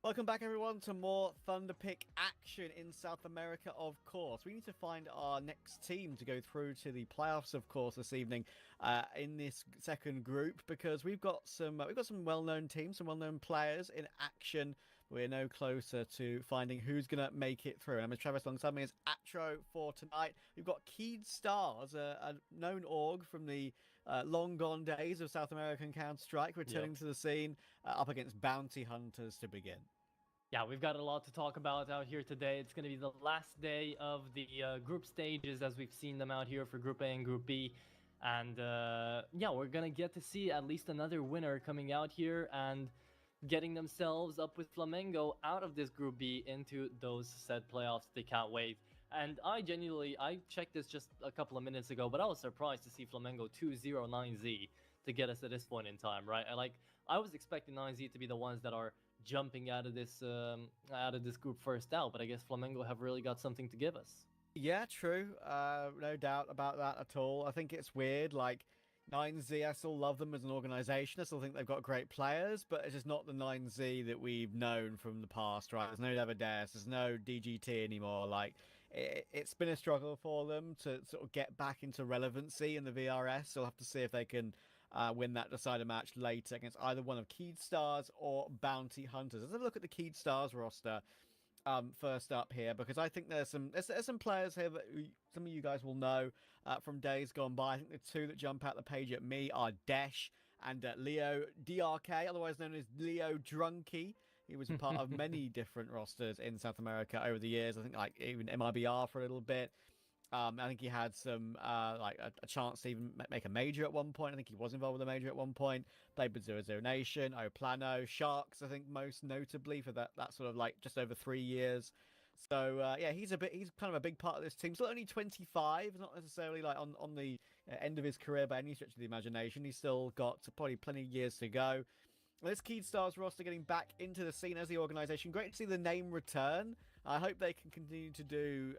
Welcome back, everyone, to more Thunderpick action in South America, of course. We need to find our next team to go through to the playoffs, of course, this evening in this second group, because we've got some well-known teams, some well-known players in action. We're no closer to finding who's going to make it through. I'm Travis, alongside me is Atro for tonight. We've got Canids Stars, a known org from the long gone days of South American Counter-Strike, returning to the scene up against Bounty Hunters to begin. Yeah, we've got a lot to talk about out here today. It's going to be the last day of the group stages as we've seen them out here for Group A and Group B. And yeah, we're going to get to see at least another winner coming out here and getting themselves up with Flamengo out of this Group B into those said playoffs. They can't wait. And I checked this just a couple of minutes ago, but I was surprised to see Flamengo 2-0 9Z to get us at this point in time, right? I was expecting 9Z to be the ones that are jumping out of this group first out, but I guess Flamengo have really got something to give us. Yeah, true. No doubt about that at all. I think it's weird, like 9Z, I still love them as an organization. I still think they've got great players, but it's just not the 9Z that we've known from the past, right? There's no Devades, there's no DGT anymore. Like, it's been a struggle for them to sort of get back into relevancy in the VRS. So we'll have to see if they can win that decider match later against either one of Canids Stars or Bounty Hunters. Let's have a look at the Canids Stars roster first up here, because I think there's some players here that some of you guys will know from days gone by. I think the two that jump out the page at me are Desh and Leo DRK, otherwise known as Leo Drunky. He was a part of many different rosters in South America over the years. I think like even MIBR for a little bit. I think he had some like a chance to even make a major at one point. I think he was involved with a major at one point. Played with 00 Nation, Oplano, Sharks, I think most notably for that sort of like just over 3 years. So yeah, he's kind of a big part of this team. Still only 25, not necessarily like on the end of his career by any stretch of the imagination. He's still got probably plenty of years to go. This Canids Stars roster getting back into the scene as the organisation. Great to see the name return. I hope they can continue to do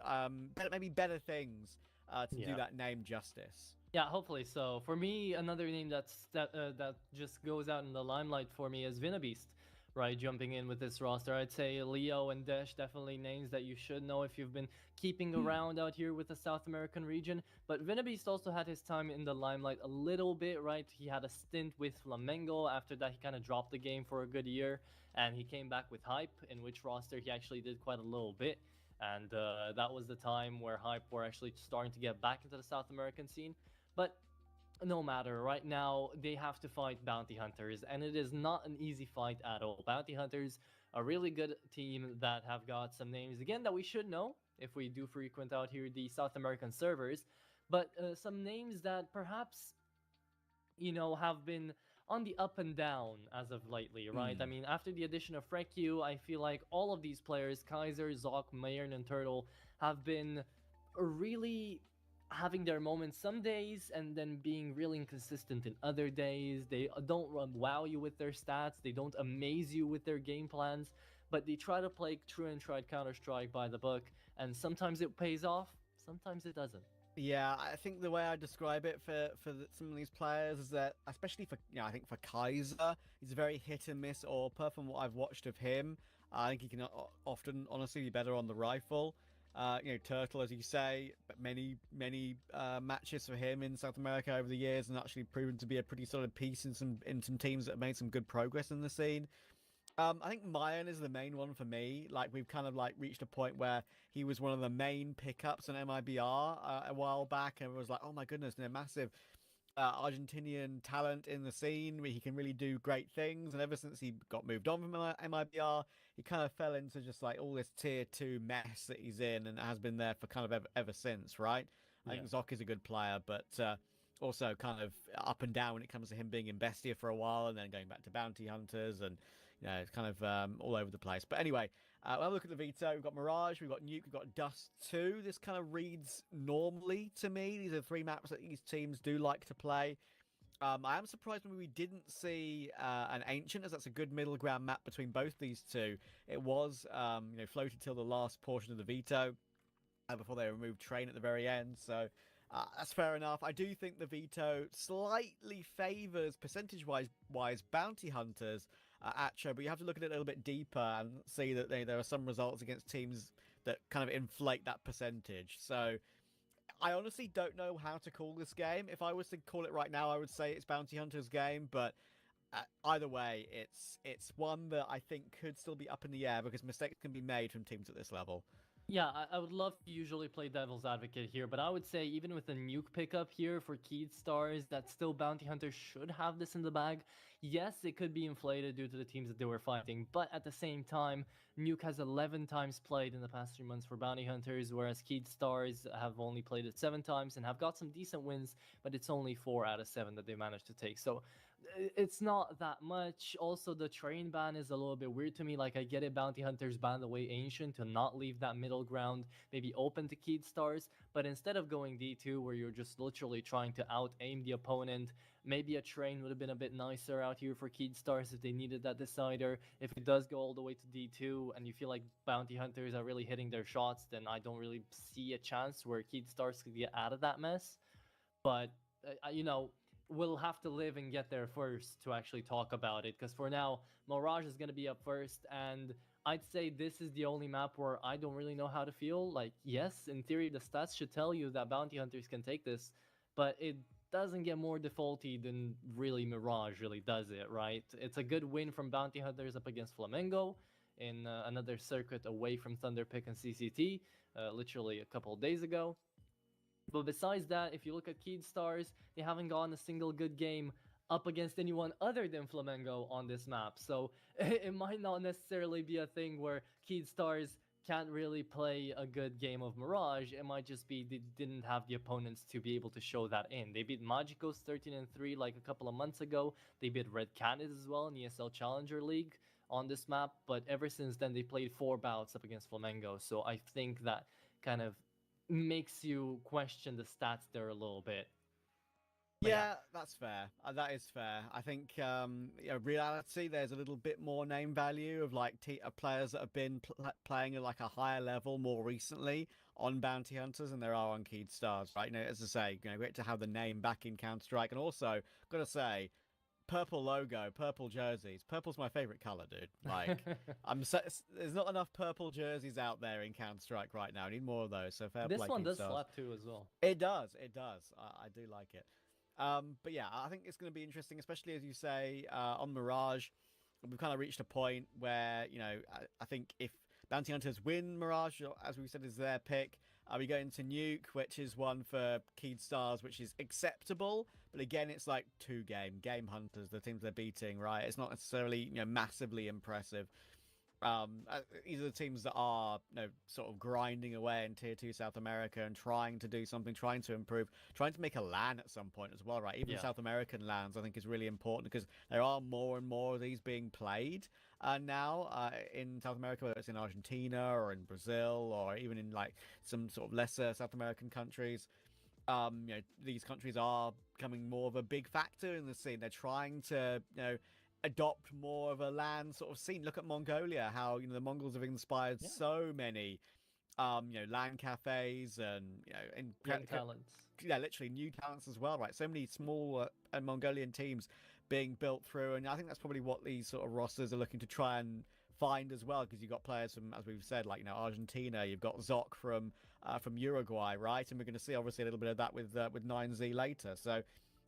maybe better things to do that name justice. Yeah, hopefully so. For me, another name that just goes out in the limelight for me is Vinabeast, right? Jumping in with this roster. I'd say Leo and Desh, definitely names that you should know if you've been keeping around out here with the South American region. But Vinabeast also had his time in the limelight a little bit, right? He had a stint with Flamengo. After that, he kind of dropped the game for a good year, and he came back with Hype, in which roster he actually did quite a little bit. And that was the time where Hype were actually starting to get back into the South American scene. But no matter, right now they have to fight Bounty Hunters, and it is not an easy fight at all. Bounty Hunters, a really good team that have got some names again that we should know if we do frequent out here the South American servers, but some names that perhaps, you know, have been on the up and down as of lately, right? I mean, after the addition of Freku, I feel like all of these players, Kaiser, Zoc, Mayern, and Turtle, have been really having their moments some days and then being really inconsistent in other days. They don't wow you with their stats, they don't amaze you with their game plans, but they try to play true and tried Counter-Strike by the book, and sometimes it pays off, sometimes it doesn't. Yeah, I think the way I describe it for some of these players is that, especially for, you know, I think for Kaiser, he's a very hit and miss AWPer from what I've watched of him. I think he can often honestly be better on the rifle. You know, Turtle, as you say, but many matches for him in South America over the years, and actually proven to be a pretty solid piece in some teams that have made some good progress in the scene. I think Mayan is the main one for me. Like, we've kind of like reached a point where he was one of the main pickups on MIBR a while back, and it was like, oh my goodness, they're massive Argentinian talent in the scene where he can really do great things. And ever since he got moved on from MIBR, he kind of fell into just like all this tier 2 mess that he's in, and has been there for kind of ever since, right? I think Zoc is a good player, but also kind of up and down when it comes to him being in Bestia for a while and then going back to Bounty Hunters, and you know, it's kind of all over the place. But anyway, we'll have a look at the Veto. We've got Mirage, we've got Nuke, we've got Dust 2. This kind of reads normally to me. These are 3 maps that these teams do like to play. I am surprised when we didn't see an Ancient, as that's a good middle ground map between both these two. It was you know, floated till the last portion of the Veto before they removed Train at the very end, so that's fair enough. I do think the Veto slightly favours, percentage-wise, Bounty Hunters, Acho, but you have to look at it a little bit deeper and see that there are some results against teams that kind of inflate that percentage. So I honestly don't know how to call this game. If I was to call it right now, I would say it's Bounty Hunter's game, but either way, it's one that I think could still be up in the air because mistakes can be made from teams at this level. Yeah, I would love to usually play devil's advocate here, but I would say even with a nuke pickup here for Keyed Stars, that still Bounty Hunters should have this in the bag. Yes, it could be inflated due to the teams that they were fighting, but at the same time, nuke has 11 times played in the past 3 months for Bounty Hunters, whereas Keyed Stars have only played it 7 times and have got some decent wins, but it's only 4 out of 7 that they managed to take. So it's not that much. Also, the train ban is a little bit weird to me. Like, I get it, Bounty Hunters banned the way Ancient to not leave that middle ground, maybe open to Keyed Stars, but instead of going D2 where you're just literally trying to out-aim the opponent, maybe a train would have been a bit nicer out here for Keyed Stars if they needed that decider. If it does go all the way to D2 and you feel like Bounty Hunters are really hitting their shots, then I don't really see a chance where Keyed Stars could get out of that mess. But, you know, we'll have to live and get there first to actually talk about it, because for now Mirage is going to be up first, and I'd say this is the only map where I don't really know how to feel. Like, yes, in theory the stats should tell you that Bounty Hunters can take this, but it doesn't get more defaulty than really Mirage really does it, right? It's a good win from Bounty Hunters up against Flamengo in another circuit away from Thunderpick and CCT, literally a couple of days ago. But besides that, if you look at Keyed Stars, they haven't gotten a single good game up against anyone other than Flamengo on this map. So it might not necessarily be a thing where Keyed Stars can't really play a good game of Mirage. It might just be they didn't have the opponents to be able to show that in. They beat Magicos 13-3 like a couple of months ago. They beat Red Canids as well in the ESL Challenger League on this map. But ever since then, they played 4 bouts up against Flamengo. So I think that kind of makes you question the stats there a little bit. Yeah, that's fair. That is fair. I think, reality, there's a little bit more name value of like players that have been playing at like a higher level more recently on Bounty Hunters than there are on Keyed Stars, right? As I say, great to have the name back in Counter-Strike, and also gotta say, purple logo, purple jerseys. Purple's my favorite color, dude. Like, there's not enough purple jerseys out there in Counter-Strike right now. I need more of those. So fair play. This one does slap too as well. It does. It does. I do like it. But yeah, I think it's going to be interesting, especially as you say on Mirage. We've kind of reached a point where I think if Bounty Hunters win Mirage, as we said, is their pick. We go into Nuke, which is one for Keyed Stars, which is acceptable. But again, it's like game hunters, the teams they're beating, right? It's not necessarily massively impressive. These are the teams that are sort of grinding away in Tier 2 South America and trying to do something, trying to improve, trying to make a LAN at some point as well, right? Even South American LANs, I think, is really important because there are more and more of these being played now in South America, whether it's in Argentina or in Brazil or even in like some sort of lesser South American countries. These countries are becoming more of a big factor in the scene. They're trying to, adopt more of a LAN sort of scene. Look at Mongolia, how the Mongols have inspired so many LAN cafes and young talents. Yeah, literally new talents as well, right? So many small Mongolian teams being built through, and I think that's probably what these sort of rosters are looking to try and find as well, because you've got players from, as we've said, like Argentina, you've got Zoc from Uruguay, right? And we're going to see obviously a little bit of that with 9Z later. So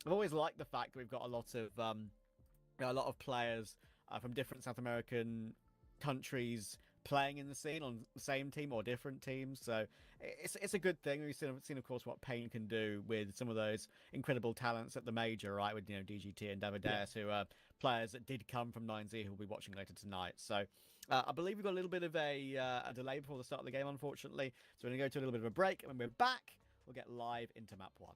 I've always liked the fact that we've got a lot of players from different South American countries playing in the scene on the same team or different teams. So it's a good thing. We've seen of course, what Pain can do with some of those incredible talents at the major, right? With DGT and Davides, who are players that did come from 9Z, who will be watching later tonight. So I believe we've got a little bit of a delay before the start of the game, unfortunately. So we're going to go to a little bit of a break, and when we're back, we'll get live into map 1.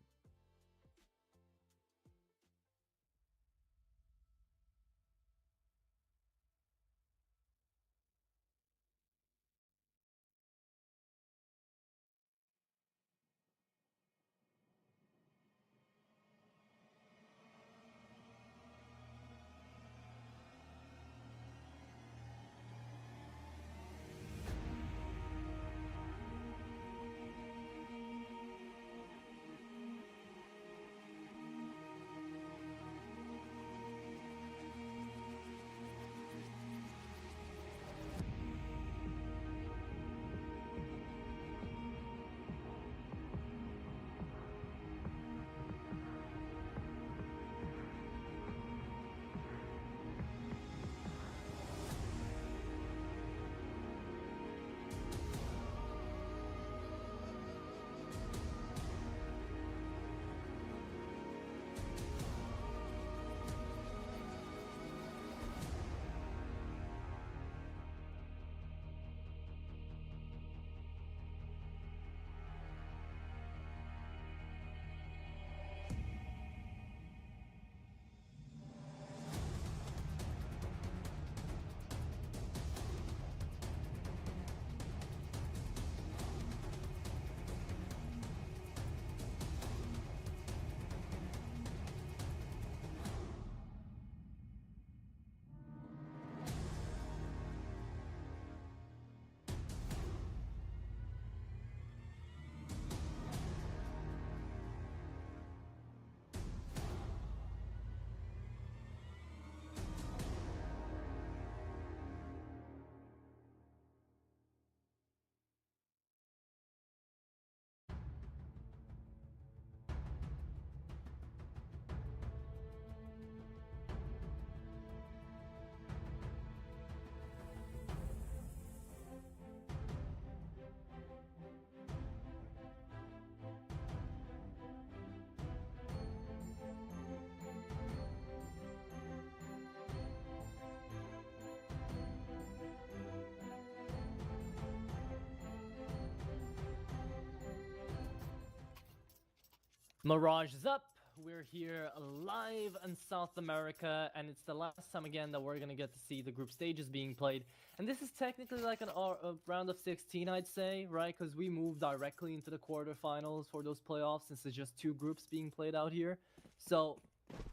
Mirage is up. We're here live in South America, and it's the last time again that we're gonna get to see the group stages being played. And this is technically like a round of 16, I'd say, right? Because we moved directly into the quarterfinals for those playoffs, since it's just two groups being played out here. So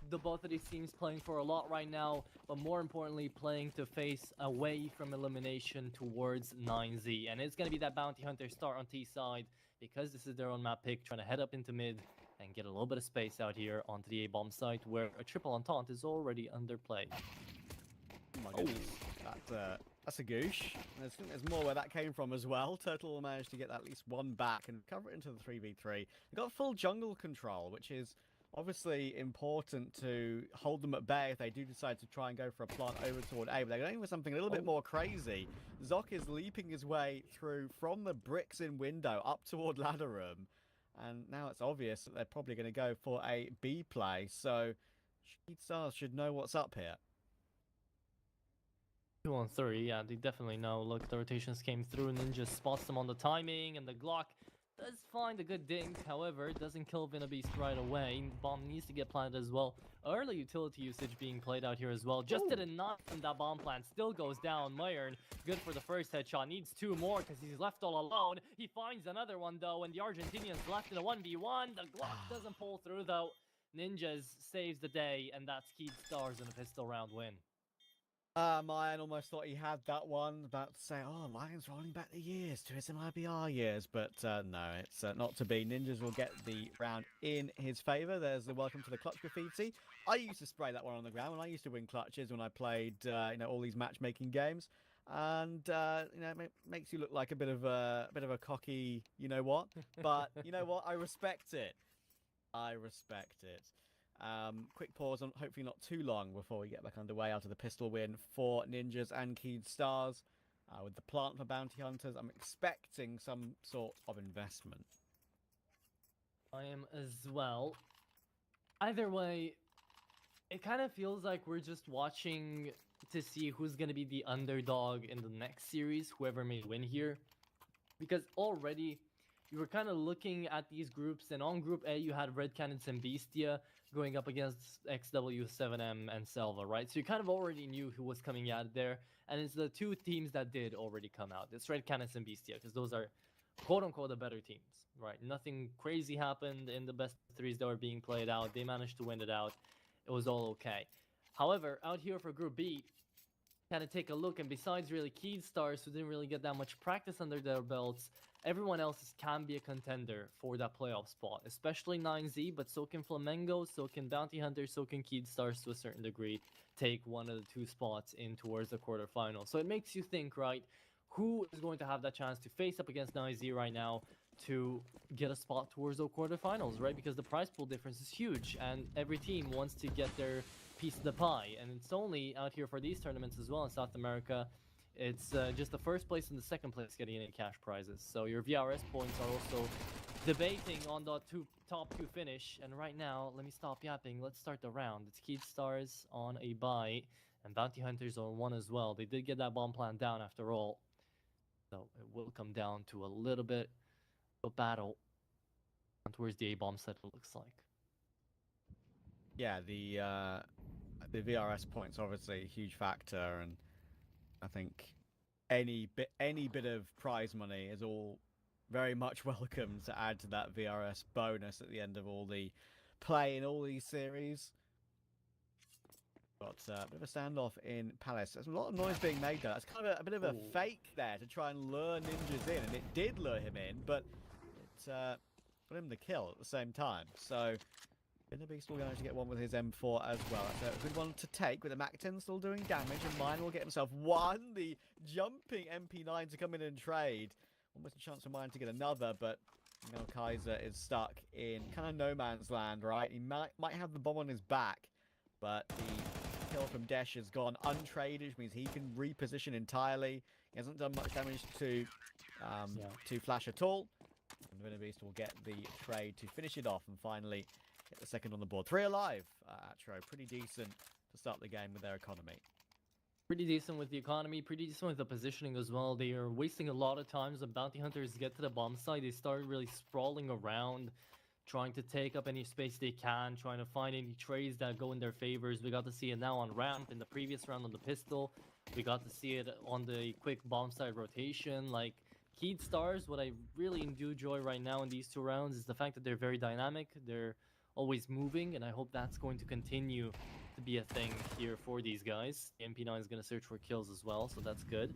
the both of these teams playing for a lot right now, but more importantly, playing to face away from elimination towards 9Z. And it's gonna be that bounty hunter start on T side, because this is their own map pick, trying to head up into mid and get a little bit of space out here onto the A-bomb site, where a triple entente is already under play. Oh my goodness, that's a goosh. There's more where that came from as well. Turtle managed to get at least one back and cover it into the 3v3. They got full jungle control, which is obviously important to hold them at bay if they do decide to try and go for a plant over toward A. But they're going for something a little bit more crazy. Zoc is leaping his way through from the bricks in window up toward ladder room. And now it's obvious that they're probably going to go for a B play. So Stars should know what's up here. 2 on 3, yeah, they definitely know. Look, the rotations came through, Ninja spots them on the timing, and the Glock does find a good dink. However, it doesn't kill Venabeast right away. Bomb needs to get planted as well. Early utility usage being played out here as well. Just did a knock from that bomb plant. Still goes down. Mayern, good for the first headshot. Needs 2 more because he's left all alone. He finds another one though, and the Argentinian's left in a 1v1. The Glock doesn't pull through though. Ninjas saves the day, and that's Keed Stars in a pistol round win. Mayan almost thought he had that one, about to say, oh, Mayan's rolling back the years to his MIBR years, but no, it's not to be. Ninjas will get the round in his favour. There's the welcome to the clutch graffiti. I used to spray that one on the ground when I used to win clutches when I played, all these matchmaking games, and it makes you look like a bit of a cocky, you know what? But you know what? I respect it. I respect it. Quick pause on hopefully not too long before we get back underway after the pistol win for Ninjas and Keyed Stars. With the plant for bounty hunters, I'm expecting some sort of investment. I am as well. Either way, it kind of feels like we're just watching to see who's going to be the underdog in the next series, whoever may win here. Because already you were kind of looking at these groups, and on Group A you had Red Canids and BESTIA going up against XW7M and SELVA, right? So you kind of already knew who was coming out there, and it's the two teams that did already come out. It's Red Canids and BESTIA, because those are quote-unquote the better teams, right? Nothing crazy happened in the best threes that were being played out. They managed to win it out. It was all okay. However, out here for Group B, kind of take a look, and besides really Keyed Stars, who didn't really get that much practice under their belts, everyone else can be a contender for that playoff spot, especially 9Z, but so can Flamengo, so can Bounty Hunter, so can Keyed Stars to a certain degree take one of the 2 spots in towards the quarterfinal. So it makes you think, right, who is going to have that chance to face up against 9Z right now to get a spot towards the quarterfinals, right? Because the prize pool difference is huge, and every team wants to get their piece of the pie, and it's only out here for these tournaments as well in South America. It's just the first place and the second place getting any cash prizes. So your VRS points are also debating on the top two finish. And right now, let me stop yapping. Let's start the round. It's Keyed Stars on a bye, and Bounty Hunters on 1 as well. They did get that bomb plant down after all. So it will come down to a little bit of a battle towards the A-bomb set, it looks like. Yeah, the VRS points obviously a huge factor, and I think any bit of prize money is all very much welcome to add to that VRS bonus at the end of all the play in all these series. Got a bit of a standoff in Palace. There's a lot of noise being made there. It's kind of a bit of a fake there to try and lure Ninjas in, and it did lure him in, but it got him the kill at the same time. So Venabeast will manage to get one with his M4 as well. That's a good one to take, with the Mac-10 still doing damage, and Mine will get himself one. The jumping MP9 to come in and trade. Almost a chance for Mine to get another, but Kaiser is stuck in kind of no man's land, right? He might have the bomb on his back, but the kill from Desh has gone untraded, which means he can reposition entirely. He hasn't done much damage to Flash at all. And Venabeast will get the trade to finish it off and finally get the second on the board. 3 alive, Atro. Pretty decent to start the game with their economy. Pretty decent with the economy, pretty decent with the positioning as well. They are wasting a lot of times when Bounty Hunters get to the bomb site. They start really sprawling around trying to take up any space they can, trying to find any trades that go in their favors. We got to see it now on ramp, in the previous round on the pistol. We got to see it on the quick bomb side rotation. Like, Keyd Stars, what I really do enjoy right now in these 2 rounds is the fact that they're very dynamic. They're always moving, and I hope that's going to continue to be a thing here for these guys. The MP9 is going to search for kills as well, so that's good.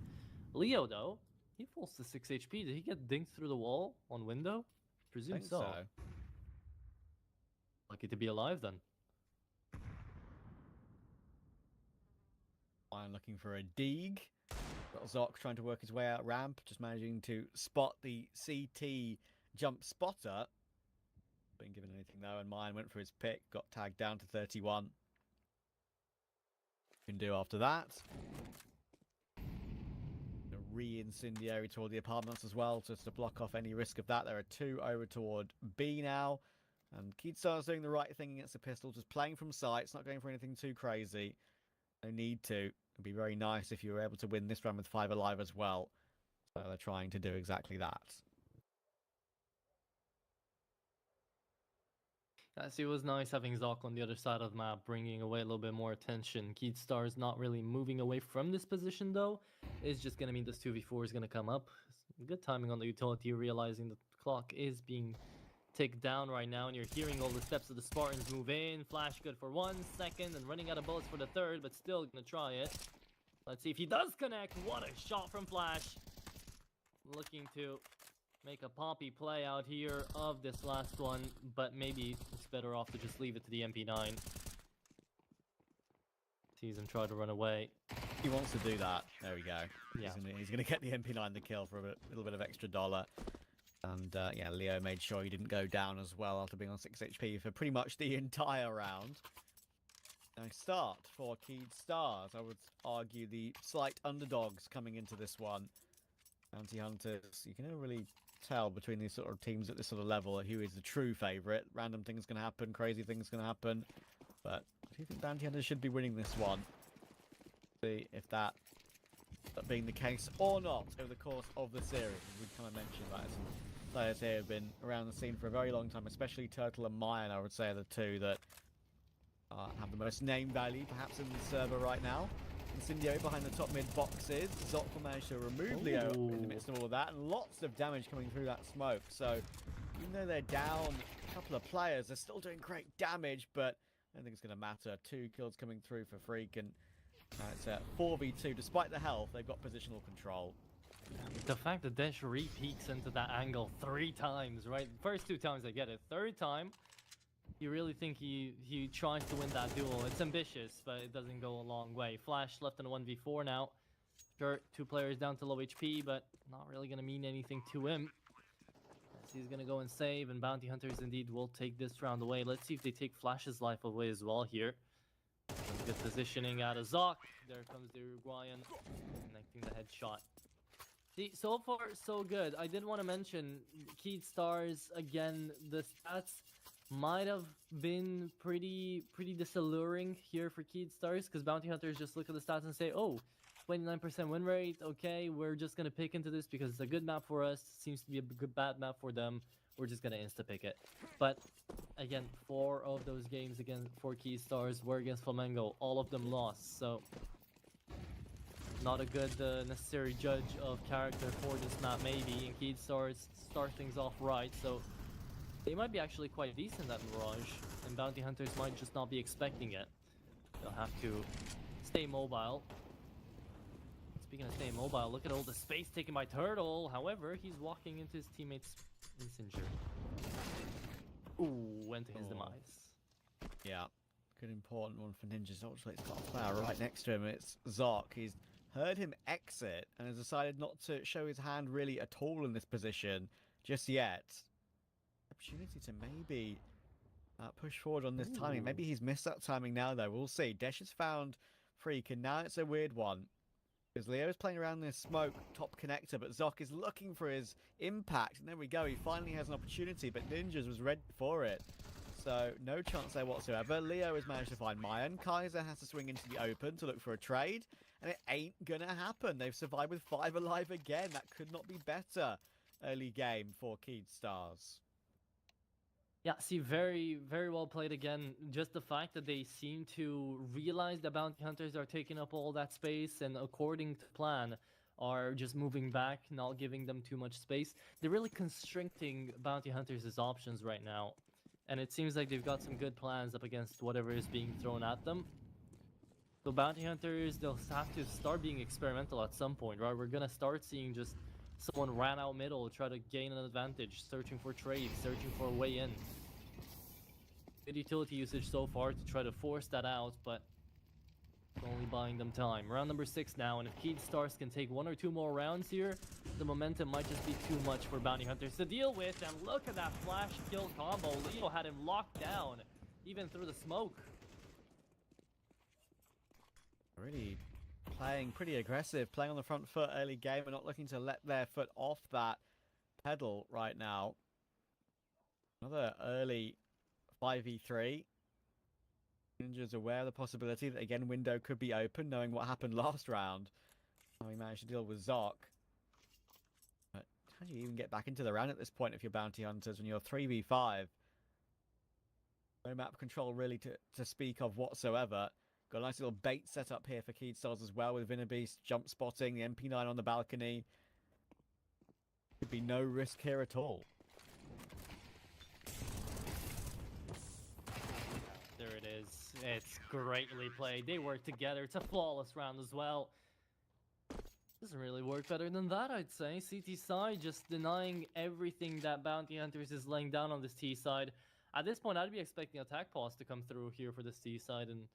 Leo, though, he falls to 6 HP. Did he get dinked through the wall on window? Presume so. Lucky to be alive then. I'm looking for a Deeg. Got Zoc trying to work his way out ramp, just managing to spot the CT jump spotter. Been given anything though, and mine went for his pick, got tagged down to 31. Can do after that. A re-incendiary toward the apartments as well, just to block off any risk of that. There are 2 over toward B now. And Keedstar's doing the right thing against the pistol, just playing from sight. It's not going for anything too crazy. No need to. It'd be very nice if you were able to win this round with 5 alive as well. So they're trying to do exactly that. Yes, it was nice having Zoc on the other side of the map, bringing away a little bit more attention. Keedstar's not really moving away from this position, though. It's just going to mean this 2v4 is going to come up. Good timing on the utility, realizing the clock is being ticked down right now, and you're hearing all the steps of the Spartans move in. Flash good for 1 second, and running out of bullets for the 3rd, but still going to try it. Let's see if he does connect. What a shot from Flash. Looking to make a poppy play out here of this last one, but maybe it's better off to just leave it to the MP9. Sees him try to run away. He wants to do that. There we go. Yeah. He's gonna get the MP9 the kill for a little bit of extra dollar. And yeah, Leo made sure he didn't go down as well after being on 6 HP for pretty much the entire round. Nice start for Keydstars. I would argue the slight underdogs coming into this one. Bounty Hunters, you can never really tell between these sort of teams at this sort of level who is the true favourite. Random things can happen, crazy things can happen. But I do think Bounty Hunters should be winning this one. See if that being the case or not over the course of the series. As we kind of mentioned, that some players here have been around the scene for a very long time, especially Turtle and Mayan, I would say, are the 2 that have the most name value, perhaps, in the server right now. Incendio behind the top mid boxes. Zoc will manage to remove Leo in the midst of all of that, and lots of damage coming through that smoke. So even though they're down a couple of players, they're still doing great damage, but I don't think it's going to matter. 2 kills coming through for Freak, and it's a 4v2. Despite the health, they've got positional control. The fact that Desh re-peeks into that angle 3 times, right? First 2 times I get it. 3rd time, you really think he tries to win that duel. It's ambitious, but it doesn't go a long way. Flash left in a 1v4 now. Sure, 2 players down to low HP, but not really going to mean anything to him. As he's going to go and save, and Bounty Hunters indeed will take this round away. Let's see if they take Flash's life away as well here. Good positioning out of Zoc. There comes the Uruguayan, connecting the headshot. See, so far, so good. I did want to mention Keydstars, again, the stats might have been pretty disalluring here for Keydstars, because Bounty Hunters just look at the stats and say, oh, 29% win rate, okay, we're just going to pick into this because it's a good map for us. Seems to be a good bad map for them. We're just going to insta-pick it. But again, 4 of those games again for Keydstars were against Flamengo. All of them lost, so not a good necessary judge of character for this map maybe. And Keydstars start things off right, so they might be actually quite decent at Mirage, and Bounty Hunters might just not be expecting it. They'll have to stay mobile. Speaking of staying mobile, look at all the space taken by Turtle. However, he's walking into his teammate's messenger. Ooh, went to his demise. Yeah, good important one for Ninjas. Obviously, it's got a player right next to him. It's Zoc. He's heard him exit and has decided not to show his hand really at all in this position just yet. Opportunity to maybe push forward on this timing. Maybe he's missed that timing now, though. We'll see. Desh has found Freak, and now it's a weird one. Because Leo is playing around this smoke top connector, but Zoc is looking for his impact. And there we go. He finally has an opportunity, but Ninjas was ready for it. So no chance there whatsoever. Leo has managed to find Mayan. Kaiser has to swing into the open to look for a trade. And it ain't going to happen. They've survived with 5 alive again. That could not be better. Early game for Keydstars. Yeah, see, very, very well played again. Just the fact that they seem to realize the bounty hunters are taking up all that space and according to plan are just moving back, not giving them too much space. They're really constricting bounty hunters as options right now. And it seems like they've got some good plans up against whatever is being thrown at them. So bounty hunters, they'll have to start being experimental at some point, right? We're gonna start seeing just someone ran out middle, try to gain an advantage, searching for trades, searching for a way in. Good utility usage so far to try to force that out, but only buying them time. Round number 6 now, and if Keed Stars can take 1 or 2 more rounds here, the momentum might just be too much for bounty hunters to deal with. And look at that flash kill combo. Leo had him locked down, even through the smoke. Really playing pretty aggressive, playing on the front foot early game and not looking to let their foot off that pedal right now. Another early 5v3. Ninja's aware of the possibility that again window could be open, knowing what happened last round. How he managed to deal with Zoc. But how do you even get back into the round at this point if you're bounty hunters when you're 3v5? No map control really to speak of whatsoever. Got a nice little bait set up here for Keedstars as well with Vinabeast jump spotting, the MP9 on the balcony. Could be no risk here at all. There it is. It's greatly played. They work together. It's a flawless round as well. Doesn't really work better than that, I'd say. CT side just denying everything that Bounty Hunters is laying down on this T side. At this point, I'd be expecting attack pause to come through here for this T side and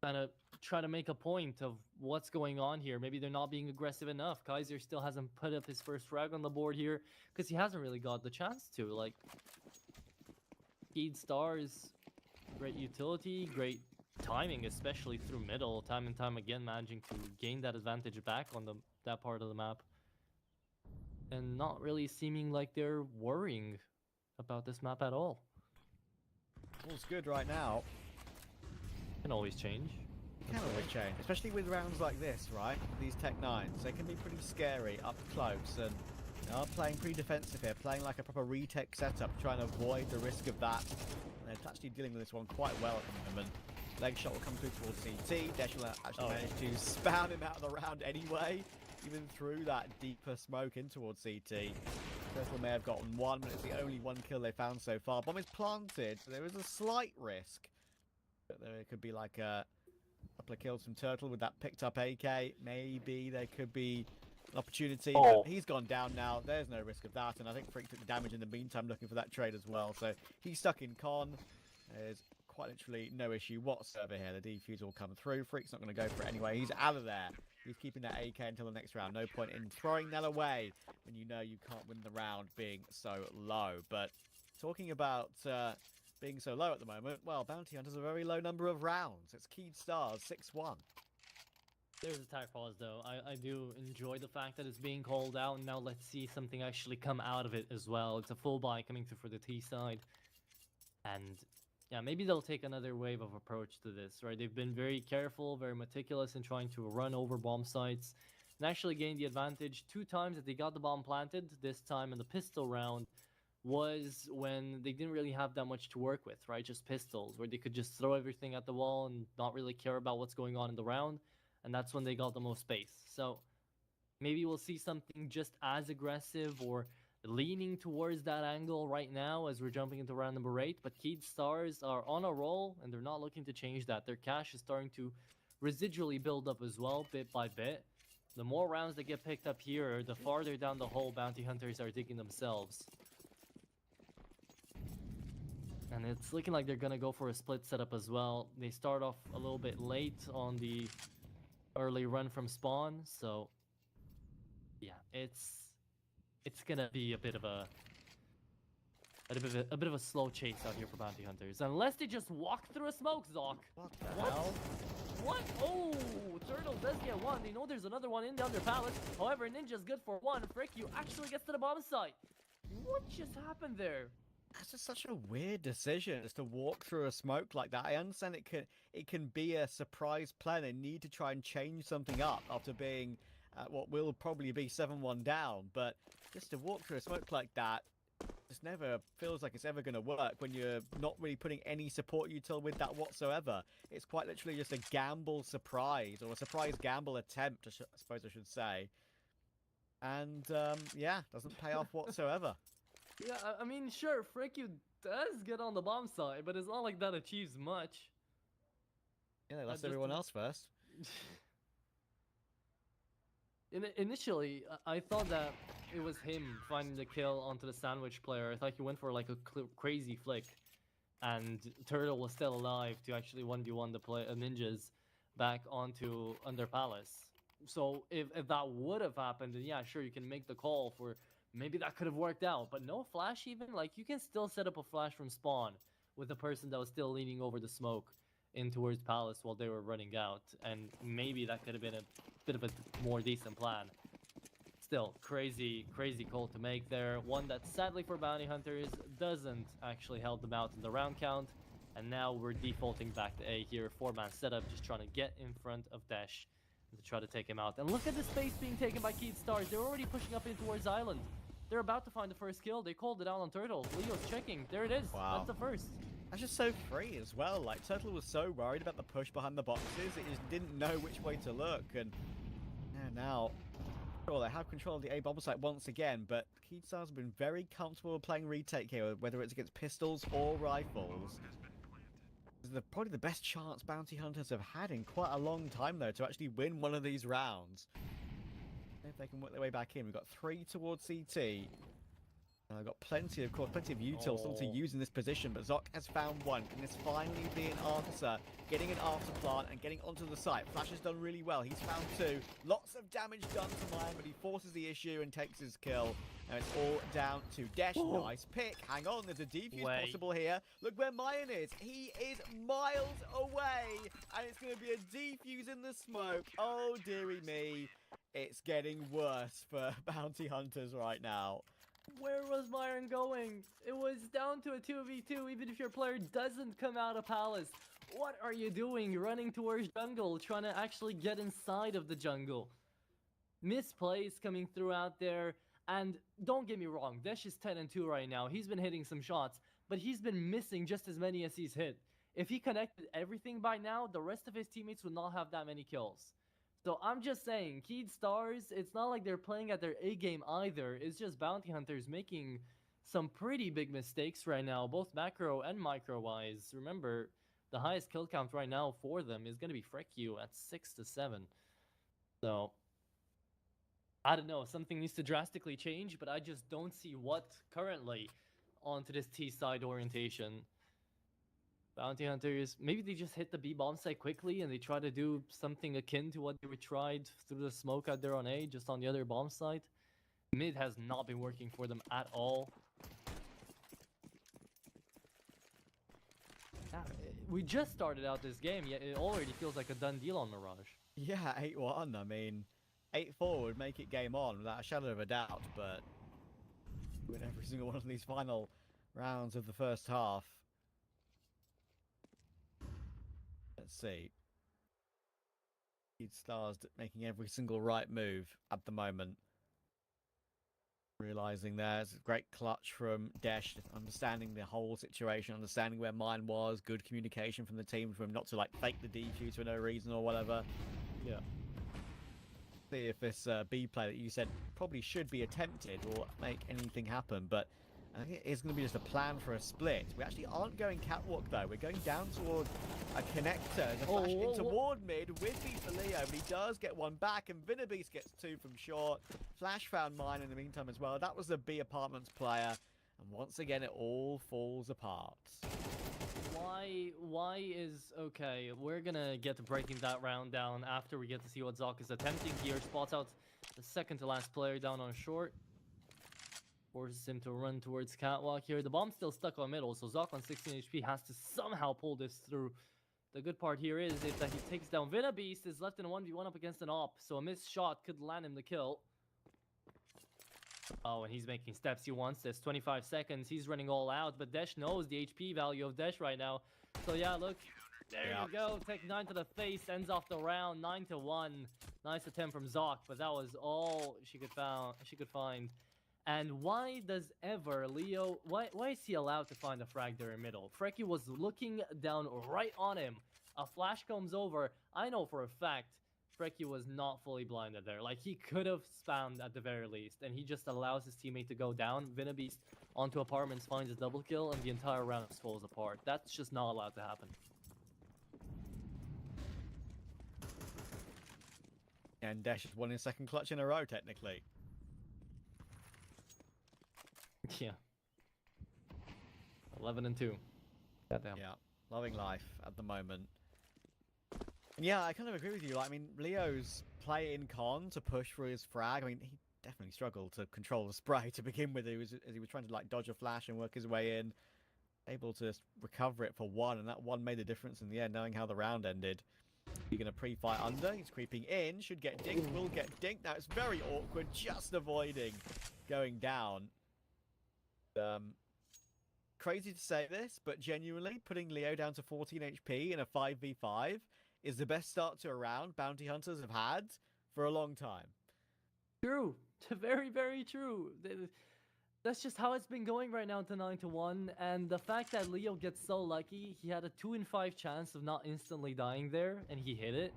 kind of try to make a point of what's going on here. Maybe they're not being aggressive enough. Kaiser still hasn't put up his first frag on the board here because he hasn't really got the chance to. Like, Keed Stars, great utility, great timing, especially through middle, time and time again, managing to gain that advantage back on that part of the map. And not really seeming like they're worrying about this map at all. All's good right now. Can always change. Can always change, especially with rounds like this, right? These Tech 9s, they can be pretty scary up close, and they are playing pretty defensive here, playing like a proper retake setup, trying to avoid the risk of that. And they're actually dealing with this one quite well at the moment. Leg shot will come through towards CT. Desh will actually manage to spam him out of the round anyway, even through that deeper smoke in towards CT. Turtle may have gotten one, but it's the only one kill they found so far. Bomb is planted, so there is a slight risk. But there could be like a couple of kills from Turtle with that picked up AK. Maybe there could be an opportunity. Oh. But he's gone down now. There's no risk of that. And I think Freak took the damage in the meantime looking for that trade as well. So he's stuck in con. There's quite literally no issue whatsoever here. The defuse will come through. Freak's not going to go for it anyway. He's out of there. He's keeping that AK until the next round. No point in throwing that away when you know you can't win the round being so low. But talking about being so low at the moment, well, Bounty Hunters a very low number of rounds. It's Keed Stars 6-1. There's attack pause though. I do enjoy the fact that it's being called out. Now let's see something actually come out of it as well. It's a full buy coming through for the T side. And yeah, maybe they'll take another wave of approach to this, right? They've been very careful, very meticulous in trying to run over bomb sites and actually gain the advantage 2 times that they got the bomb planted. This time in the pistol round was when they didn't really have that much to work with, right? Just pistols, where they could just throw everything at the wall and not really care about what's going on in the round. And that's when they got the most space. So maybe we'll see something just as aggressive or leaning towards that angle right now as we're jumping into round number 8. But Keed Stars are on a roll and they're not looking to change that. Their cash is starting to residually build up as well, bit by bit. The more rounds that get picked up here, the farther down the hole Bounty Hunters are digging themselves. And it's looking like they're going to go for a split setup as well. They start off a little bit late on the early run from spawn, so yeah, it's gonna be a bit of a slow chase out here for Bounty Hunters, unless they just walk through a smoke, Zoc. What the hell? What? Oh, Turtle does get one. They know there's another one in the under palace. However, Ninja's good for one. Frick, you actually gets to the bomb site. What just happened there? That's just such a weird decision, just to walk through a smoke like that. I understand it can be a surprise play. They need to try and change something up after being what will probably be 7-1 down. But just to walk through a smoke like that, just never feels like it's ever going to work when you're not really putting any support util with that whatsoever. It's quite literally just a gamble surprise, or a surprise gamble attempt, I suppose I should say. And yeah, doesn't pay off whatsoever. Yeah, I mean, sure, Freaku does get on the bomb side, but it's not like that achieves much. Yeah, they lost everyone else first. Initially, I thought that it was him finding the kill onto the sandwich player. I thought he went for like a crazy flick, and Turtle was still alive to actually 1v1 the ninjas back onto Under Palace. So if that would have happened, then yeah, sure, you can make the call for maybe that could have worked out. But no flash even? Like, you can still set up a flash from spawn with the person that was still leaning over the smoke in towards Palace while they were running out. And maybe that could have been a bit of a more decent plan. Still, crazy call to make there. One that sadly for Bounty Hunters doesn't actually help them out in the round count. And now we're defaulting back to A here. 4-man setup, just trying to get in front of Dash to try to take him out. And look at the space being taken by Keed Stars. They're already pushing up in towards Island. They're about to find the first kill. They called it out on Turtle. Leo's checking. There it is. Wow. That's the first. That's just so free as well. Like, Turtle was so worried about the push behind the boxes, it just didn't know which way to look. And yeah, now, sure, they have control of the A bomb site once again, but Keed Stars have been very comfortable playing retake here, whether it's against pistols or rifles. This is probably the best chance Bounty Hunters have had in quite a long time, though, to actually win one of these rounds. If they can work their way back in. We've got 3 towards CT. I've got plenty of util still to use in this position, but Zoc has found one. Can this finally be an answer? Getting an after plant and getting onto the site. Flash has done really well. He's found 2. Lots of damage done to mine, but he forces the issue and takes his kill. Now it's all down to Desh. Ooh. Nice pick. Hang on, there's a defuse possible here. Look where Mayan is. He is miles away, and it's going to be a defuse in the smoke. Oh, dearie me. It's getting worse for Bounty Hunters right now. Where was Myron going? It was down to a 2v2 even if your player doesn't come out of Palace. What are you doing? Running towards jungle, trying to actually get inside of the jungle. Misplays coming through out there. And don't get me wrong, Desh is 10-2 right now. He's been hitting some shots, but he's been missing just as many as he's hit. If he connected everything by now, the rest of his teammates would not have that many kills. So I'm just saying, Keed Stars, it's not like they're playing at their A game either. It's just Bounty Hunters making some pretty big mistakes right now, both macro and micro wise. Remember, the highest kill count right now for them is going to be Freaku at 6 to 7. So I don't know, something needs to drastically change, but I just don't see what currently onto this T side orientation. Bounty Hunters, maybe they just hit the B bomb site quickly and they try to do something akin to what they tried through the smoke out there on A, just on the other bomb site. Mid has not been working for them at all. We just started out this game, yet it already feels like a done deal on Mirage. Yeah, 8-1. I mean, 8-4 would make it game on without a shadow of a doubt, but win every single one of these final rounds of the first half. Let's see. Keed Stars making every single right move at the moment. Realizing there's a great clutch from Desh, understanding the whole situation, understanding where mine was, good communication from the team for him not to like fake the defuse for no reason or whatever. Yeah. See if this B play that you said probably should be attempted will make anything happen, but I think it is going to be just a plan for a split. We actually aren't going catwalk though. We're going down toward a connector. There's a flash in toward mid with B for Leo, but he does get one back, and Vinabeast gets 2 from short. Flash found mine in the meantime as well. That was the B Apartments player, and once again it all falls apart. Why is okay? We're gonna get to breaking that round down after we get to see what Zoc is attempting here. Spots out the second to last player down on short. Forces him to run towards catwalk here. The bomb's still stuck on middle, so Zoc on 16 HP has to somehow pull this through. The good part here is that he takes down Vinabeast, is left in a 1v1 up against an op, so a missed shot could land him the kill. Oh, and he's making steps. He wants this. 25 seconds. He's running all out, but Desh knows the HP value of Desh right now. So yeah, look. There you go. Take 9 to the face. Ends off the round. 9 to 1. Nice attempt from Zoc, but that was all she could find. And why does ever Leo, why is he allowed to find a frag there in middle? Frecky was looking down right on him. A flash comes over. I know for a fact Frecky was not fully blinded there. Like, he could have spammed at the very least, and he just allows his teammate to go down. Venabeast onto apartments, finds a double kill, and the entire round falls apart. That's just not allowed to happen. And Dash has won his second clutch in a row, technically. Yeah. 11-2. Goddamn. Yeah, loving life at the moment. And yeah, I kind of agree with you. Like, I mean, Leo's play in con to push for his frag. I mean, he definitely struggled to control the spray to begin with. As he was trying to like dodge a flash and work his way in, able to recover it for one, and that one made the difference in the end. Knowing how the round ended, you're gonna pre-fight under. He's creeping in. Should get dinked. Will get dinked. Now it's very awkward, just avoiding going down. Crazy to say this, but genuinely putting Leo down to 14 HP in a 5v5 is the best start to a round Bounty Hunters have had for a long time. True. Very, very true. That's just how it's been going right now to 9-1. And the fact that Leo gets so lucky, he had a 2 in 5 chance of not instantly dying there, and he hit it.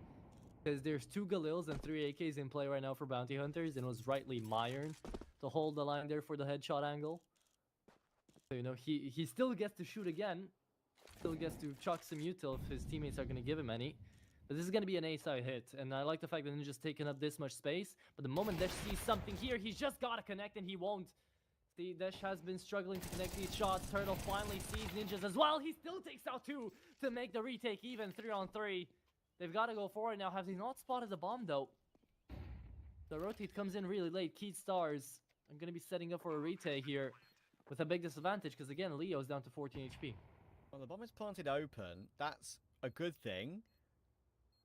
Because there's 2 Galils and 3 AKs in play right now for Bounty Hunters, and it was rightly Myron to hold the line there for the headshot angle. So, you know, he still gets to shoot again. Still gets to chuck some util if his teammates are going to give him any. But this is going to be an A-side hit. And I like the fact that Ninja's taking up this much space. But the moment Desh sees something here, he's just got to connect, and he won't. See, Desh has been struggling to connect these shots. Turtle finally sees Ninjas as well. He still takes out 2 to make the retake even 3-on-3. They've got to go forward now. Have they not spotted the bomb, though? The rotate comes in really late. Keed Stars are going to be setting up for a retake here with a big disadvantage because, again, Leo's down to 14 HP. Well, the bomb is planted open. That's a good thing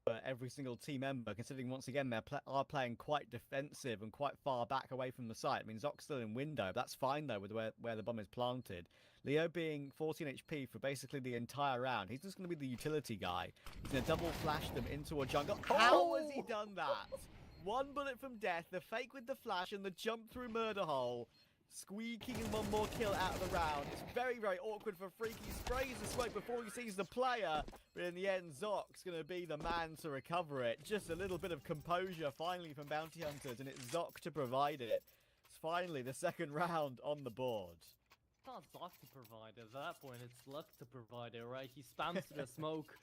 for every single team member, considering, once again, they are playing quite defensive and quite far back away from the site. I mean, Zoc's still in window. That's fine, though, with where the bomb is planted. Leo being 14 HP for basically the entire round. He's just going to be the utility guy. He's going to double flash them into a jungle. How has he done that? 1 bullet from death, the fake with the flash, and the jump through murder hole. Squeaking in 1 more kill out of the round. It's very, very awkward for Freaky. Sprays the smoke before he sees the player. But in the end, Zoc's going to be the man to recover it. Just a little bit of composure finally from Bounty Hunters, and it's Zoc to provide it. It's finally the second round on the board. It's not Zoc to provide it. At that point, it's luck to provide it, right? He spams the smoke.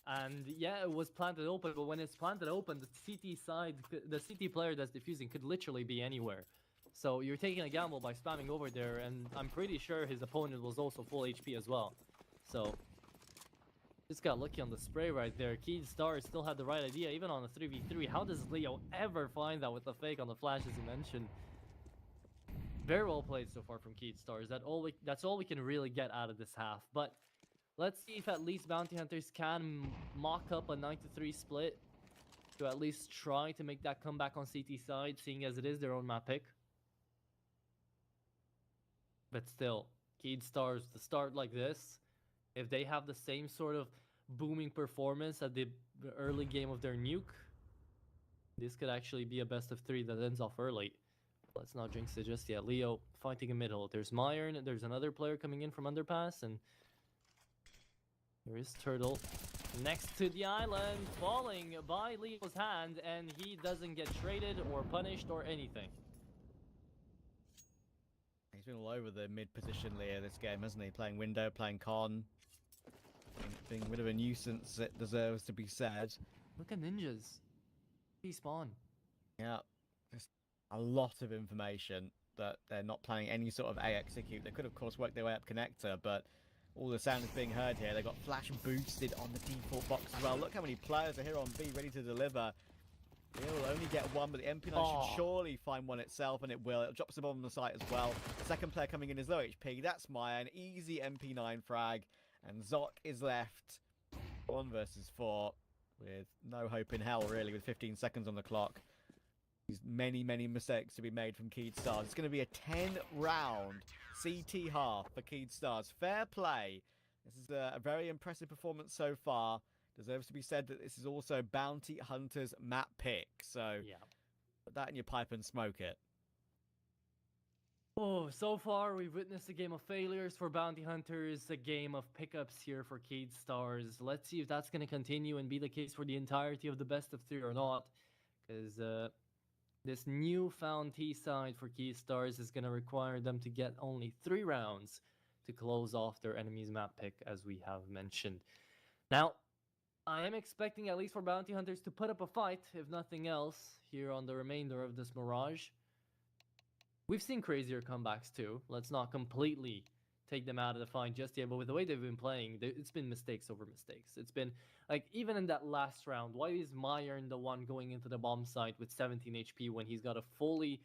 And yeah, it was planted open. But when it's planted open, the CT side, the CT player that's defusing could literally be anywhere. So you're taking a gamble by spamming over there, and I'm pretty sure his opponent was also full HP as well. So just got lucky on the spray right there. Keed Stars still had the right idea, even on a 3v3. How does Leo ever find that with the fake on the flash, as you mentioned? Very well played so far from Keed Stars. That's all we can really get out of this half. But let's see if at least Bounty Hunters can mock up a 9-3 split to at least try to make that comeback on CT side, seeing as it is their own map pick. But still, Keed Stars to start like this, if they have the same sort of booming performance at the early game of their nuke, this could actually be a best of 3 that ends off early. Let's not jinx it just yet. Leo fighting in middle. There's Myron, there's another player coming in from underpass, and there is Turtle next to the island, falling by Leo's hand, and he doesn't get traded or punished or anything. He's been all over the mid position, Leo, this game, hasn't he? Playing window, playing con. Being a bit of a nuisance, it deserves to be said. Look at Ninjas. Despawn. Yeah, just a lot of information that they're not planning any sort of A execute. They could, of course, work their way up connector, but all the sound is being heard here. They've got flash boosted on the default box as well. Look how many players are here on B ready to deliver. It will only get 1, but the MP9 should surely find 1 itself, and it will. It drops the bomb on the site as well. The second player coming in is low HP. That's an easy MP9 frag, and Zoc is left 1 versus 4 with no hope in hell, really, with 15 seconds on the clock. There's many, many mistakes to be made from Keed Stars. It's going to be a 10-round CT half for Keed Stars. Fair play. This is a very impressive performance so far. Deserves to be said that this is also Bounty Hunter's map pick. So yeah, put that in your pipe and smoke it. Oh, so far we've witnessed a game of failures for Bounty Hunters, a game of pickups here for Cade Stars. Let's see if that's going to continue and be the case for the entirety of the best of 3 or not. Because this newfound T side for Cade Stars is going to require them to get only 3 rounds to close off their enemy's map pick, as we have mentioned. Now, I am expecting, at least for Bounty Hunters, to put up a fight, if nothing else, here on the remainder of this Mirage. We've seen crazier comebacks too. Let's not completely take them out of the fight just yet, but with the way they've been playing, it's been mistakes over mistakes. It's been, like, even in that last round, why is Myron the one going into the bomb site with 17 HP when he's got a fully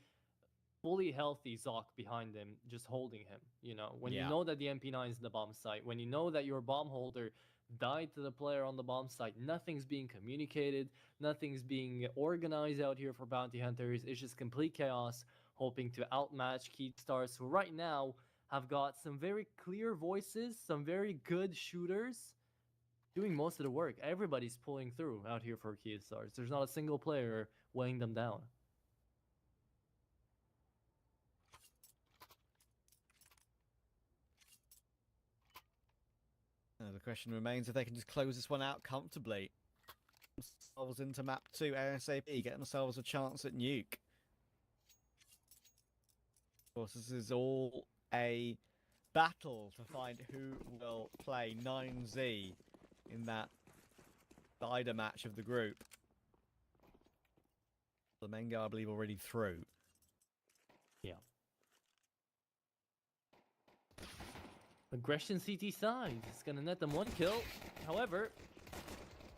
healthy Zoc behind him, just holding him, you know? When you know that the MP9 is in the bomb site, when you know that your bomb holder died to the player on the bomb site, nothing's being communicated, nothing's being organized out here for Bounty Hunters. It's just complete chaos, hoping to outmatch Cade Stars, who right now have got some very clear voices, some very good shooters, doing most of the work. Everybody's pulling through out here for Cade Stars. There's not a single player weighing them down. The question remains if they can just close this one out comfortably. Themselves into map 2 ASAP, get themselves a chance at nuke. Of course, this is all a battle to find who will play 9Z in that cider match of the group. Flamengo, I believe, already through. Yeah. Aggression CT side is gonna net them 1 kill. However,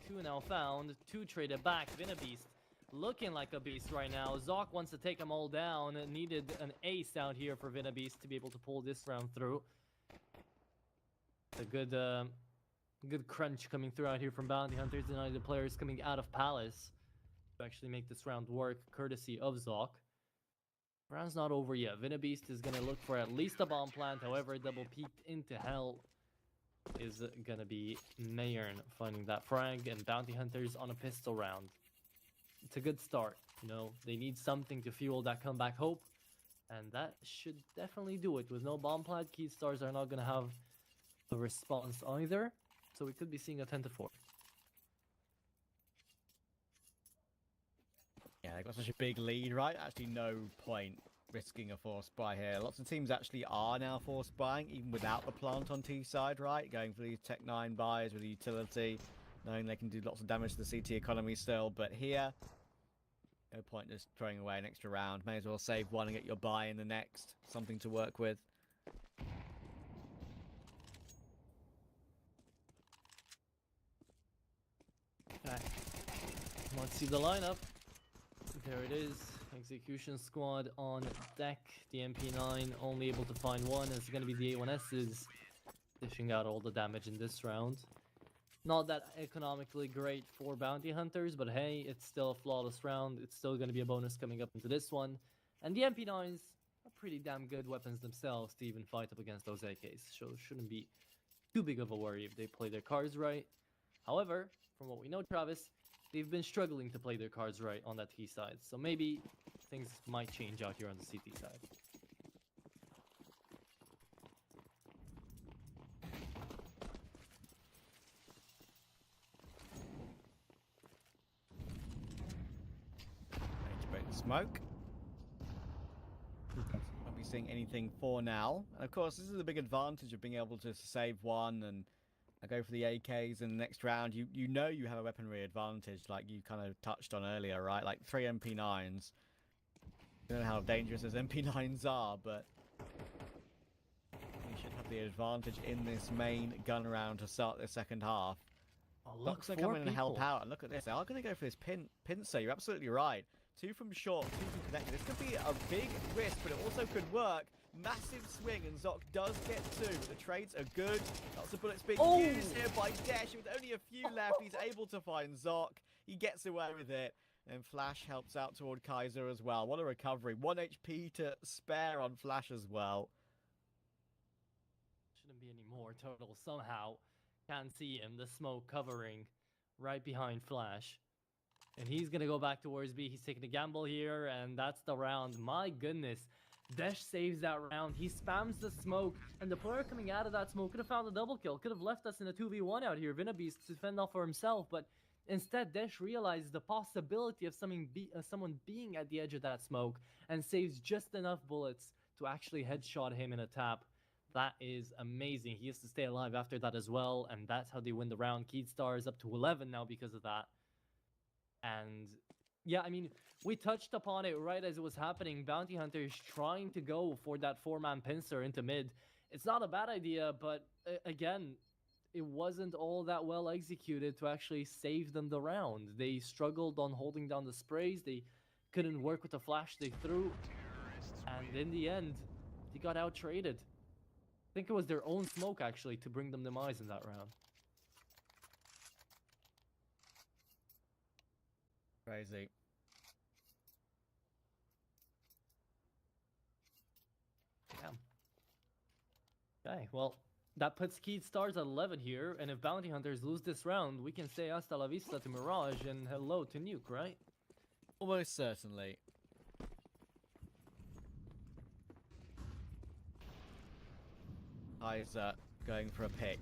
2 now found, 2 traded back. Beast looking like a beast right now. Zoc wants to take them all down. Needed an ace out here for Beast to be able to pull this round through. A good crunch coming through out here from Bounty Hunters. And the players coming out of Palace to actually make this round work, courtesy of Zoc. Round's not over yet. Beast is going to look for at least a bomb plant. However, double peeked into hell is going to be Mayern finding that frag, and Bounty Hunters on a pistol round. It's a good start. You know, they need something to fuel that comeback hope, and that should definitely do it. With no bomb plant, Cade Stars are not going to have a response either, so we could be seeing a 10-4. Yeah, they've got such a big lead, right? Actually, no point risking a force buy here. Lots of teams actually are now force buying, even without the plant on T side, right? Going for these Tech 9 buys with a utility, knowing they can do lots of damage to the CT economy still. But here, no point just throwing away an extra round. May as well save one and get your buy in the next. Something to work with. Okay. Let's see the lineup. There it is. Execution squad on deck. The MP9 only able to find one. It's going to be the A1S's dishing out all the damage in this round. Not that economically great for Bounty Hunters, but hey, it's still a flawless round. It's still going to be a bonus coming up into this one. And the MP9s are pretty damn good weapons themselves to even fight up against those AKs. So it shouldn't be too big of a worry if they play their cards right. However, from what we know, Travis, they've been struggling to play their cards right on that T side. So maybe things might change out here on the CT side. Smoke. Won't be seeing anything for now. And of course, this is a big advantage of being able to save one and go for the AKs in the next round. You know you have a weaponry advantage, like you kind of touched on earlier, right? Like 3 MP9s. I don't know how dangerous those MP9s are, but you should have the advantage in this main gun round to start the second half. Oh, look, Looks like come in and help out. And look at this. They are going to go for this pincer. You're absolutely right. 2 from short, 2 from connected. This could be a big risk, but it also could work. Massive swing, and Zoc does get 2. The trades are good. Lots of bullets being used here by Desh. With only a few left, he's able to find Zoc. He gets away with it. And Flash helps out toward Kaiser as well. What a recovery. 1 HP to spare on Flash as well. Shouldn't be any more total somehow. Can't see him. The smoke covering right behind Flash. And he's going to go back towards B. He's taking a gamble here, and that's the round. My goodness. Desh saves that round. He spams the smoke, and the player coming out of that smoke could have found a double kill, could have left us in a 2v1 out here. Venabeast to fend off for himself, but instead Desh realizes the possibility of someone being at the edge of that smoke and saves just enough bullets to actually headshot him in a tap. That is amazing. He has to stay alive after that as well, and that's how they win the round. Keedstar is up to 11 now because of that. And yeah, I mean, we touched upon it right as it was happening. Bounty Hunter is trying to go for that 4-man pincer into mid. It's not a bad idea, but again, it wasn't all that well executed to actually save them the round. They struggled on holding down the sprays. They couldn't work with the flash they threw. And in the end, they got out-traded. I think it was their own smoke, actually, to bring them demise in that round. Crazy. Damn. Okay, well, that puts Keedstar at 11 here, and if Bounty Hunters lose this round, we can say hasta la vista to Mirage and hello to Nuke, right? Almost certainly. Kaiser going for a pick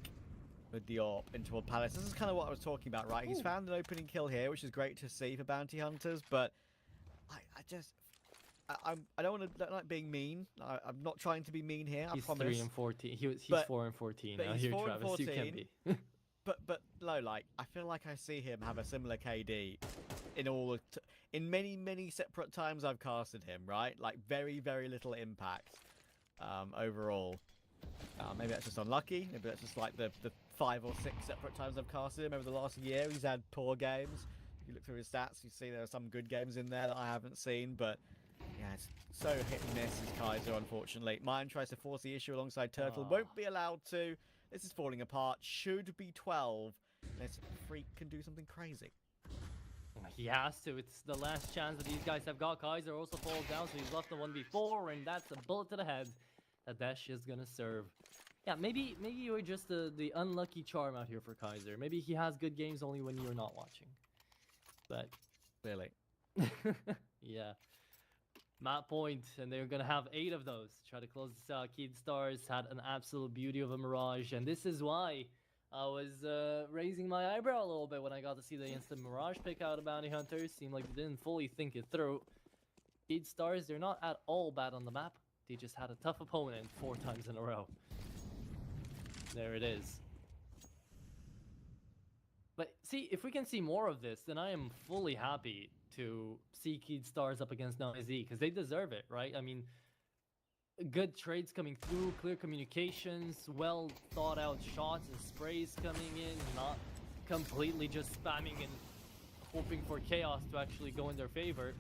with the AWP into a palace. This is kind of what I was talking about, right? He's found an opening kill here, which is great to see for Bounty Hunters, but I don't like being mean. I'm not trying to be mean here. I promise. He's 3 and 14. He's 4 and 14 now. He's Here, 4 and Travis, 14, you can be. but no, like I feel like I see him have a similar KD in many separate times I've casted him. Right, like very little impact overall. Maybe that's just unlucky. Maybe that's just like the 5 or 6 separate times I've casted him over the last year. He's had poor games. If you look through his stats, you see there are some good games in there that I haven't seen, but yeah, it's so hit and miss is Kaiser, unfortunately. Mine tries to force the issue alongside Turtle. Won't be allowed to. This is falling apart. Should be 12. This freak can do something crazy. He has to. It's the last chance that these guys have got. Kaiser also falls down, so he's left the 1v4, and that's a bullet to the head that Dash is gonna serve. Yeah, maybe you're just the unlucky charm out here for Kaiser. Maybe he has good games only when you're not watching. But really, yeah. Map point, and they're gonna have 8 of those. Try to close this out. Keedstars had an absolute beauty of a Mirage, and this is why I was raising my eyebrow a little bit when I got to see the instant Mirage pick out of Bounty Hunters. Seemed like they didn't fully think it through. Keedstars, they're not at all bad on the map. They just had a tough opponent 4 times in a row. There it is. But see, if we can see more of this, then I am fully happy to see Keedstars up against NZ, because they deserve it, right? I mean, good trades coming through, clear communications, well thought out shots and sprays coming in, not completely just spamming and hoping for chaos to actually go in their favor.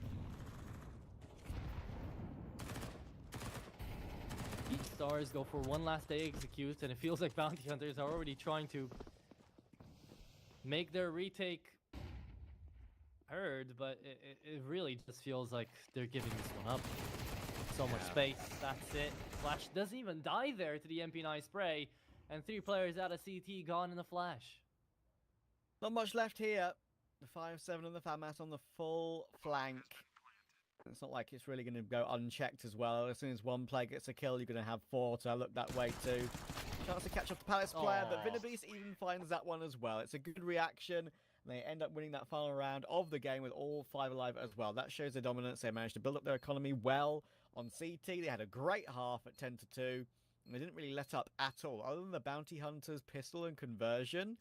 Keedstars go for one last day execute, and it feels like Bounty Hunters are already trying to make their retake heard, but it really just feels like they're giving this one up. So much space, that's it. Flash doesn't even die there to the MP9 spray, and 3 players out of CT gone in the flash. Not much left here. The 5-7 and the FAMAS on the full flank. It's not like it's really going to go unchecked as well. As soon as one player gets a kill, you're going to have 4 to look that way too. Chance to catch up the Palace player, but Venabeast even finds that one as well. It's a good reaction. And they end up winning that final round of the game with all 5 alive as well. That shows their dominance. They managed to build up their economy well on CT. They had a great half at 10-2. And they didn't really let up at all. Other than the Bounty Hunters pistol and conversion,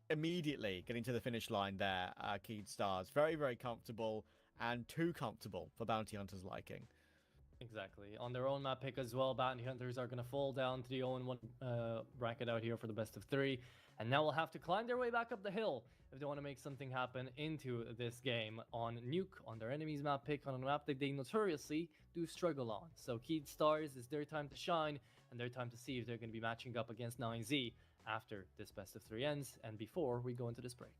immediately getting to the finish line there, Keedstars. Very comfortable, and too comfortable for Bounty Hunters' liking. Exactly. On their own map pick as well, Bounty Hunters are going to fall down to the 0-1 bracket out here for the best of 3. And now we'll have to climb their way back up the hill if they want to make something happen into this game on Nuke, on their enemy's map pick, on a map that they notoriously do struggle on. So Keedstars, is their time to shine, and their time to see if they're going to be matching up against 9Z after this best of 3 ends, and before we go into this break.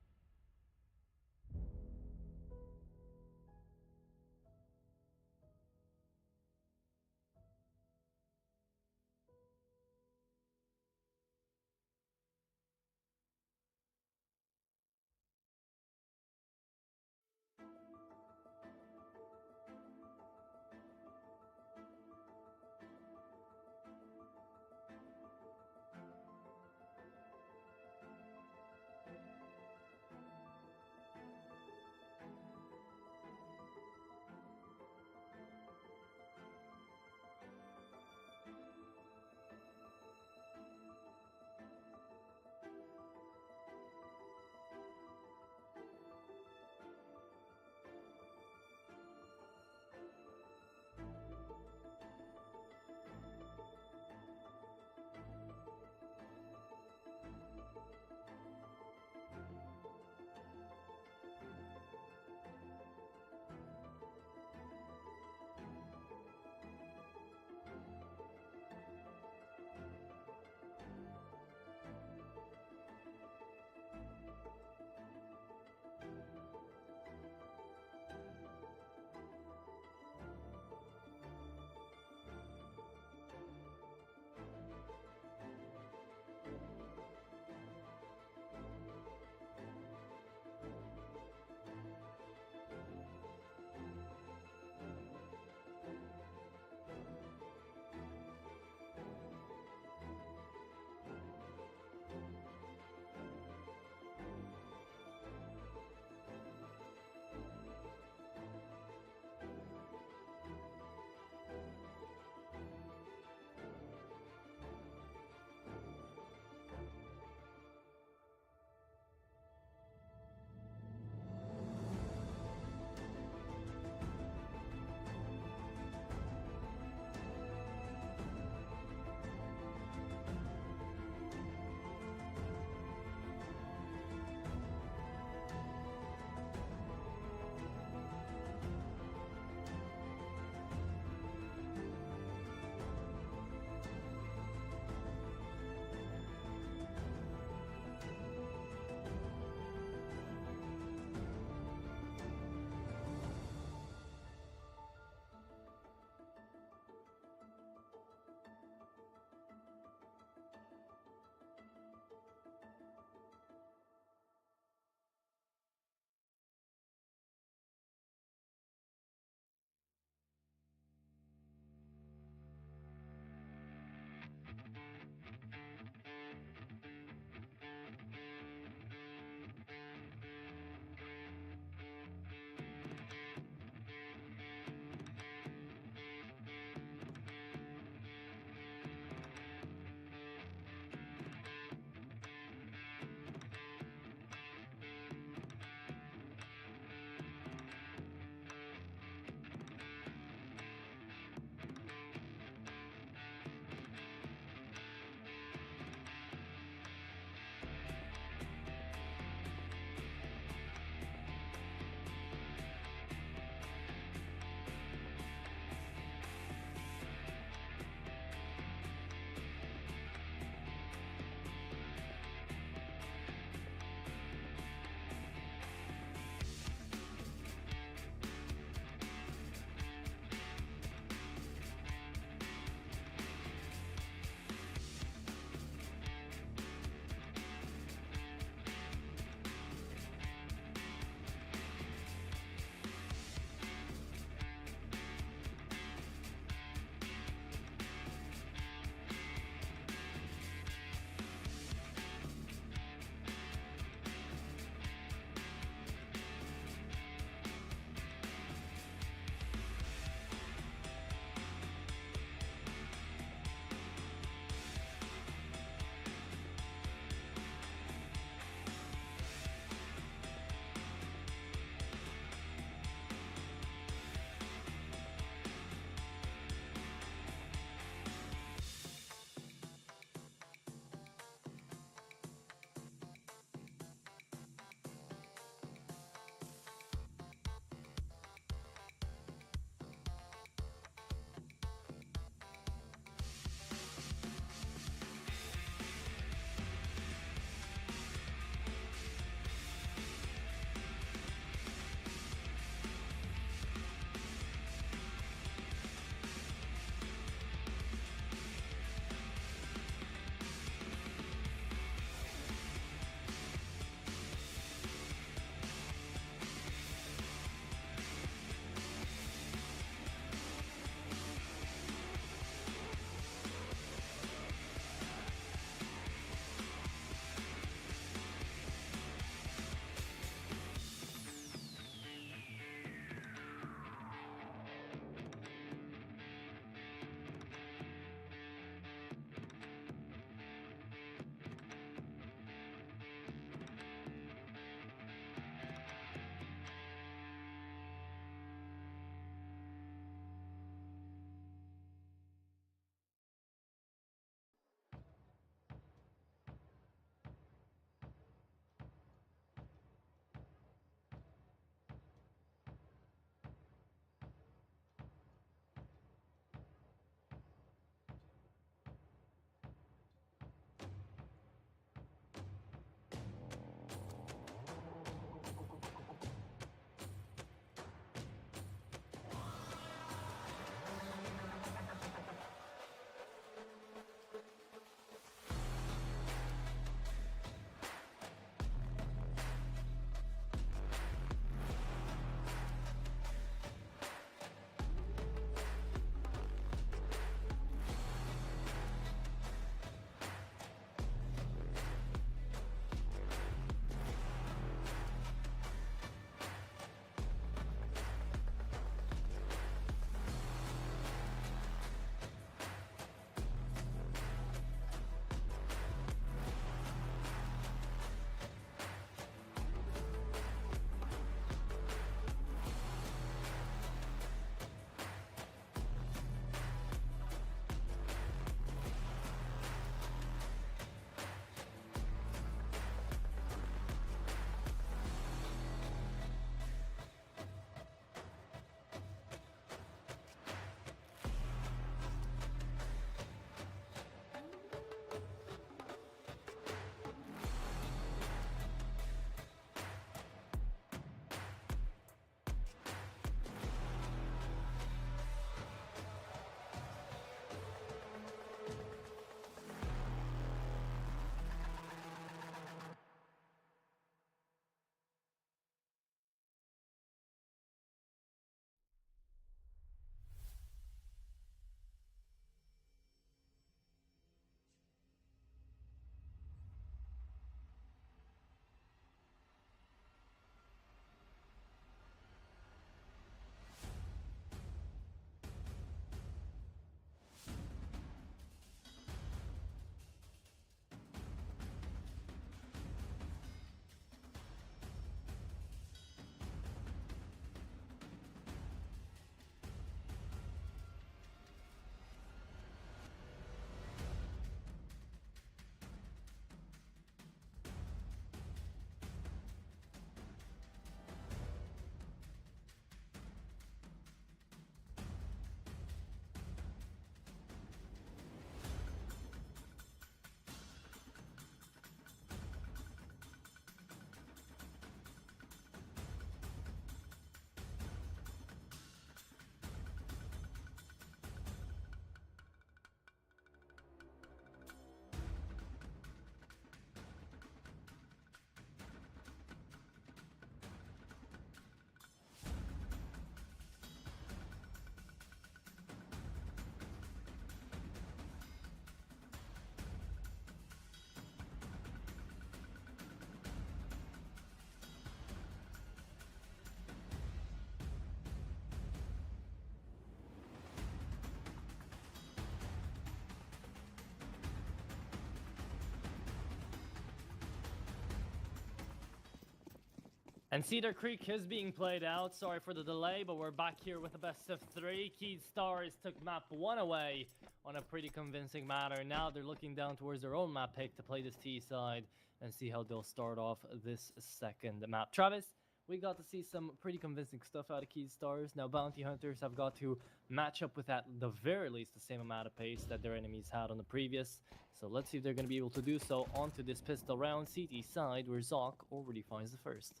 And Cedar Creek is being played out. Sorry for the delay, but we're back here with a best of 3. Keed Stars took map 1 away on a pretty convincing manner. Now they're looking down towards their own map pick to play this T side and see how they'll start off this second map. Travis, we got to see some pretty convincing stuff out of Keed Stars. Now Bounty Hunters have got to match up with at the very least the same amount of pace that their enemies had on the previous. So let's see if they're going to be able to do so onto this pistol round. CT side where Zoc already finds the first.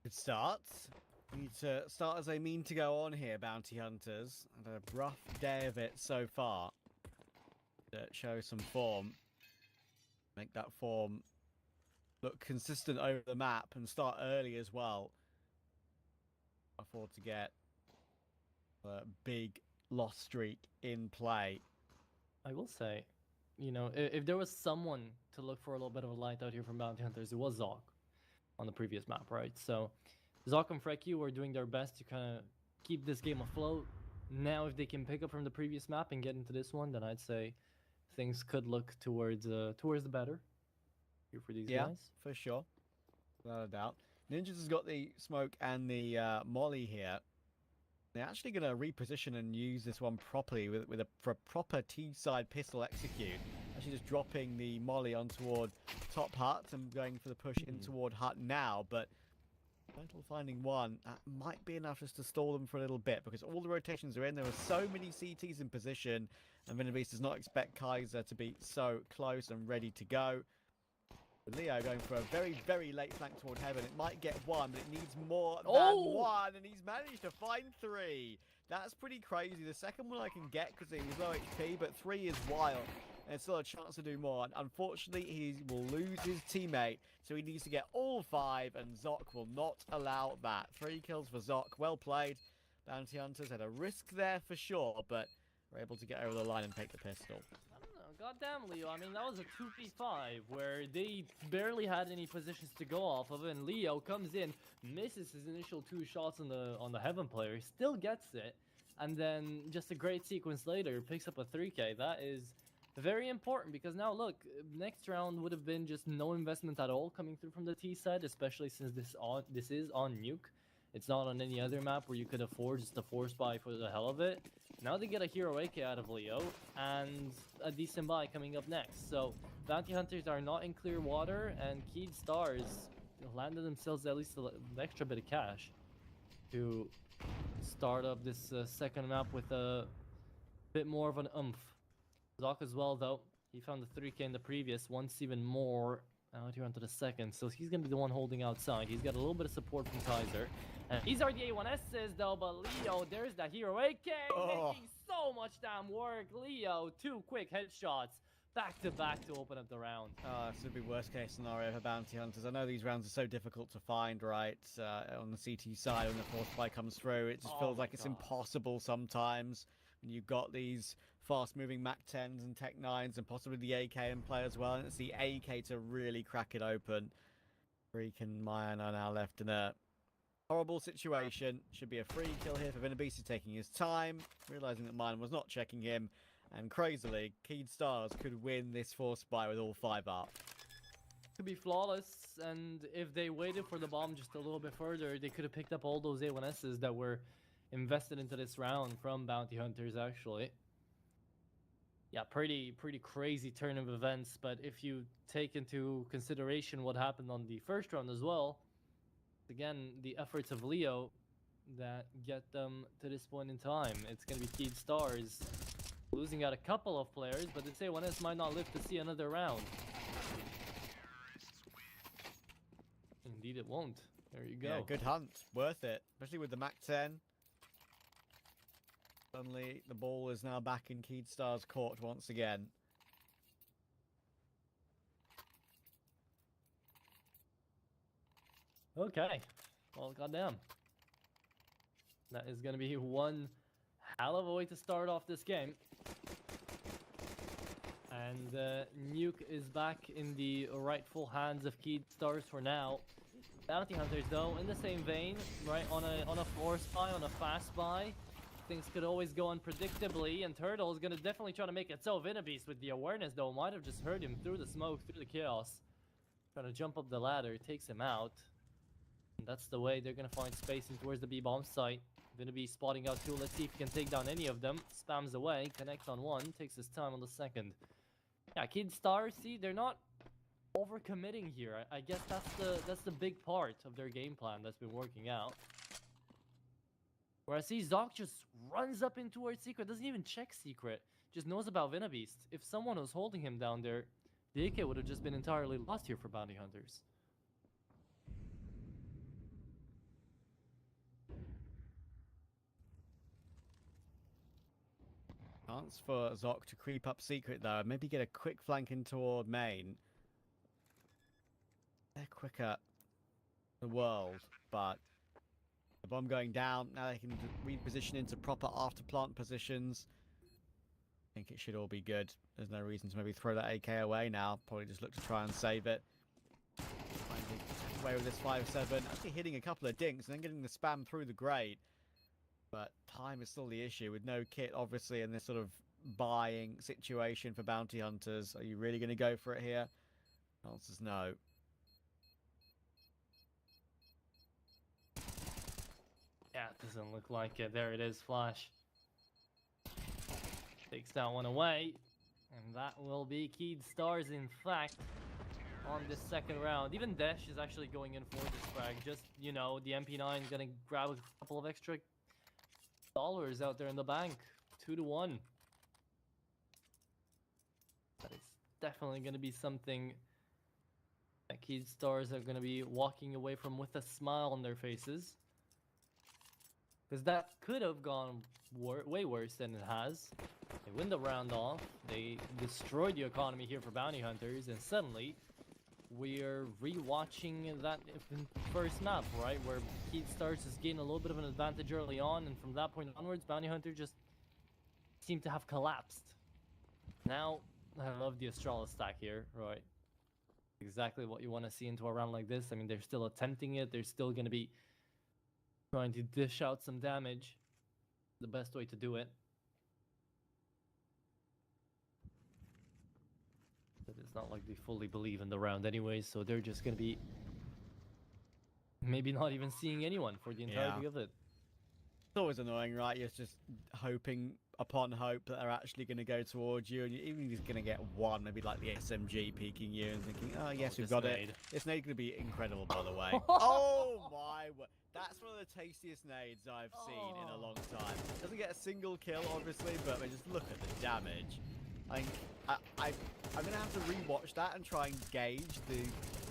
Good start. Need to start as they mean to go on here, Bounty Hunters. Had a rough day of it so far. To show some form. Make that form look consistent over the map and start early as well. Afford to get a big loss streak in play. I will say, you know, if there was someone to look for a little bit of a light out here from Bounty Hunters, it was Zoc on the previous map, right? So Zoc and Frecky were doing their best to kind of keep this game afloat. Now, if they can pick up from the previous map and get into this one, then I'd say things could look towards the better here for these guys. Yeah, for sure. Without a doubt. Ninjas has got the smoke and the molly here. They're actually going to reposition and use this one properly with a proper T-side pistol execute. Actually just dropping the molly on toward top hut and going for the push in toward hut now, but Veto finding one, that might be enough just to stall them for a little bit because all the rotations are in. There are so many CTs in position, and Venabeast does not expect Kaiser to be so close and ready to go. Leo going for a very, very late flank toward heaven. It might get one, but it needs more than one, and he's managed to find 3. That's pretty crazy. The second one I can get because he was low HP, but 3 is wild. And still a chance to do more. And unfortunately, he will lose his teammate, so he needs to get all 5, and Zoc will not allow that. 3 kills for Zoc. Well played. Bounty Hunters had a risk there for sure, but were able to get over the line and take the pistol. I don't know. Goddamn, Leo. I mean, that was a 2v5 where they barely had any positions to go off of, and Leo comes in, misses his initial 2 shots on the Heaven player, still gets it, and then just a great sequence later picks up a 3k. That is very important because now look, next round would have been just no investment at all coming through from the T side, especially since this is on nuke. It's not on any other map where you could afford just a force buy for the hell of it. Now they get a hero AK out of Leo and a decent buy coming up next. So Bounty Hunters are not in clear water, and Keed Stars landed themselves at least an extra bit of cash to start up this second map with a bit more of an oomph. Zoc as well, though. He found the 3k in the previous, wants even more out here onto the second. So he's going to be the one holding outside. He's got a little bit of support from Kaiser. And these are the A1Ss, though, but Leo, there's the hero AK, making so much damn work. Leo, 2 quick headshots back to back to open up the round. This would be worst case scenario for Bounty Hunters. I know these rounds are so difficult to find, right? On the CT side, when the force buy comes through, it just feels like it's impossible sometimes. And you've got these fast-moving Mac 10s and Tech 9s and possibly the AK in play as well. And it's the AK to really crack it open. Freak and Mayan are now left in a horrible situation. Should be a free kill here for Venabeast. He's taking his time, realizing that Mayan was not checking him. And crazily, Keed Stars could win this force buy with all 5 up. Could be flawless, and if they waited for the bomb just a little bit further, they could have picked up all those A1Ss that were invested into this round from Bounty Hunters, actually. Yeah, pretty crazy turn of events, but if you take into consideration what happened on the first round as well, again, the efforts of Leo that get them to this point in time. It's going to be Keed Stars losing out a couple of players, but this A1S might not live to see another round. Indeed it won't. There you go. Yeah, good hunt. Worth it. Especially with the Mac 10. Suddenly, the ball is now back in Keed Stars' court once again. Okay. Well, goddamn. That is going to be one hell of a way to start off this game. And nuke is back in the rightful hands of Keed Stars for now. Bounty Hunters, though, in the same vein, right, on a force buy, on a fast buy, things could always go unpredictably, and Turtle is going to definitely try to make it so. Venabeast with the awareness, though, might have just heard him through the smoke, through the chaos. Trying to jump up the ladder, takes him out. And that's the way they're gonna find space in towards the B-bomb site. Gonna be spotting out two. Let's see if he can take down any of them. Spams away, connects on one, takes his time on the second. Yeah, Kid Stars, see, they're not overcommitting here. I guess that's the big part of their game plan that's been working out. Whereas see, Zoc just runs up in towards Secret, doesn't even check Secret, just knows about Venabeast. If someone was holding him down there, the AK would have just been entirely lost here for Bounty Hunters. Chance for Zoc to creep up Secret though, and maybe get a quick flank in toward main. They're quicker than the world, but the bomb going down, now they can reposition into proper after plant positions. I think it should all be good. There's no reason to maybe throw that AK away now. Probably just look to try and save it. Finally take away with this 5-7. Actually hitting a couple of dinks and then getting the spam through the grate. But time is still the issue with no kit, obviously, in this sort of buying situation for bounty hunters. Are you really going to go for it here? The answer's no. Yeah, it doesn't look like it. There it is, Flash. Takes that one away. And that will be Keyed Stars, in fact, on this second round. Even Desh is actually going in for this frag. Just, you know, the MP9 is going to grab a couple of extra dollars out there in the bank. 2-1. That is definitely going to be something that Keyed Stars are going to be walking away from with a smile on their faces. Because that could have gone way worse than it has. They win the round off. They destroyed the economy here for bounty hunters, and suddenly we're rewatching that first map, right, where Keyed Stars has gained a little bit of an advantage early on, and from that point onwards, bounty hunter just seemed to have collapsed. Now, I love the Astralis stack here, right? Exactly what you want to see into a round like this. I mean, they're still attempting it. They're still going to be trying to dish out some damage. The best way to do it. But it's not like they fully believe in the round anyway, so they're just going to be maybe not even seeing anyone for the entirety of it. It's always annoying, right? You're just hoping upon hope that they're actually going to go towards you, and you're even just going to get one, maybe like the SMG peeking you and thinking, oh yes, we've got it. This nade's going to be incredible, by the way. Oh my word. That's one of the tastiest nades I've seen in a long time. Doesn't get a single kill, obviously, but I mean, just look at the damage. I'm going to have to rewatch that and try and gauge the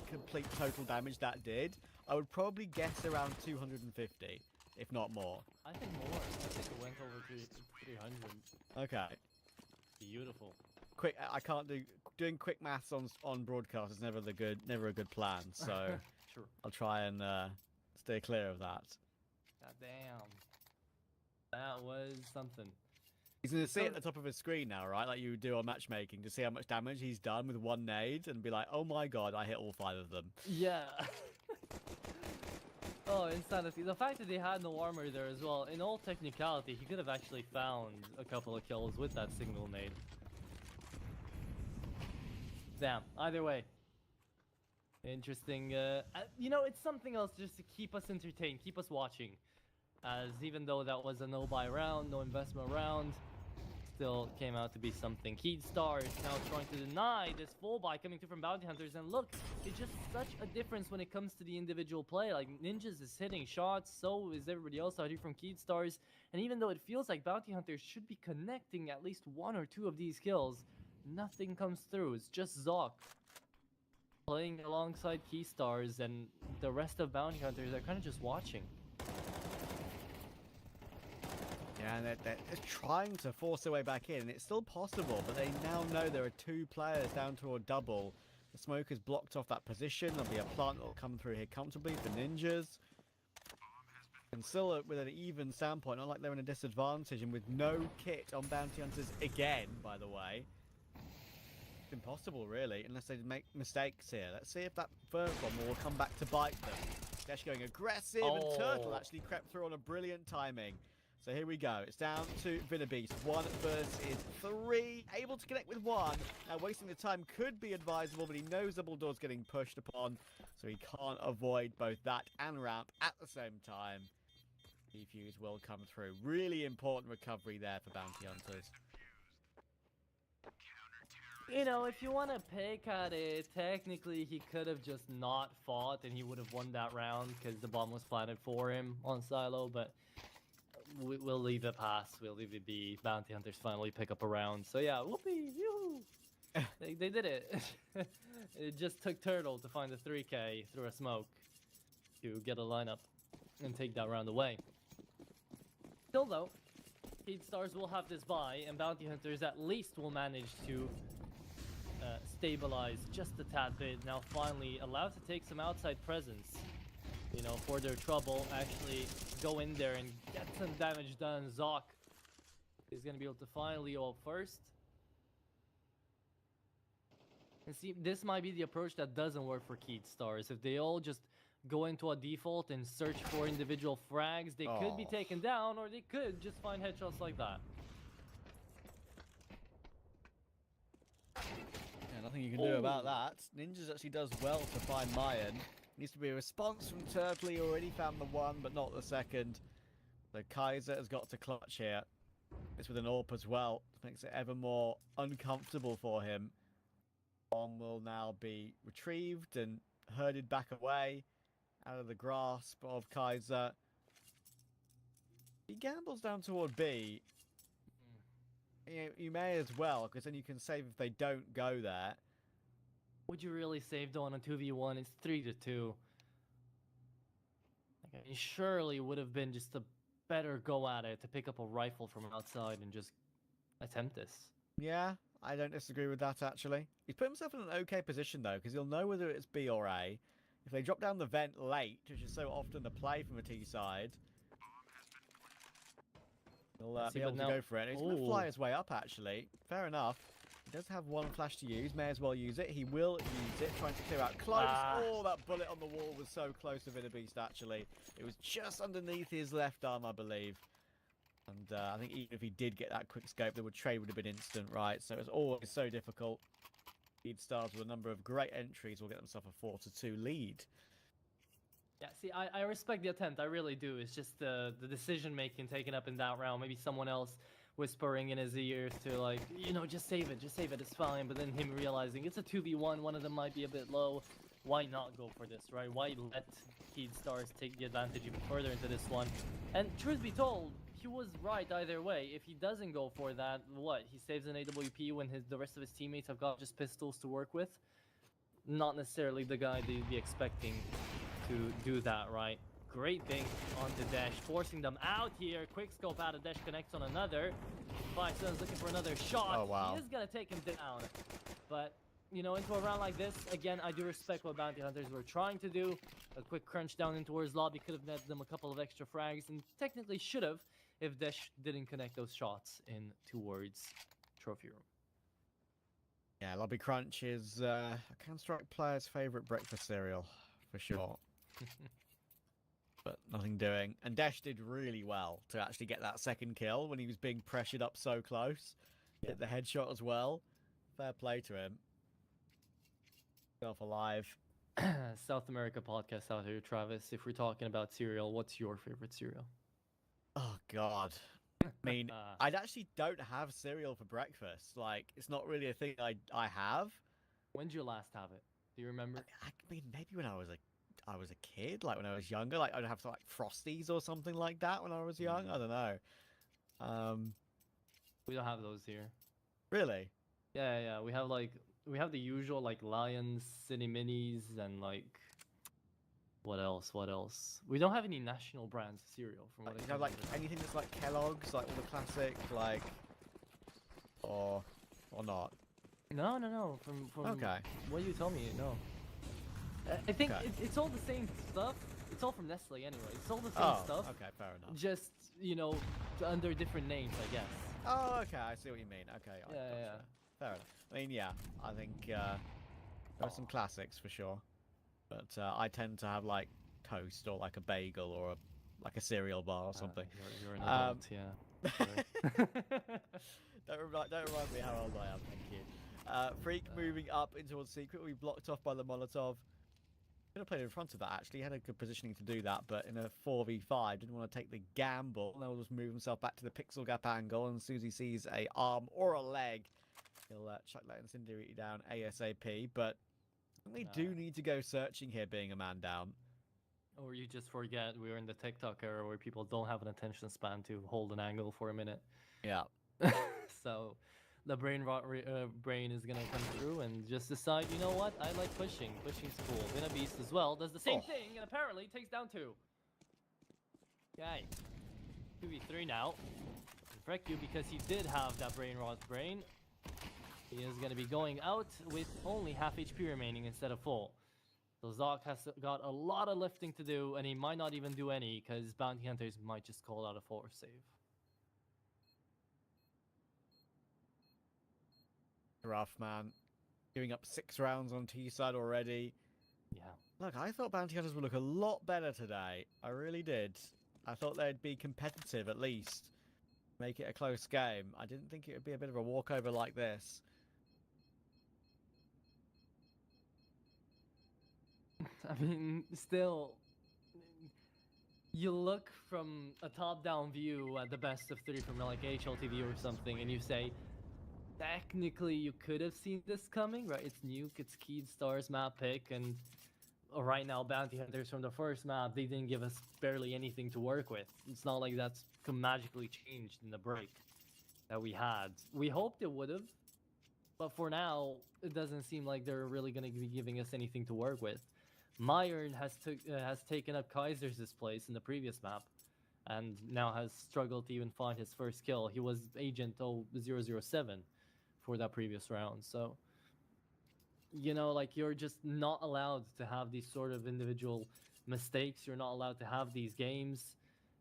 complete total damage that did. I would probably guess around 250, if not more. I think more. I think it went over to 300. Okay. Beautiful. Quick, I can't doing quick maths on broadcast is never a good plan. So Sure. I'll try and stay clear of that. God damn. That was something. He's going to see it at the top of his screen now, right? Like you would do on matchmaking, to see how much damage he's done with one nade and be like, oh my god, I hit all 5 of them. Yeah. Oh, insanity. The fact that they had no armor there as well, in all technicality, he could have actually found a couple of kills with that single nade. Damn. Either way. Interesting. You know, it's something else just to keep us entertained, keep us watching. As even though that was a no-buy round, no investment round, still came out to be something. Keyed Stars now trying to deny this full buy coming through from bounty hunters, and look, it's just such a difference when it comes to the individual play. Like Ninjas is hitting shots, so is everybody else out here from Keyed Stars, and even though it feels like bounty hunters should be connecting at least 1 or 2 of these kills, nothing comes through. It's just Zoc playing alongside Keyed Stars, and the rest of bounty hunters are kind of just watching. Yeah, and they're trying to force their way back in. It's still possible, but they now know there are 2 players down to a double. The smoke has blocked off that position. There'll be a plant that will come through here comfortably for Ninjas. And still with an even standpoint, not like they're in a disadvantage, and with no kit on bounty hunters again, by the way. It's impossible, really, unless they make mistakes here. Let's see if that first one will come back to bite them. Dash going aggressive, and Turtle actually crept through on a brilliant timing. So here we go. It's down to Venabeast. 1 versus 3. Able to connect with 1. Now, wasting the time could be advisable, but he knows double door's getting pushed upon, so he can't avoid both that and ramp at the same time. Defuse will come through. Really important recovery there for Bounty Hunters. You know, if you want to pick at it, technically he could have just not fought and he would have won that round because the bomb was planted for him on silo, but we'll leave it pass. We'll leave it be. Bounty Hunters finally pick up a round. So yeah, whoopee, yoo-hoo. They did it. It just took Turtle to find the 3K through a smoke to get a lineup and take that round away. Still though, Stars will have this buy, and Bounty Hunters at least will manage to stabilize just a tad bit. Now finally allowed to take some outside presence, you know, for their trouble. Actually go in there and get some damage done. Zoc is going to be able to find Leo up first. And see, this might be the approach that doesn't work for Keat Stars. If they all just go into a default and search for individual frags, they could be taken down, or they could just find headshots like that. Yeah, nothing you can do about that. Ninjas actually does well to find Mayan. Needs to be a response from Turtle. He already found the 1, but not the 2nd. So Kaiser has got to clutch here. It's with an AWP as well. Makes it ever more uncomfortable for him. Bomb will now be retrieved and herded back away out of the grasp of Kaiser. He gambles down toward B. You may as well, because then you can save if they don't go there. Would you really save though on a 2v1? It's 3-2. Okay, he surely would have been just a better go at it to pick up a rifle from outside and just attempt this. Yeah, I don't disagree with that actually. He's put himself in an okay position though, because he'll know whether it's B or A. If they drop down the vent late, which is so often the play from a T side, he'll be able to go for it. He's going to fly his way up actually. Fair enough. He does have 1 flash to use. May as well use it. He will use it, trying to clear out close. Oh, that bullet on the wall was so close to Venabeast actually. It was just underneath his left arm, I believe. And I think even if he did get that quick scope, the trade would have been instant, right? So it's always so difficult. Lead Stars with a number of great entries will get themselves a 4-2 lead. Yeah, see, I respect the attempt. I really do. It's just the decision making taken up in that round. Maybe someone else whispering in his ears to, like, you know, just save it, it's fine. But then him realizing it's a 2v1, one of them might be a bit low. Why not go for this, right? Why let Keat Stars take the advantage even further into this one? And truth be told, he was right either way. If he doesn't go for that, what? He saves an AWP when the rest of his teammates have got just pistols to work with? Not necessarily the guy that you'd be expecting to do that, right? Great dink onto Dash, forcing them out here. Quick scope out of Dash, connects on another. Byson's looking for another shot. Oh, wow. He is going to take him down. But, you know, into a round like this, again, I do respect what Bounty Hunters were trying to do. A quick crunch down in towards lobby could have netted them a couple of extra frags, and technically should have if Dash didn't connect those shots in towards trophy room. Yeah, lobby crunch is a Counter-Strike player's favorite breakfast cereal, for sure. But nothing doing. And Dash did really well to actually get that 2nd kill when he was being pressured up so close. Hit the headshot as well. Fair play to him. Self alive. South America podcast out here, Travis. If we're talking about cereal, what's your favorite cereal? Oh, God. I mean, I actually don't have cereal for breakfast. Like, it's not really a thing I have. When did you last have it? Do you remember? I mean, maybe when I was a kid, like when I was younger, like I'd have like Frosties or something like that when I was young. I don't know. We don't have those here. Really? Yeah. We have the usual like Lions, City Minis, and like what else? We don't have any national brands of cereal from what I you know, like anything that's like Kellogg's, like all the classic, like or not. No. From okay. What you told me, no. I think it's all the same stuff. It's all from Nestle anyway. It's all the same stuff. Okay, fair enough. Just, you know, under different names, I guess. Oh, okay. I see what you mean. Okay. Yeah. Fair enough. I mean, yeah. I think there are some classics for sure. But I tend to have like toast or like a bagel or a like a cereal bar or something. You're an adult, yeah. Don't remind me how old I am, thank you. Freak moving up in towards Secret. We blocked off by the Molotov. Could have played in front of that, actually. He had a good positioning to do that, but in a 4v5, didn't want to take the gamble. Now he'll just move himself back to the pixel gap angle, and as soon as he sees a arm or a leg, he'll chuck that incendiary down ASAP. But they do need to go searching here, being a man down. Or you just forget we're in the TikTok era where people don't have an attention span to hold an angle for a minute. Yeah. So the brain is gonna come through and just decide, you know what? I like pushing. Pushing's cool. Beast as well does the same thing and apparently takes down 2. Okay. 2v3 now. Wreck you because he did have that brain. He is gonna be going out with only half HP remaining instead of full. So Zoc has got a lot of lifting to do, and he might not even do any because Bounty Hunters might just call out a force save. Rough, man. Giving up 6 rounds on T side already. Yeah. Look, I thought Bounty Hunters would look a lot better today. I really did. I thought they'd be competitive at least. Make it a close game. I didn't think it would be a bit of a walkover like this. I mean, still, you look from a top-down view at the best of 3 from like HLTV or something, and you say, technically you could have seen this coming, right? It's nuke, it's Keyed Stars map pick, and right now Bounty Hunters from the first map, they didn't give us barely anything to work with. It's not like that's magically changed in the break that we had. We hoped it would have, but for now, it doesn't seem like they're really going to be giving us anything to work with. Myron has taken up Kaiser's place in the previous map, and now has struggled to even find his first kill. He was Agent 007 for that previous round, so you know, like, you're just not allowed to have these sort of individual mistakes. You're not allowed to have these games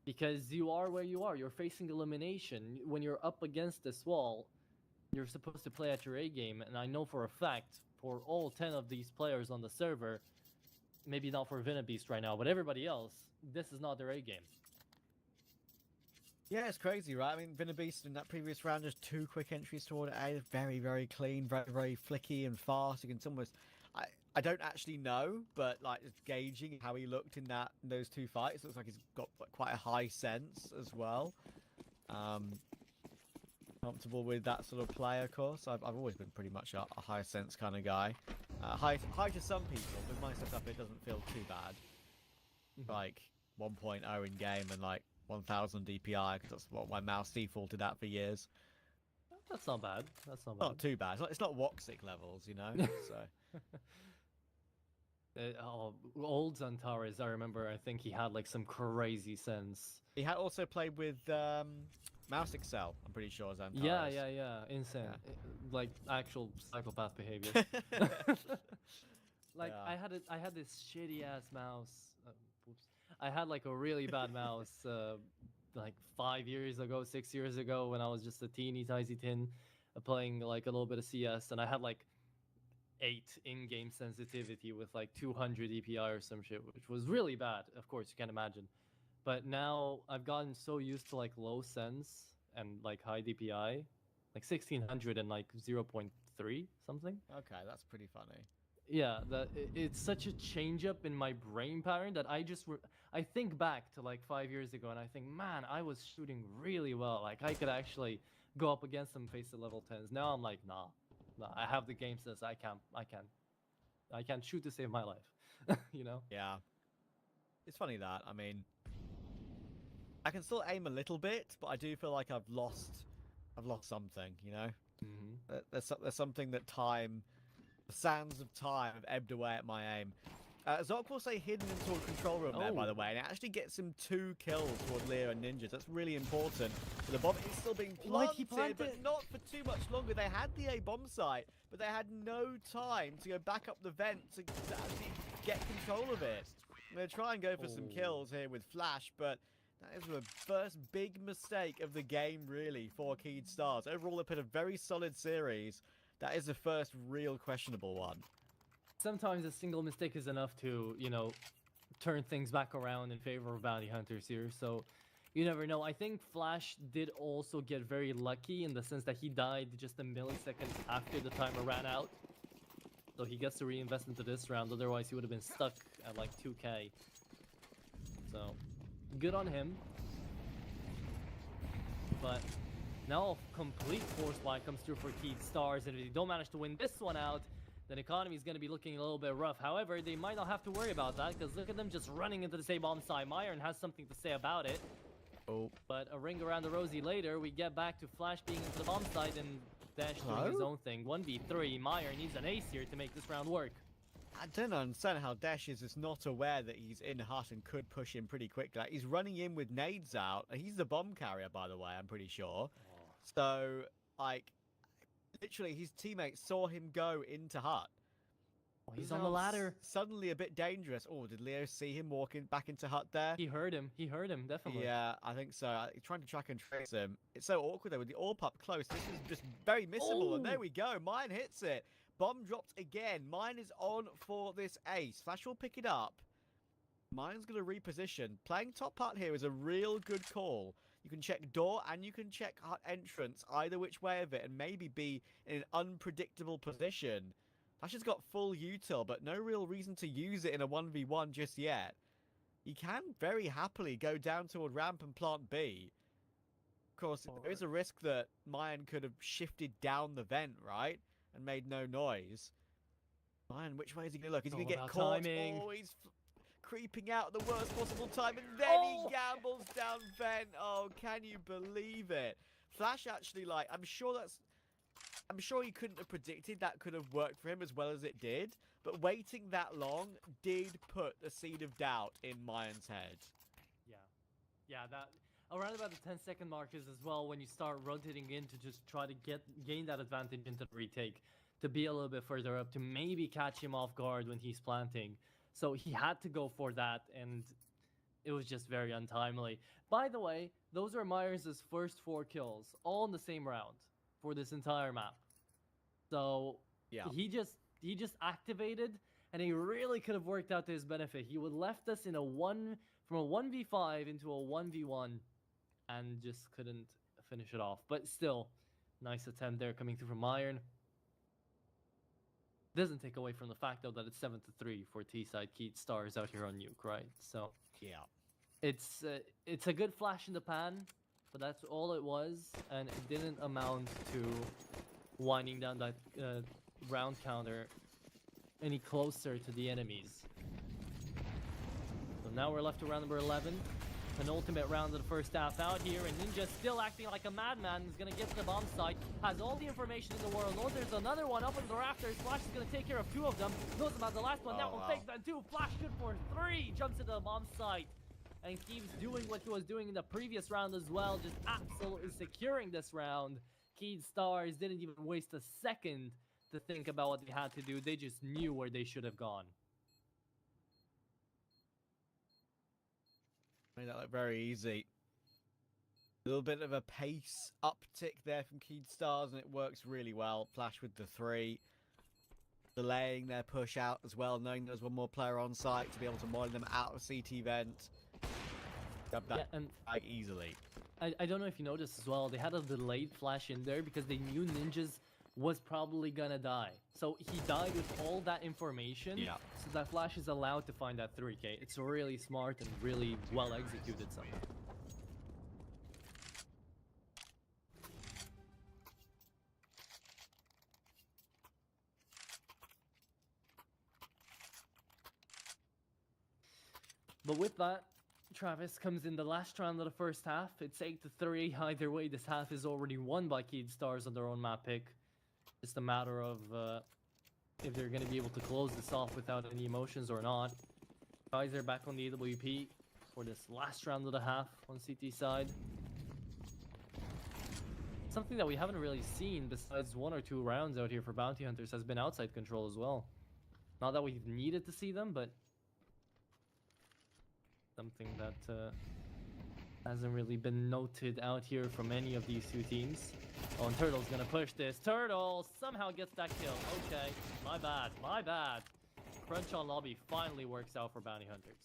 because you are where you are. You're facing elimination. When you're up against this wall, you're supposed to play at your A game, and I know for a fact for all 10 of these players on the server, maybe not for Beast right now, but everybody else, this is not their A game. Yeah, it's crazy, right? I mean, Beast in that previous round, just 2 quick entries toward A, very, very clean, very, very flicky and fast. You can almost, I don't actually know, but like just gauging how he looked in those 2 fights, looks like he's got quite a high sense as well. Comfortable with that sort of play, of course. I've always been pretty much a high sense kind of guy. High to some people, with my setup it doesn't feel too bad. Like 1.0 in game and like 1000 DPI, because that's what my mouse defaulted at for years. That's not bad. That's not bad. Not too bad. It's not Woxic levels, you know. So. Old Zantares, I remember. I think he had like some crazy sense. He had also played with Mouse Excel. I'm pretty sure Zantares. Yeah. Insane. Yeah. Like actual psychopath behavior. Like Yeah. I had this shitty ass mouse. Oops. I had like a really bad mouse like 5 years ago, 6 years ago, when I was just a teeny tiny tin playing like a little bit of CS, and I had like 8 in-game sensitivity with like 200 DPI or some shit, which was really bad. Of course, you can imagine. But now I've gotten so used to like low sense and like high DPI, like 1600 and like 0.3 something. Okay, that's pretty funny. Yeah, it's such a change up in my brain pattern that I think back to like 5 years ago and I think, man, I was shooting really well. Like I could actually go up against them, face the level 10s. Now I'm like, nah, I have the game sense. I can't shoot to save my life. You know? Yeah. It's funny that, I mean, I can still aim a little bit, but I do feel like I've lost something, you know? Mm-hmm. There's something that the sands of time have ebbed away at my aim. Zoc will say hidden in sort of control room there, by the way, and it actually gets him 2 kills toward Leo and Ninjas. That's really important. But the bomb is still being planted, but not for too much longer. They had the A bomb site, but they had no time to go back up the vent to actually get control of it. I'm going to try and go for some kills here with Flash, but that is the first big mistake of the game, really, for Keyed Stars. Overall, they put a very solid series. That is the first real questionable one. Sometimes a single mistake is enough to, you know, turn things back around in favor of bounty hunters here. So you never know. I think Flash did also get very lucky in the sense that he died just a millisecond after the timer ran out. So he gets to reinvest into this round, otherwise he would have been stuck at like 2k. So, good on him. But now complete force blind comes through for Keed Stars, and if they don't manage to win this one out, then economy is going to be looking a little bit rough. However, they might not have to worry about that, because look at them just running into the same bomb site. Myron has something to say about it. Oh. But a ring around the rosy later, we get back to Flash being into the bomb site and Dash doing his own thing. 1v3, Meyer needs an ace here to make this round work. I don't understand how Dash is just not aware that he's in hut and could push him pretty quickly. Like, he's running in with nades out. He's the bomb carrier, by the way, I'm pretty sure. So, like, literally his teammates saw him go into hut. Oh, he's on the ladder. Suddenly a bit dangerous. Oh, did Leo see him walking back into hut there? He heard him, definitely. Yeah, I think so. Trying to track and trace him. It's so awkward though with the AWP up close. This is just very missable. And there we go. Mine hits it. Bomb dropped again. Mine is on for this ace. Flash will pick it up. Mine's going to reposition. Playing top hut here is a real good call. You can check door and you can check hut entrance, either which way of it, and maybe be in an unpredictable position. Flash has got full util, but no real reason to use it in a 1v1 just yet. He can very happily go down toward ramp and plant B. Of course, there is a risk that Mayan could have shifted down the vent, right? And made no noise. Mayan, which way is he going to look? Is he going to get caught? Timing. Oh, he's creeping out at the worst possible time, and then he gambles down vent. Oh, can you believe it? Flash actually, like, I'm sure he couldn't have predicted that could have worked for him as well as it did, but waiting that long did put a seed of doubt in Mayan's head. Yeah, that around about the 10-second mark is as well when you start rotating in to just try to gain that advantage into the retake, to be a little bit further up, to maybe catch him off guard when he's planting. So he had to go for that, and it was just very untimely. By the way, those are Myers' first 4 kills, all in the same round for this entire map. So yeah, he just activated, and he really could have worked out to his benefit. He would left us in from a 1v5 into a 1v1, and just couldn't finish it off. But still, nice attempt there coming through from Iron. Doesn't take away from the fact though that it's 7-3 for T-side Keat Stars out here on nuke, right? So yeah, it's a good flash in the pan, but that's all it was, and it didn't amount to winding down that round counter any closer to the enemies. So now we're left to round number 11. Penultimate round of the first half out here, and Ninja still acting like a madman. He's gonna get to the bomb site, has all the information in the world. Oh, there's another one up in the rafters. Flash is gonna take care of 2 of them. Knows about the last one. That will take them 2. Flash good for 3. Jumps into the bomb site and keeps doing what he was doing in the previous round as well, just absolutely securing this round. Keed Stars didn't even waste a second to think about what they had to do. They just knew where they should have gone. Made that look very easy. A little bit of a pace uptick there from Keed Stars, and it works really well. Flash with the 3. Delaying their push out as well, knowing there's one more player on site to be able to mine them out of CT vent. Grab that bag easily. I don't know if you noticed as well, they had a delayed flash in there because they knew Ninjas was probably gonna die. So he died with all that information. Yeah. So that flash is allowed to find that 3k. It's really smart and really well executed somehow. But with that, Travis comes in the last round of the first half. It's 8-3. Either way, this half is already won by Keed Stars on their own map pick. Just a matter of if they're going to be able to close this off without any emotions or not. Guys are back on the AWP for this last round of the half on CT side. Something that we haven't really seen besides 1 or 2 rounds out here for Bounty Hunters has been outside control as well. Not that we've needed to see them, but something that hasn't really been noted out here from any of these 2 teams. Oh, and Turtle's gonna push this. Turtle somehow gets that kill. Okay, my bad. Crunch on lobby finally works out for Bounty Hunters.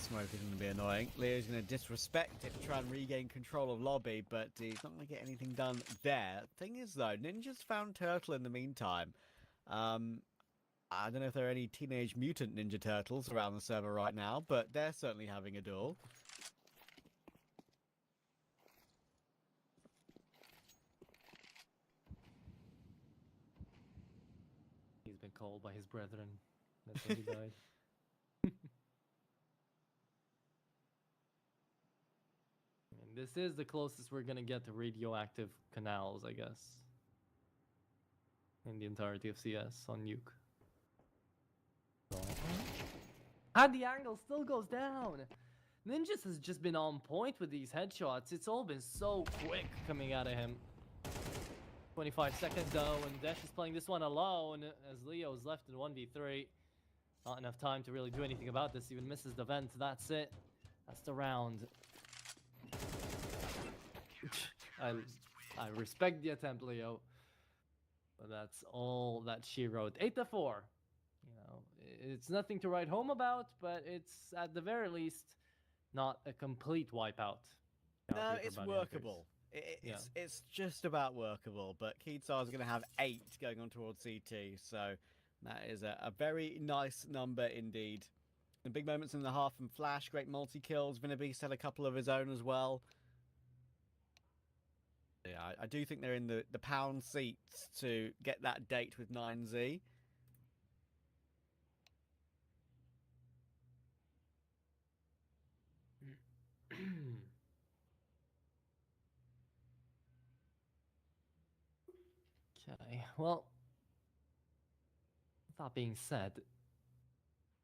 smoke is going to be annoying. Leo's going to disrespect it to try and regain control of lobby, but he's not going to get anything done there. Thing is, though, Ninja's found Turtle in the meantime. I don't know if there are any teenage mutant Ninja Turtles around the server right now, but they're certainly having a duel. He's been called by his brethren. That's when he died. And this is the closest we're gonna get to radioactive canals, I guess. In the entirety of CS on nuke. And the angle still goes down. Ninjas has just been on point with these headshots. It's all been so quick coming out of him. 25 seconds though, and Desh is playing this one alone as Leo is left in 1v3. Not enough time to really do anything about this. Even misses the vent. That's it. That's the round. I respect the attempt, Leo. But that's all that she wrote. 8-4. You know, it's nothing to write home about, but it's at the very least not a complete wipeout. No, it's workable. It's just about workable, but Keedstar is going to have 8 going on towards CT, so that is a very nice number indeed. The big moments in the half and Flash, great multi-kills. Beast had a couple of his own as well. Yeah, I do think they're in the pound seats to get that date with 9Z. Okay, well, that being said,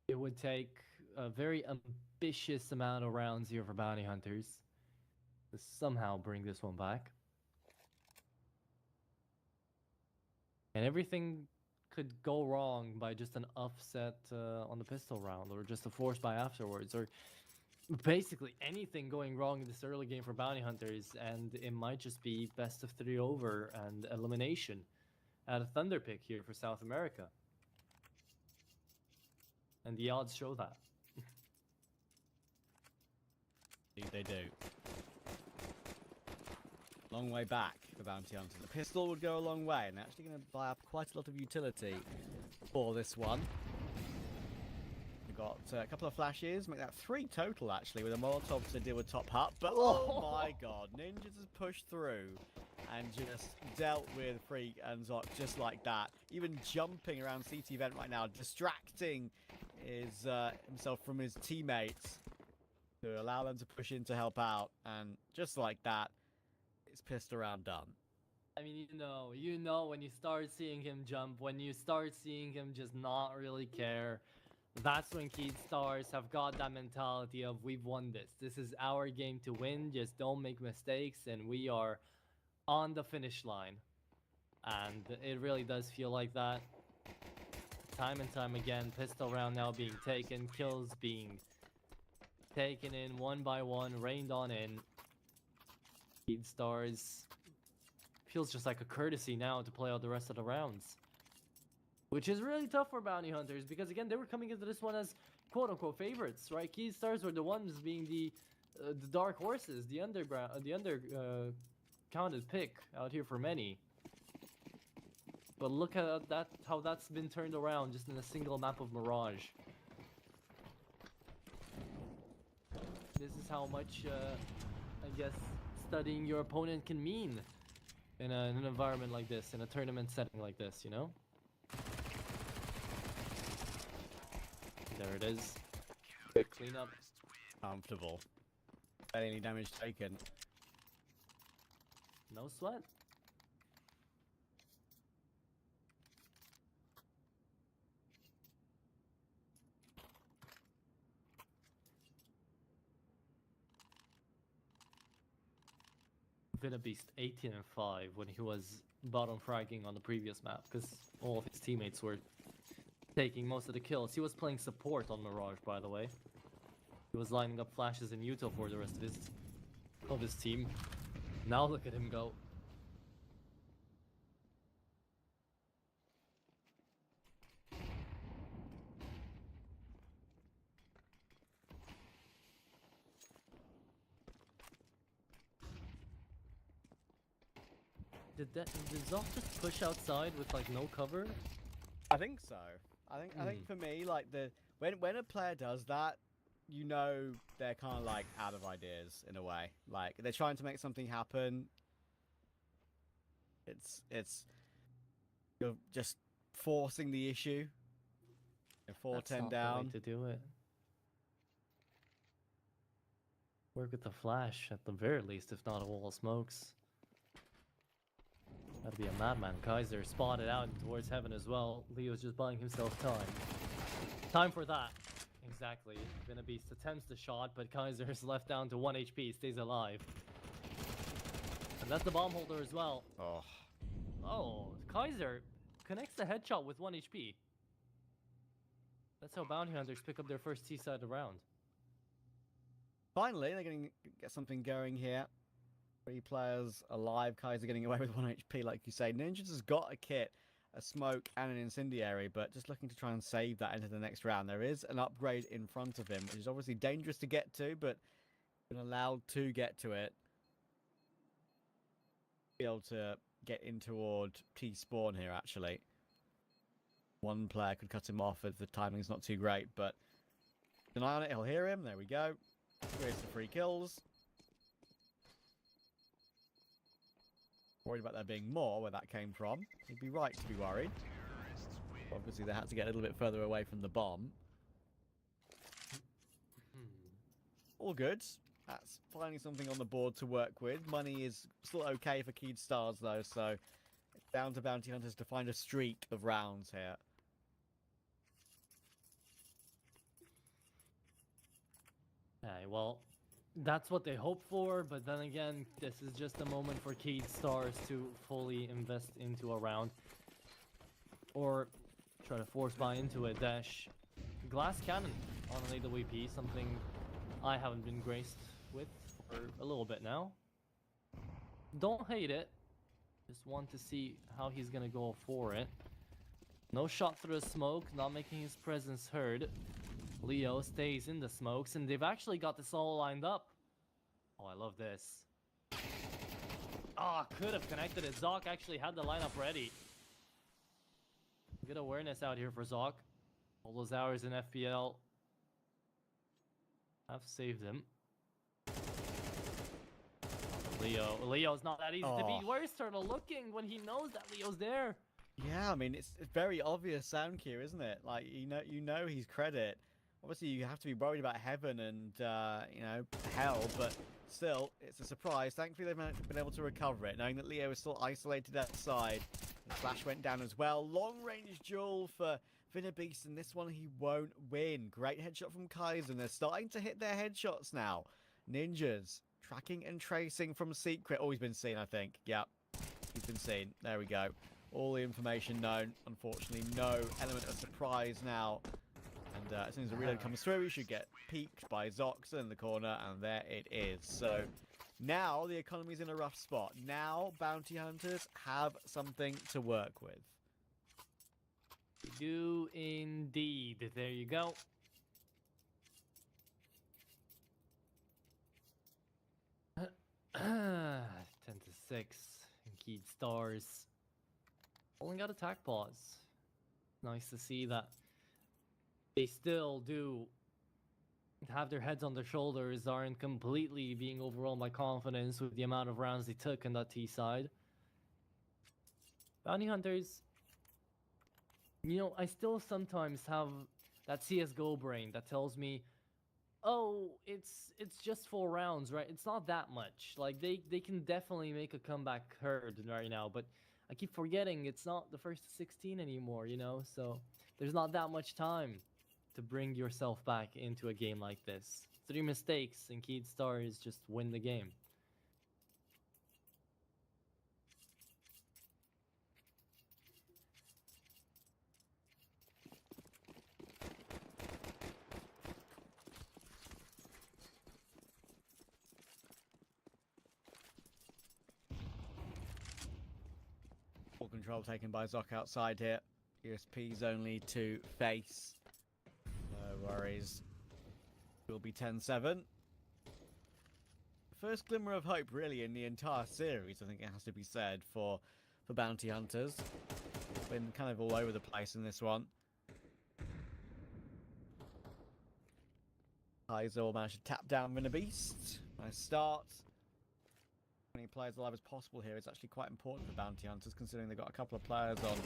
it would take a very ambitious amount of rounds here for Bounty Hunters to somehow bring this one back. And everything could go wrong by just an offset on the pistol round, or just a force buy afterwards, or basically anything going wrong in this early game for Bounty Hunters, and it might just be best of 3 over and elimination at a Thunderpick here for South America. And the odds show that. Indeed they do. Long way back for Bounty Hunter. The pistol would go a long way, and actually going to buy up quite a lot of utility for this one. We've got a couple of flashes, make that 3 total actually, with a Molotov to deal with top hut. But oh my god, Ninjas has pushed through and just dealt with Freak and Zoc just like that. Even jumping around CT event right now, distracting himself from his teammates to allow them to push in to help out. And just like that, it's pissed around done. I mean, you know when you start seeing him jump, when you start seeing him just not really care, that's when Keedstars have got that mentality of, we've won this. This is our game to win, just don't make mistakes, and we are on the finish line. And it really does feel like that. Time and time again, pistol round now being taken, kills being taken in one by one, rained on in. Keedstars feels just like a courtesy now to play out the rest of the rounds, which is really tough for Bounty Hunters, because again, they were coming into this one as quote-unquote favorites, right? Keedstars were the ones being the dark horses, the counted pick out here for many. But look at that, how that's been turned around just in a single map of Mirage. This is how much, I guess, studying your opponent can mean in an environment like this, in a tournament setting like this, you know? There it is. Quick cleanup. Comfortable. Barely any damage taken. No sweat. Beast 18-5 when he was bottom fragging on the previous map, because all of his teammates were taking most of the kills. He was playing support on Mirage, by the way. He was lining up flashes in Uto for the rest of his team. Now look at him go. Did Zoc just push outside with like no cover? I think so. I think for me, like when a player does that, you know they're kind of like out of ideas in a way. Like they're trying to make something happen. It's you're just forcing the issue. You're 4-10 That's not down. the way to do it. Work with the flash at the very least, if not a wall of smokes. Gotta be a madman. Kaiser spotted out towards heaven as well. Leo's just buying himself time. Time for that. Exactly. Beast attempts the shot, but Kaiser is left down to 1 HP, stays alive. And that's the bomb holder as well. Oh. Oh, Kaiser connects the headshot with 1 HP. That's how bounty hunters pick up their first T-side round. Finally, they're going to get something going here. 3 players alive. Kaiser getting away with 1 HP, like you say. Ninjas has got a kit, a smoke, and an incendiary, but just looking to try and save that into the next round. There is an upgrade in front of him, which is obviously dangerous to get to, but been allowed to get to it. Be able to get in toward T-spawn here, actually. One player could cut him off if the timing's not too great, but keep an eye on it. He'll hear him. There we go. Here's the 3 kills. Worried about there being more where that came from. He'd be right to be worried. Obviously, they had to get a little bit further away from the bomb. All good. That's finally something on the board to work with. Money is still okay for Keyed Stars, though, so it's down to Bounty Hunters to find a streak of rounds here. Okay, well, that's what they hope for, but then again, this is just a moment for Keyed Stars to fully invest into a round. Or try to force buy into a dash. Glass cannon on an AWP, something I haven't been graced with for a little bit now. Don't hate it. Just want to see how he's gonna go for it. No shot through the smoke, not making his presence heard. Leo stays in the smokes, and they've actually got this all lined up. Oh, I love this. Ah, could have connected it. Zoc actually had the lineup ready. Good awareness out here for Zoc. All those hours in FPL have saved him. Leo's not that easy to beat. Where's Turtle looking when he knows that Leo's there? Yeah, I mean, it's very obvious sound cue, isn't it? Like, you know he's credit. Obviously, you have to be worried about heaven and, you know, hell, but still, it's a surprise. Thankfully, they've been able to recover it, knowing that Leo is still isolated outside. The flash went down as well. Long-range duel for Beast, and this one he won't win. Great headshot from Kaiser, and they're starting to hit their headshots now. Ninjas, tracking and tracing from Secret. Oh, he's been seen, I think. Yep, he's been seen. There we go. All the information known. Unfortunately, no element of surprise now. And as soon as the reload comes through, we should get peeked by Zox in the corner, and there it is. So now the economy's in a rough spot. Now bounty hunters have something to work with. We do indeed. There you go. (10-6) in Keyed Stars. Only got attack pause. Nice to see that they still do have their heads on their shoulders, aren't completely being overwhelmed by confidence with the amount of rounds they took in that T side. Bounty hunters, you know, I still sometimes have that CSGO brain that tells me, oh, it's just 4 rounds, right? It's not that much. Like, they can definitely make a comeback heard right now, but I keep forgetting it's not the first 16 anymore, you know? So there's not that much time to bring yourself back into a game like this. 3 mistakes and Keyed Stars just win the game. Full control taken by Zoc outside here. USP's only to face. No worries. Will be 10-7. first glimmer of hope, really, in the entire series, I think it has to be said, for bounty hunters. Been kind of all over the place in this one. Kaiser managed to tap down Beast. Nice start. As many players alive as possible here is actually quite important for bounty hunters, considering they've got a couple of players on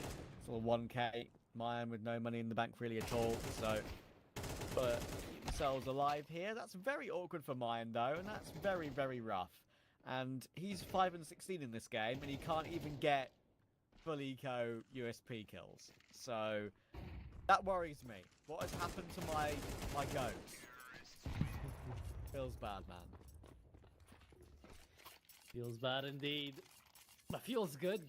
sort of 1k. Mayan with no money in the bank really at all, so but themselves alive here. That's very awkward for Mayan though, and that's very, very rough. And he's 5 and 16 in this game, and he can't even get full eco USP kills. So that worries me. What has happened to my goats? Feels bad, man. Feels bad indeed. But feels good.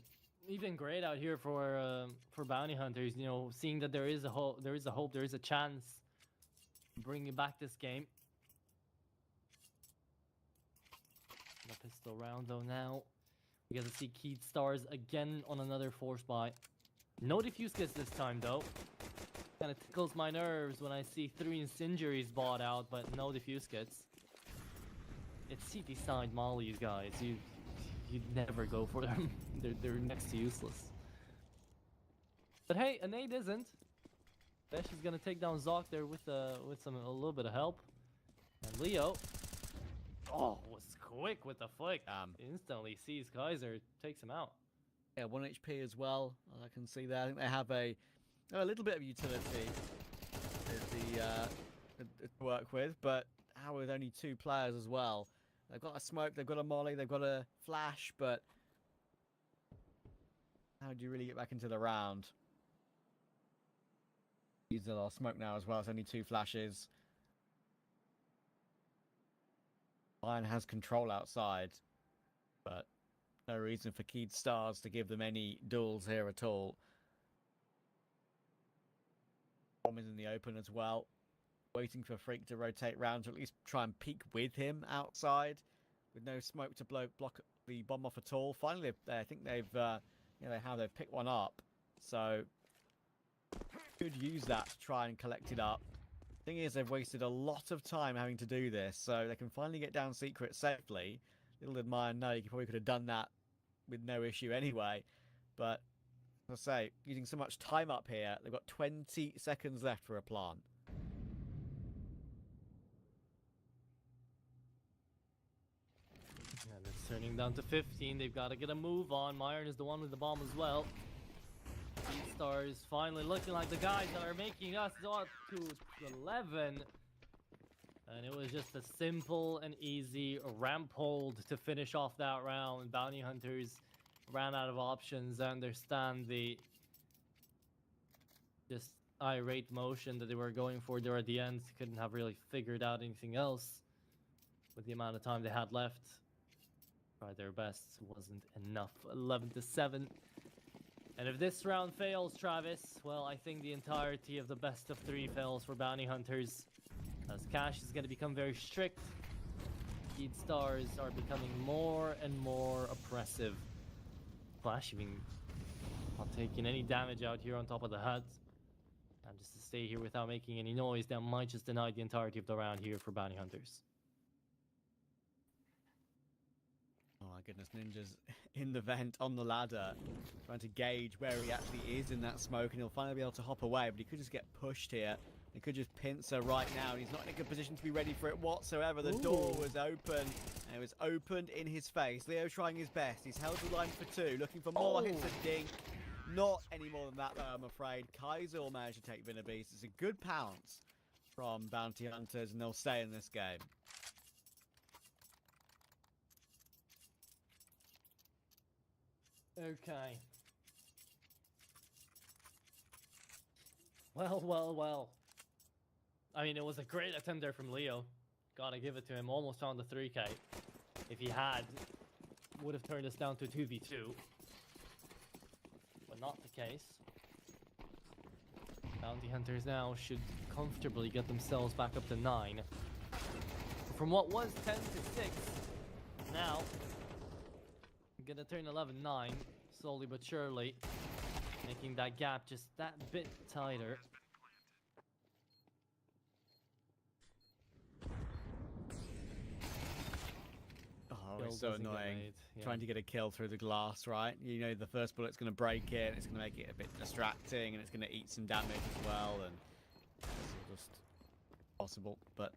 Even great out here for bounty hunters. You know, seeing that there is a hope, there is a chance bringing back this game. The pistol round though now. We get to see Keith Stars again on another force buy. No diffuse kits this time though. Kind of tickles my nerves when I see 3 incendiaries bought out, but no diffuse kits. It's CT side mollies, guys. You'd never go for them. they're next to useless. But hey, a nade isn't. Besh is gonna take down Zoc there with a little bit of help. And Leo, oh, was quick with the flick. Instantly sees Kaiser, takes him out. Yeah, 1 HP as well. I can see that. I think they have a little bit of utility to work with, but how with only 2 players as well. They've got a smoke, they've got a molly, they've got a flash, but how do you really get back into the round? Use a lot of smoke now as well. It's only 2 flashes. Lion has control outside, but no reason for Keed Stars to give them any duels here at all. Bomb is in the open as well. Waiting for Freak to rotate round to at least try and peek with him outside, with no smoke to block the bomb off at all. Finally, I think they've they've picked one up, so could use that to try and collect it up. Thing is, they've wasted a lot of time having to do this, so they can finally get down secret safely. Little did Mayan know you probably could have done that with no issue anyway, but as I say, using so much time up here, they've got 20 seconds left for a plant. And it's turning down to 15. They've got to get a move on. Myron is the one with the bomb as well. Stars finally looking like the guys that are making us go to 11. And it was just a simple and easy ramp hold to finish off that round. Bounty Hunters ran out of options. I understand the just irate motion that they were going for there at the end. Couldn't have really figured out anything else with the amount of time they had left. Tried their best, wasn't enough. 11-7. And if this round fails, Travis, well, I think the entirety of the best of 3 fails for Bounty Hunters. As cash is going to become very strict. Keed Stars are becoming more and more oppressive. Flash even not taking any damage out here on top of the hut. And just to stay here without making any noise, that might just deny the entirety of the round here for Bounty Hunters. Oh my goodness, Ninja's in the vent on the ladder, trying to gauge where he actually is in that smoke, and he'll finally be able to hop away, but he could just get pushed here. He could just pincer right now, and he's not in a good position to be ready for it whatsoever. The door was open, and it was opened in his face. Leo trying his best. He's held the line for 2, looking for more hits at Dink. Not any more than that, though, I'm afraid. Kaiser will manage to take Beast. It's a good pounce from Bounty Hunters, and they'll stay in this game. Okay. Well. I mean, it was a great attempt there from Leo. Gotta give it to him. Almost found the 3k. If he had, would have turned us down to 2v2. But not the case. Bounty Hunters now should comfortably get themselves back up to 9. From what was 10 to 6, now gonna turn 11-9, slowly but surely, making that gap just that bit tighter. so doesn't get annoying. made, yeah. Trying to get a kill through the glass, right? You know, the first bullet's going to break it, it's going to make it a bit distracting, and it's going to eat some damage as well, and it's just possible. But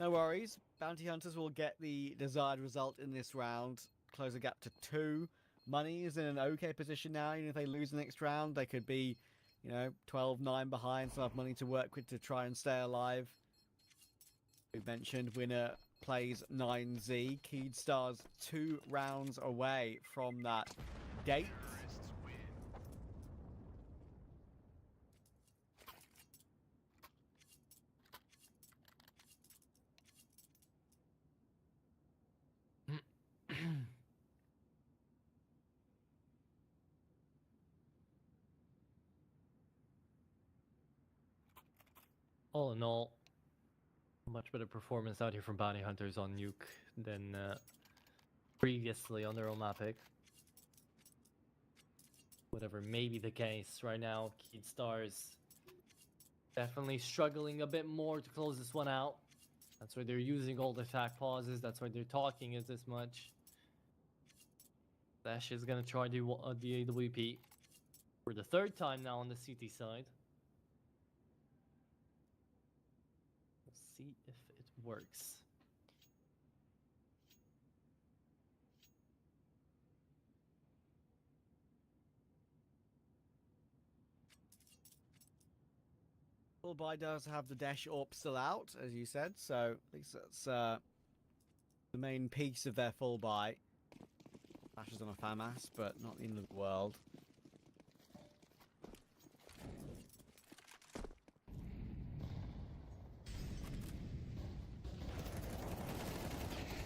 no worries. Bounty Hunters will get the desired result in this round. Close the gap to 2. Money is in an okay position now. Even if they lose the next round, they could be, you know, 12-9 behind, so have money to work with to try and stay alive. We mentioned winner plays 9Z. Keed Stars 2 rounds away from that gate. All in all, much better performance out here from Bounty Hunters on Nuke than previously on their own map pick. Whatever may be the case right now, Keed Stars definitely struggling a bit more to close this one out. That's why they're using all the attack pauses. That's why they're talking it this much. Dash is gonna try the AWP for the 3rd time now on the CT side. See if it works. Full buy does have the dash AWP still out, as you said, so at least that's the main piece of their full buy. Flash is on a FAMAS, but not the end of the world.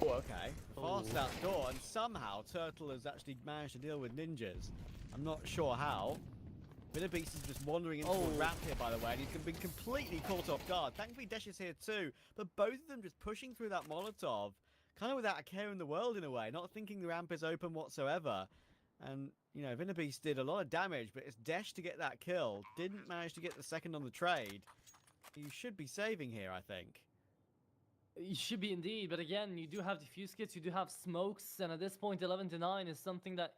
Oh, okay. Fast out door, and somehow Turtle has actually managed to deal with ninjas. I'm not sure how. Beast is just wandering into a ramp here, by the way, and he's been completely caught off guard. Thankfully, Desh is here too, but both of them just pushing through that Molotov, kind of without a care in the world in a way, not thinking the ramp is open whatsoever. And, you know, Beast did a lot of damage, but it's Desh to get that kill. Didn't manage to get the second on the trade. You should be saving here, I think. You should be indeed, but again, you do have diffuse kits, you do have smokes, and at this point, 11-9 is something that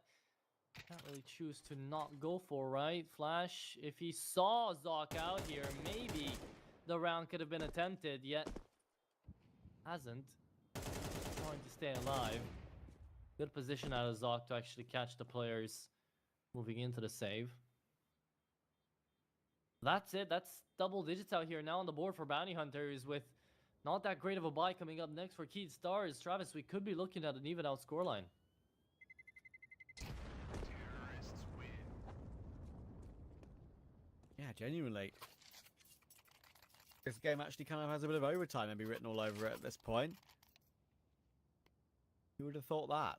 you can't really choose to not go for, right? Flash, if he saw Zoc out here, maybe the round could have been attempted, yet hasn't. Trying to stay alive. Good position out of Zoc to actually catch the players moving into the save. That's it. That's double digits out here now on the board for Bounty Hunters with not that great of a buy coming up next for Keed Stars. Travis, we could be looking at an even out scoreline. Yeah, genuinely. This game actually kind of has a bit of overtime maybe written all over it at this point. Who would have thought that?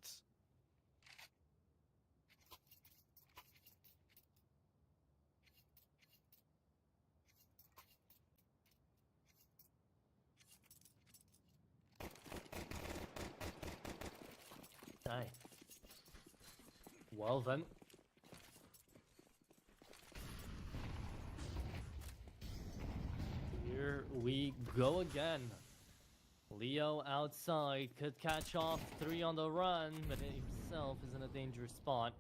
Aye. Well then. Here we go again. Leo outside could catch off 3 on the run, but himself is in a dangerous spot.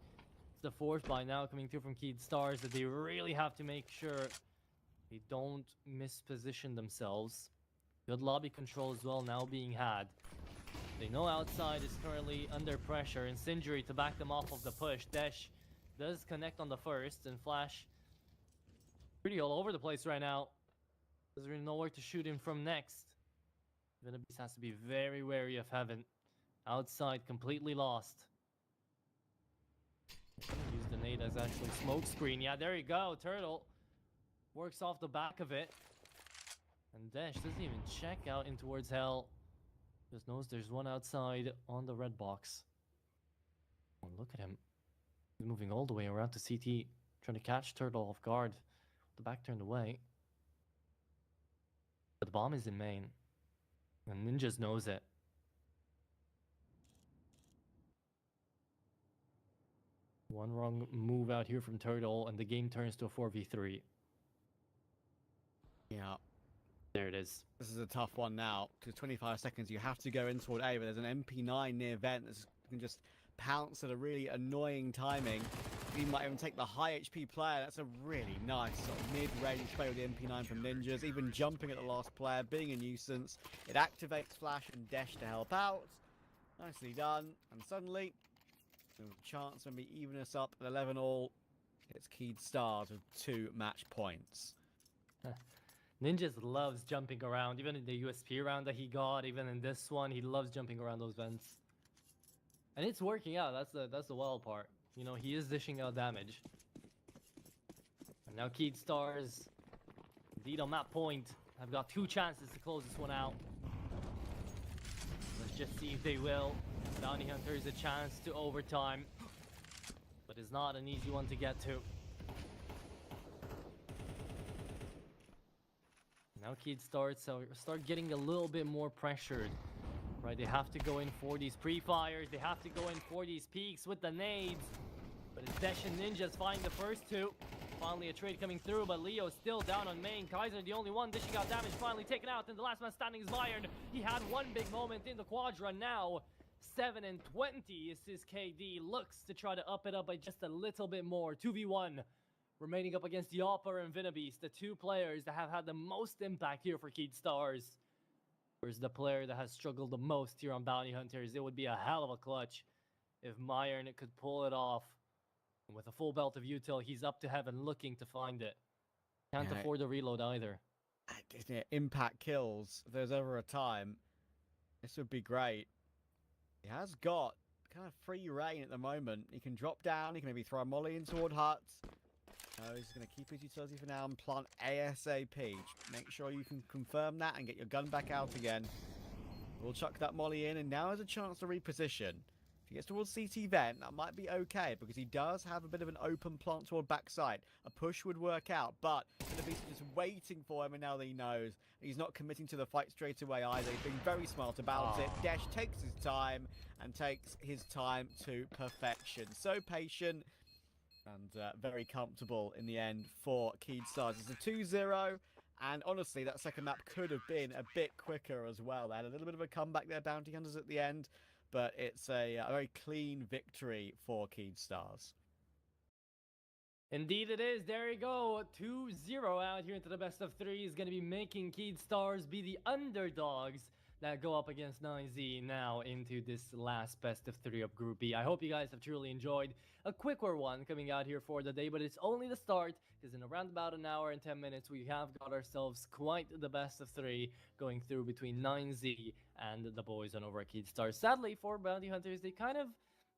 It's the 4th by now coming through from Keed Stars that they really have to make sure they don't misposition themselves. Good lobby control as well now being had. They know outside is currently under pressure. Incendiary to back them off of the push. Desh does connect on the first, and Flash pretty all over the place right now. Doesn't really know where to shoot him from next. Beast has to be very wary of Heaven. Outside, completely lost. Use the nade as actually smoke screen. Yeah, there you go. Turtle works off the back of it. And Desh doesn't even check out in towards Hell. Just knows there's one outside on the red box. Oh, look at him. He's moving all the way around to CT, trying to catch Turtle off guard. The back turned away. But the bomb is in main. And Ninjas knows it. One wrong move out here from Turtle, and the game turns to a 4v3. Yeah. there it is. This is a tough one now, because 25 seconds, you have to go in toward A, but there's an MP9 near Vent that can just pounce at a really annoying timing. He might even take the high HP player. That's a really nice sort of mid-range play with the MP9 from Ninjas, even jumping at the last player, being a nuisance. It activates Flash and Desh to help out. Nicely done. And suddenly, there's a chance maybe even us up at 11 all. It's Keyed Stars with 2 match points. Ninjas loves jumping around, even in the USP round that he got, even in this one, he loves jumping around those vents. And it's working out, that's the wild part. You know, he is dishing out damage. And now Keyed Stars, indeed on that point, have got 2 chances to close this one out. Let's just see if they will. Bounty Hunter is a chance to overtime, but it's not an easy one to get to. Now Keyed start getting a little bit more pressured, right? They have to go in for these pre-fires. They have to go in for these peaks with the nades. But it's Desh and Ninjas finding the first 2. Finally a trade coming through, but Leo still down on main. Kaiser the only one dishing out damage, finally taken out. And the last man standing is Myron. He had one big moment in the Quadra. Now 7 and 20 is his KD. Looks to try to up it up by just a little bit more. 2v1. Remaining up against the Opera and Vinabeast, the 2 players that have had the most impact here for Keyed Stars. Where's the player that has struggled the most here on Bounty Hunters? It would be a hell of a clutch if Myron could pull it off. And with a full belt of util, he's up to heaven looking to find it. Can't afford the reload either. Impact kills. If there's ever a time, this would be great. He has got kind of free reign at the moment. He can drop down, he can maybe throw a molly in toward huts. No, he's going to keep his utility for now and plant ASAP. Make sure you can confirm that and get your gun back out again. We'll chuck that molly in, and now has a chance to reposition. If he gets towards CT Vent, that might be okay, because he does have a bit of an open plant toward backside. A push would work out, but the beast is just waiting for him, and now that he knows, he's not committing to the fight straight away either. He's being very smart about it. Desh takes his time, and takes his time to perfection. So patient. And very comfortable in the end for Keyed Stars. It's a 2-0, and honestly, that second map could have been a bit quicker as well. They had a little bit of a comeback there, Bounty Hunters, at the end, but it's a very clean victory for Keyed Stars. Indeed it is. There you go. 2-0 out here into the best of 3 is going to be making Keyed Stars be the underdogs that go up against 9Z now into this last best of 3 of Group B. I hope you guys have truly enjoyed a quicker one coming out here for the day, but it's only the start, because in around about an hour and 10 minutes we have got ourselves quite the best of 3 going through between 9Z and the boys on over at Keyed Stars. Sadly for Bounty Hunters, they kind of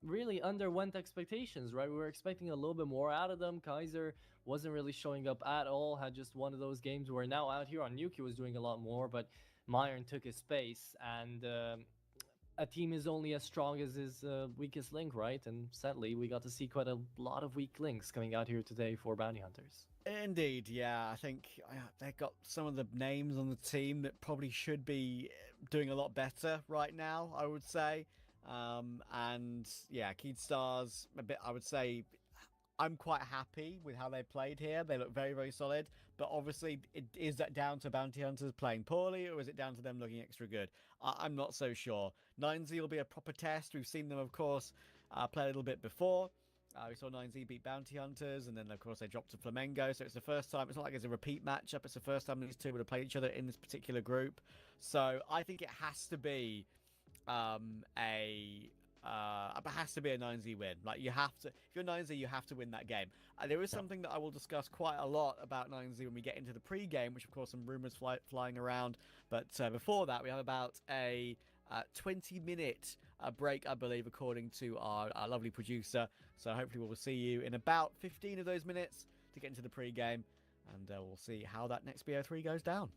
really underwent expectations, right? We were expecting a little bit more out of them. Kaiser wasn't really showing up at all, had just one of those games where now out here on Nuke he was doing a lot more, but Myron took his space, and a team is only as strong as his weakest link, right? And sadly, we got to see quite a lot of weak links coming out here today for Bounty Hunters. Indeed, yeah. I think they've got some of the names on the team that probably should be doing a lot better right now, I would say. And yeah, Keyed Stars, a bit, I would say, I'm quite happy with how they played here. They look very, very solid. But obviously, is that down to Bounty Hunters playing poorly, or is it down to them looking extra good? I'm not so sure. 9Z will be a proper test. We've seen them, of course, play a little bit before. We saw 9Z beat Bounty Hunters, and then, of course, they dropped to Flamengo. So it's the first time. It's not like it's a repeat matchup. It's the first time these two would have played each other in this particular group. So I think it has to be it has to be a 9Z win. Like, you have to, if you're 9Z, you have to win that game. There is something that I will discuss quite a lot about 9Z when we get into the pre-game, which of course some rumors flying around. But before that, we have about a 20-minute break, I believe, according to our lovely producer. So hopefully we'll see you in about 15 of those minutes to get into the pre-game, and we'll see how that next BO3 goes down.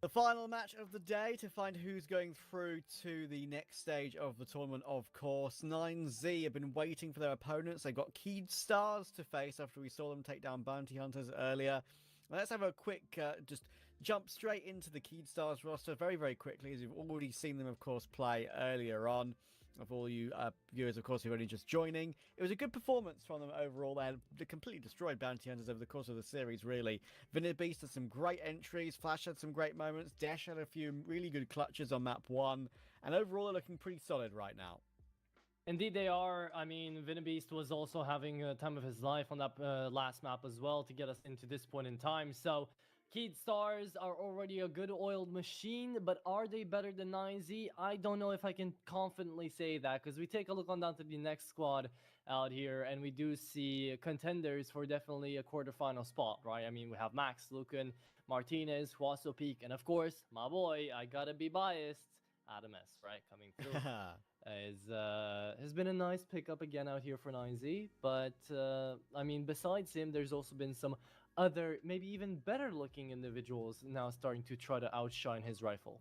The final match of the day to find who's going through to the next stage of the tournament, of course. 9Z have been waiting for their opponents. They've got Keyed Stars to face after we saw them take down Bounty Hunters earlier. Let's have a quick, just jump straight into the Keyed Stars roster very, very quickly, as you've already seen them, of course, play earlier on. Of all you viewers, of course, who are only just joining. It was a good performance from them overall. They completely destroyed Bounty Hunters over the course of the series, really. Beast had some great entries. Flash had some great moments. Dash had a few really good clutches on map 1. And overall, they're looking pretty solid right now. Indeed, they are. I mean, Beast was also having a time of his life on that last map as well to get us into this point in time. So, Keyed Stars are already a good oiled machine, but are they better than 9Z? I don't know if I can confidently say that, because we take a look on down to the next squad out here, and we do see contenders for definitely a quarterfinal spot, right? I mean, we have Max, Lucan, Martinez, Huaso Peak, and of course, my boy, I gotta be biased, Adam S, right, coming through. Has been a nice pickup again out here for 9Z, but I mean, besides him, there's also been some other, maybe even better looking individuals now starting to try to outshine his rifle.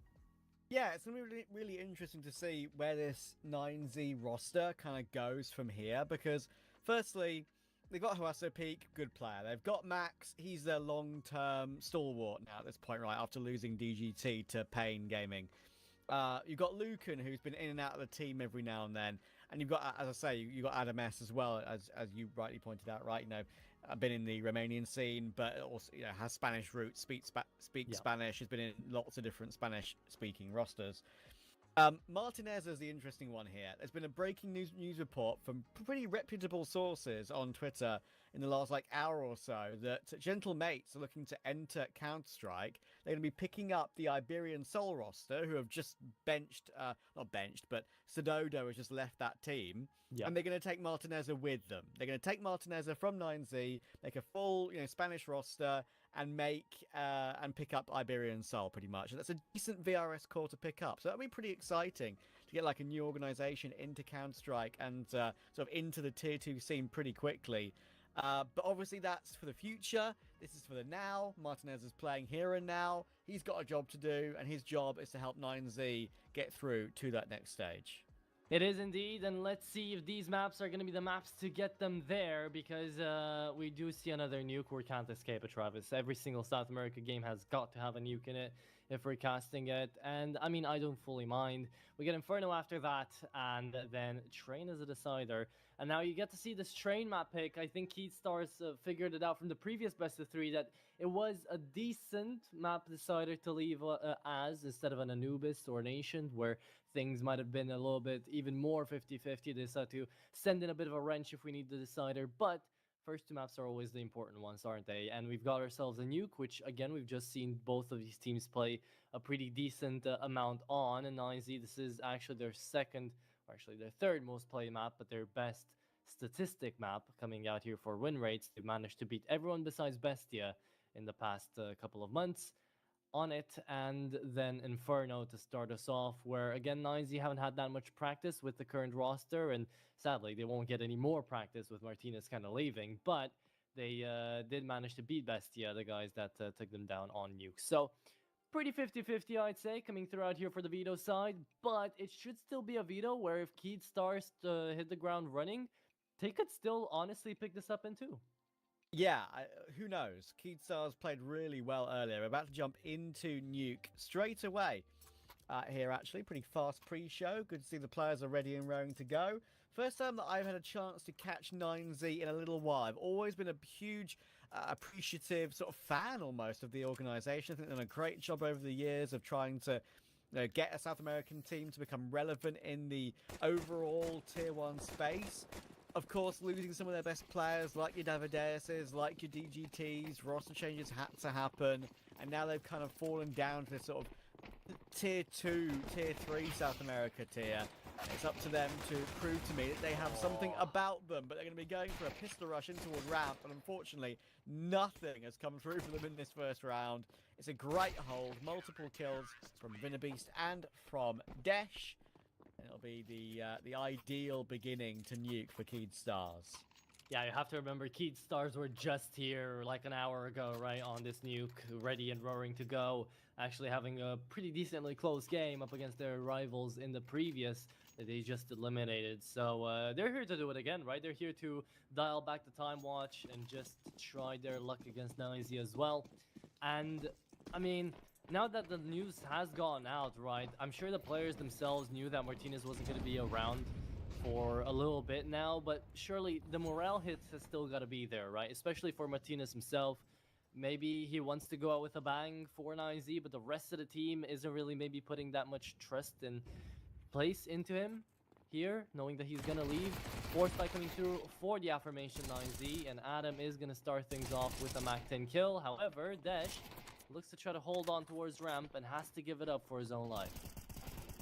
Yeah, it's going to be really, really interesting to see where this 9Z roster kind of goes from here, because firstly, they've got Huaso Peak, good player. They've got Max, he's their long-term stalwart now at this point, right, after losing DGT to Pain Gaming. You've got Lucan, who's been in and out of the team every now and then. And you've got, as I say, you've got Adam S as well, as you rightly pointed out, right? You know, been in the Romanian scene, but also, you know, has Spanish roots, speaks Spanish, has been in lots of different Spanish-speaking rosters. Martinez is the interesting one here. There's been a breaking news report from pretty reputable sources on Twitter in the last hour or so that Gentle Mates are looking to enter Counter-Strike. They're going to be picking up the Iberian Soul roster, who have just benched, not benched, but Sododo has just left that team. Yep. And they're going to take Martinez with them. They're going to take Martinez from 9Z, make a full, Spanish roster, and pick up Iberian Soul pretty much. And that's a decent VRS core to pick up. So that'll be pretty exciting to get a new organization into Counter-Strike and sort of into the tier 2 scene pretty quickly. But obviously that's for the future. This is for the now. Martinez is playing here and now. He's got a job to do, and his job is to help 9Z get through to that next stage. It is indeed, and let's see if these maps are going to be the maps to get them there, because we do see another nuke. We can't escape it, Travis. Every single South America game has got to have a nuke in it if we're casting it, and I mean, I don't fully mind. We get Inferno after that, and then Train as a decider, and now you get to see this Train map pick. I think Keyed Stars figured it out from the previous best of 3 that it was a decent map decider to leave as, instead of an Anubis or an Ancient, where things might have been a little bit even more 50-50. They decided to send in a bit of a wrench if we need the decider, but first 2 maps are always the important ones, aren't they? And we've got ourselves a nuke, which again, we've just seen both of these teams play a pretty decent amount on. And 9Z, this is actually their second, or actually their third most played map, but their best statistic map coming out here for win rates. They've managed to beat everyone besides Bestia in the past couple of months on it. And then Inferno to start us off, where again 9Z haven't had that much practice with the current roster, and sadly they won't get any more practice with Martinez kind of leaving, but they did manage to beat Bestia, the guys that took them down on nuke. So pretty 50-50, I'd say, coming throughout here for the Veto side, but it should still be a Veto where if Keyed Stars hit the ground running, they could still honestly pick this up in 2. Yeah, who knows? Keyed Stars played really well earlier. We're about to jump into nuke straight away here, actually. Pretty fast pre-show. Good to see the players are ready and raring to go. First time that I've had a chance to catch 9Z in a little while. I've always been a huge, appreciative sort of fan almost of the organization. I think they've done a great job over the years of trying to get a South American team to become relevant in the overall Tier 1 space. Of course, losing some of their best players, like your Davideses, like your DGTs, roster changes had to happen, and now they've kind of fallen down to this sort of Tier 2, Tier 3 South America tier. It's up to them to prove to me that they have something about them, but they're going to be going for a pistol rush into a ramp, and unfortunately, nothing has come through for them in this first round. It's a great hold, multiple kills from Beast and from Desh. It'll be the ideal beginning to nuke for Keyed Stars. Yeah, you have to remember, Keat Stars were just here like an hour ago, right, on this nuke, ready and roaring to go. Actually having a pretty decently close game up against their rivals in the previous that they just eliminated. So they're here to do it again, right? They're here to dial back the time watch and just try their luck against Noisy as well. And, I mean, now that the news has gone out, right, I'm sure the players themselves knew that Martinez wasn't going to be around for a little bit now, but surely the morale hits has still got to be there, right? Especially for Martinez himself. Maybe he wants to go out with a bang for 9Z, but the rest of the team isn't really maybe putting that much trust and place into him here, knowing that he's gonna leave. Force fight coming through for the affirmation 9Z, and Adam is gonna start things off with a Mac 10 kill. However, Desh looks to try to hold on towards ramp and has to give it up for his own life.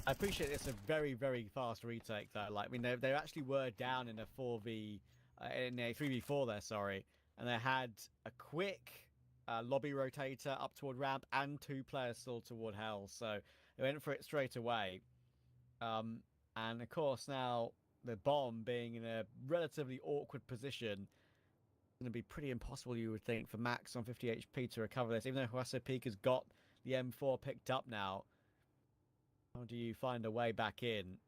I appreciate it's a very, very fast retake though. Like, I mean, they actually were down in a 3v4 there, sorry, and they had a quick lobby rotator up toward ramp and 2 players still toward hell, so they went for it straight away. And of course now the bomb being in a relatively awkward position, going to be pretty impossible, you would think, for Max on 50 HP to recover this, even though Huasa Peak has got the M4 picked up now. How do you find a way back in?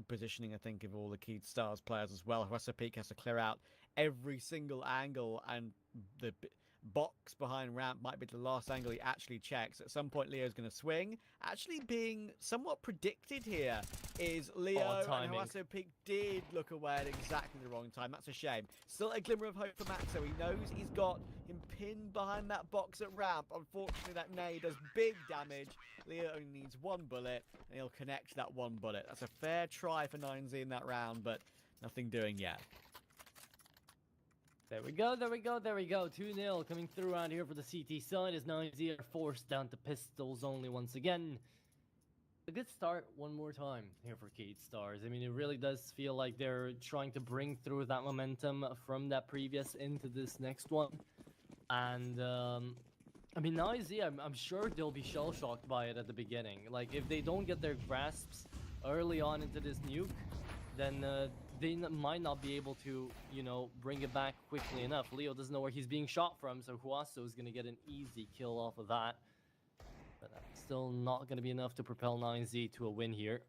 Positioning, I think, of all the Keat Stars players as well. Huasa Peak has to clear out every single angle, and the box behind ramp might be the last angle he actually checks. At some point, Leo's going to swing. Actually being somewhat predicted here is Leo, and Huasa Peak did look away at exactly the wrong time. That's a shame. Still a glimmer of hope for Maxo. He knows he's got him pinned behind that box at ramp. Unfortunately, that nade does big damage. Leo only needs 1 bullet, and he'll connect that 1 bullet. That's a fair try for 9Z in that round, but nothing doing yet. There we go, there we go, there we go. 2-0 coming through around here for the CT side as 9Z are forced down to pistols only once again. A good start one more time here for Keat Stars. I mean, it really does feel like they're trying to bring through that momentum from that previous into this next one. And, I mean, 9Z, I'm sure they'll be shell-shocked by it at the beginning. Like, if they don't get their grasps early on into this nuke, then they might not be able to, you know, bring it back quickly enough. Leo doesn't know where he's being shot from, so Huaso is going to get an easy kill off of that. But that's still not going to be enough to propel 9Z to a win here.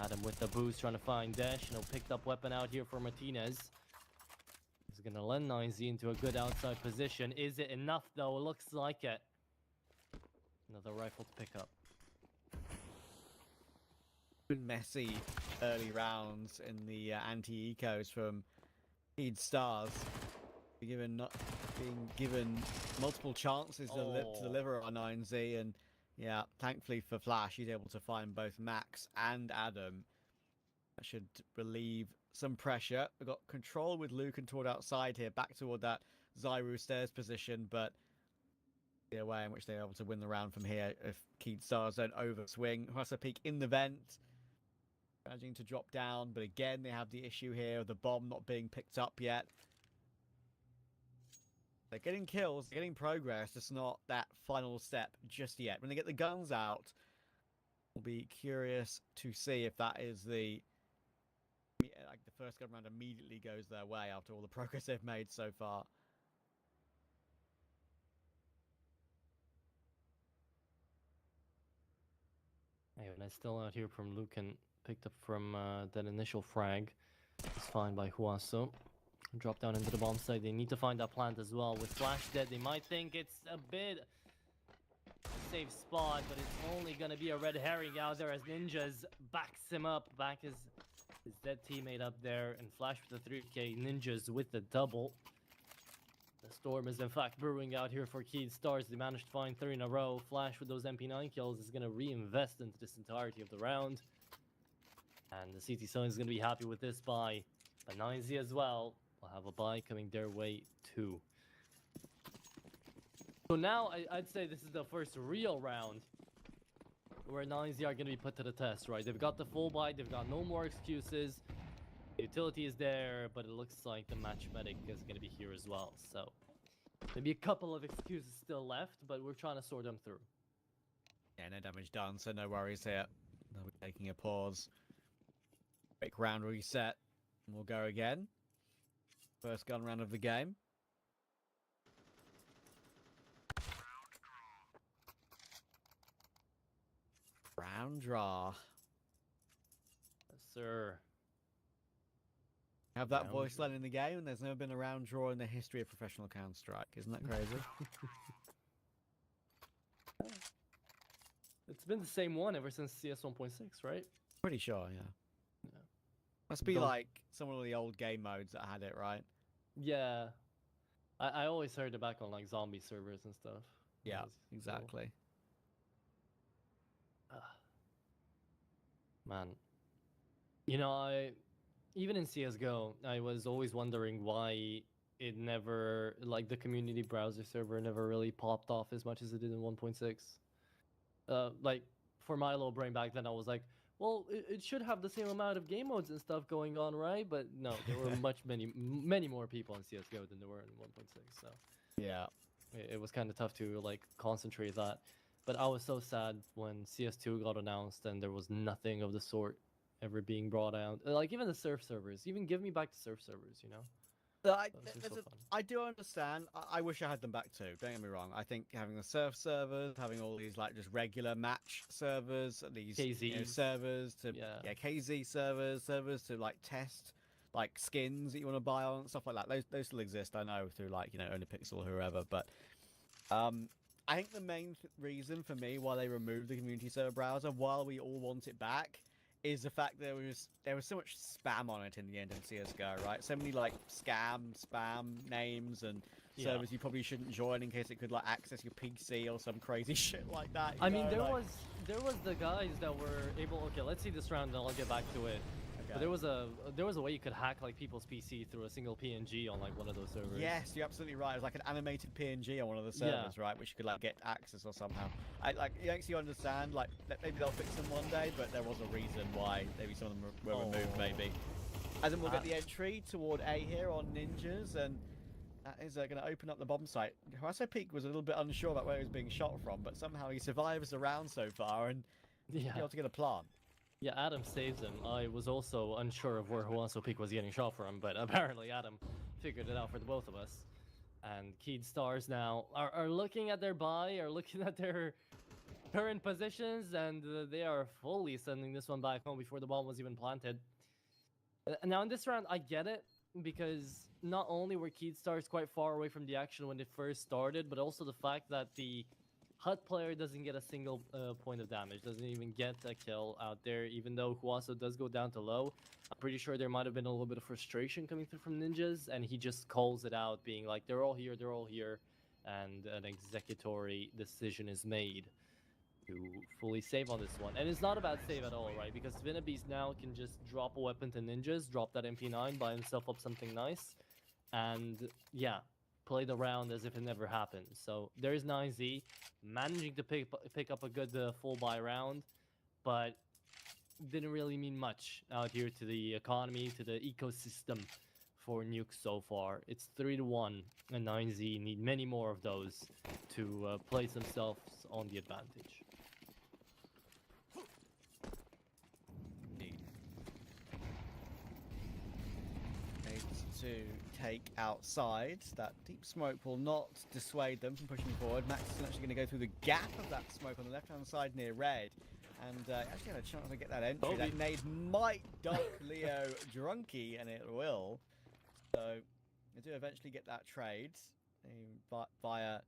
Adam with the boost trying to find Desh. You know, picked up weapon out here for Martinez. He's going to lend 9Z into a good outside position. Is it enough, though? It looks like it. Another rifle to pick up. Messy early rounds in the anti-ecos from Keat Stars. Being given multiple chances to deliver on 9Z, and yeah, thankfully for Flash, he's able to find both Max and Adam. That should relieve some pressure. We've got control with Lucan toward outside here, back toward that Zyru stairs position, but the way in which they're able to win the round from here if Keat Stars don't overswing. Huasa Peak in the vent, managing to drop down, but again they have the issue here of the bomb not being picked up yet. They're getting kills, they're getting progress, just not that final step just yet. When they get the guns out, we'll be curious to see if that is the first gun round immediately goes their way after all the progress they've made so far. And it's still out here from Lucan, picked up from that initial frag. It's fine by Huaso. Drop down into the bomb site. They need to find that plant as well. With Flash dead, they might think it's a bit safe spot, but it's only gonna be a red herring out there as Ninjas backs him up. Back his dead teammate up there, and Flash with the 3K, Ninjas with the double. The storm is in fact brewing out here for Keat Stars. They managed to find 3 in a row. Flash with those MP9 kills is gonna reinvest into this entirety of the round. And the CT Sun is gonna be happy with this buy. But 9Z as well will have a buy coming their way too. So now I'd say this is the first real round where 9Z are going to be put to the test, right? They've got the full buy, they've got no more excuses. The utility is there, but it looks like the match medic is going to be here as well. So maybe a couple of excuses still left, but we're trying to sort them through. Yeah, no damage done, so no worries here. They'll be taking a pause. Quick round reset, and we'll go again. First gun round of the game. Round draw. Yes, sir. Have that Round voice draw. line in the game, and there's never been a round draw in the history of professional Counter-Strike. Isn't that crazy? It's been the same one ever since CS 1.6, right? Pretty sure, yeah. Yeah. Must be Don't- like some of the old game modes that had it, right? Yeah. I always heard it back on like zombie servers and stuff. Yeah, It was cool. exactly. Man. You know, even in CSGO, I was always wondering why it never, like the community browser server never really popped off as much as it did in 1.6. Like for my little brain back then, I was like, well, it should have the same amount of game modes and stuff going on, right? But no, there were many more people in CSGO than there were in 1.6. So Yeah. it was kind of tough to like concentrate that. But I was so sad when CS2 got announced and there was nothing of the sort ever being brought out. Like even the surf servers, even give me back the surf servers, you know? I do understand. I wish I had them back too. Don't get me wrong. I think having the surf servers, having all these like just regular match servers, these KZs. servers to Yeah. KZ servers to like test like skins that you want to buy on stuff like that. Those still exist. I know through like OnlyPixel or whoever. But I think the main reason for me why they removed the community server browser, while we all want it back, is the fact there was so much spam on it in the end of CS:GO, right? So many like spam names and Yeah. servers you probably shouldn't join in case it could like access your PC or some crazy shit like that. I mean, there was the guys that were able. Okay, let's see this round, and I'll get back to it. But there was a way you could hack like people's PC through a single PNG on like one of those servers. Yes, you're absolutely right. It was like an animated PNG on one of the servers, right? Which you could like get access or somehow. It makes you understand. Like maybe they'll fix them one day, but there was a reason why maybe some of them were removed. Maybe. And then we'll get the entry toward A here on ninjas, and that is going to open up the bomb site. Harasso Peak was a little bit unsure about where he was being shot from, but somehow he survives the round so far and be able to get a plant. Yeah, Adam saves him. I was also unsure of where Harasso Peak was getting shot from, but apparently Adam figured it out for the both of us. And Keyed Stars now are looking at their buy, are looking at their current positions, and they are fully sending this one back home before the bomb was even planted. Now in this round, I get it, because not only were Keyed Stars quite far away from the action when it first started, but also the fact that the HUT player doesn't get a single point of damage, doesn't even get a kill out there, even though Huaso does go down to low. I'm pretty sure there might have been a little bit of frustration coming through from Ninjas, and he just calls it out, being like, they're all here, and an executory decision is made to fully save on this one. And it's not a bad save at all, right? Because Vinabeast now can just drop a weapon to Ninjas, drop that MP9, buy himself up something nice, and yeah, play the round as if it never happened. So there's 9Z managing to pick up a good full buy round, but didn't really mean much out here to the economy, to the ecosystem for Nuke so far. It's 3-1, and 9Z need many more of those to place themselves on the advantage. To take outside. That deep smoke will not dissuade them from pushing forward. Max is actually going to go through the gap of that smoke on the left-hand side near red. And actually had a chance to get that entry. That nade might dunk Leo drunky, and it will. So they do eventually get that trade via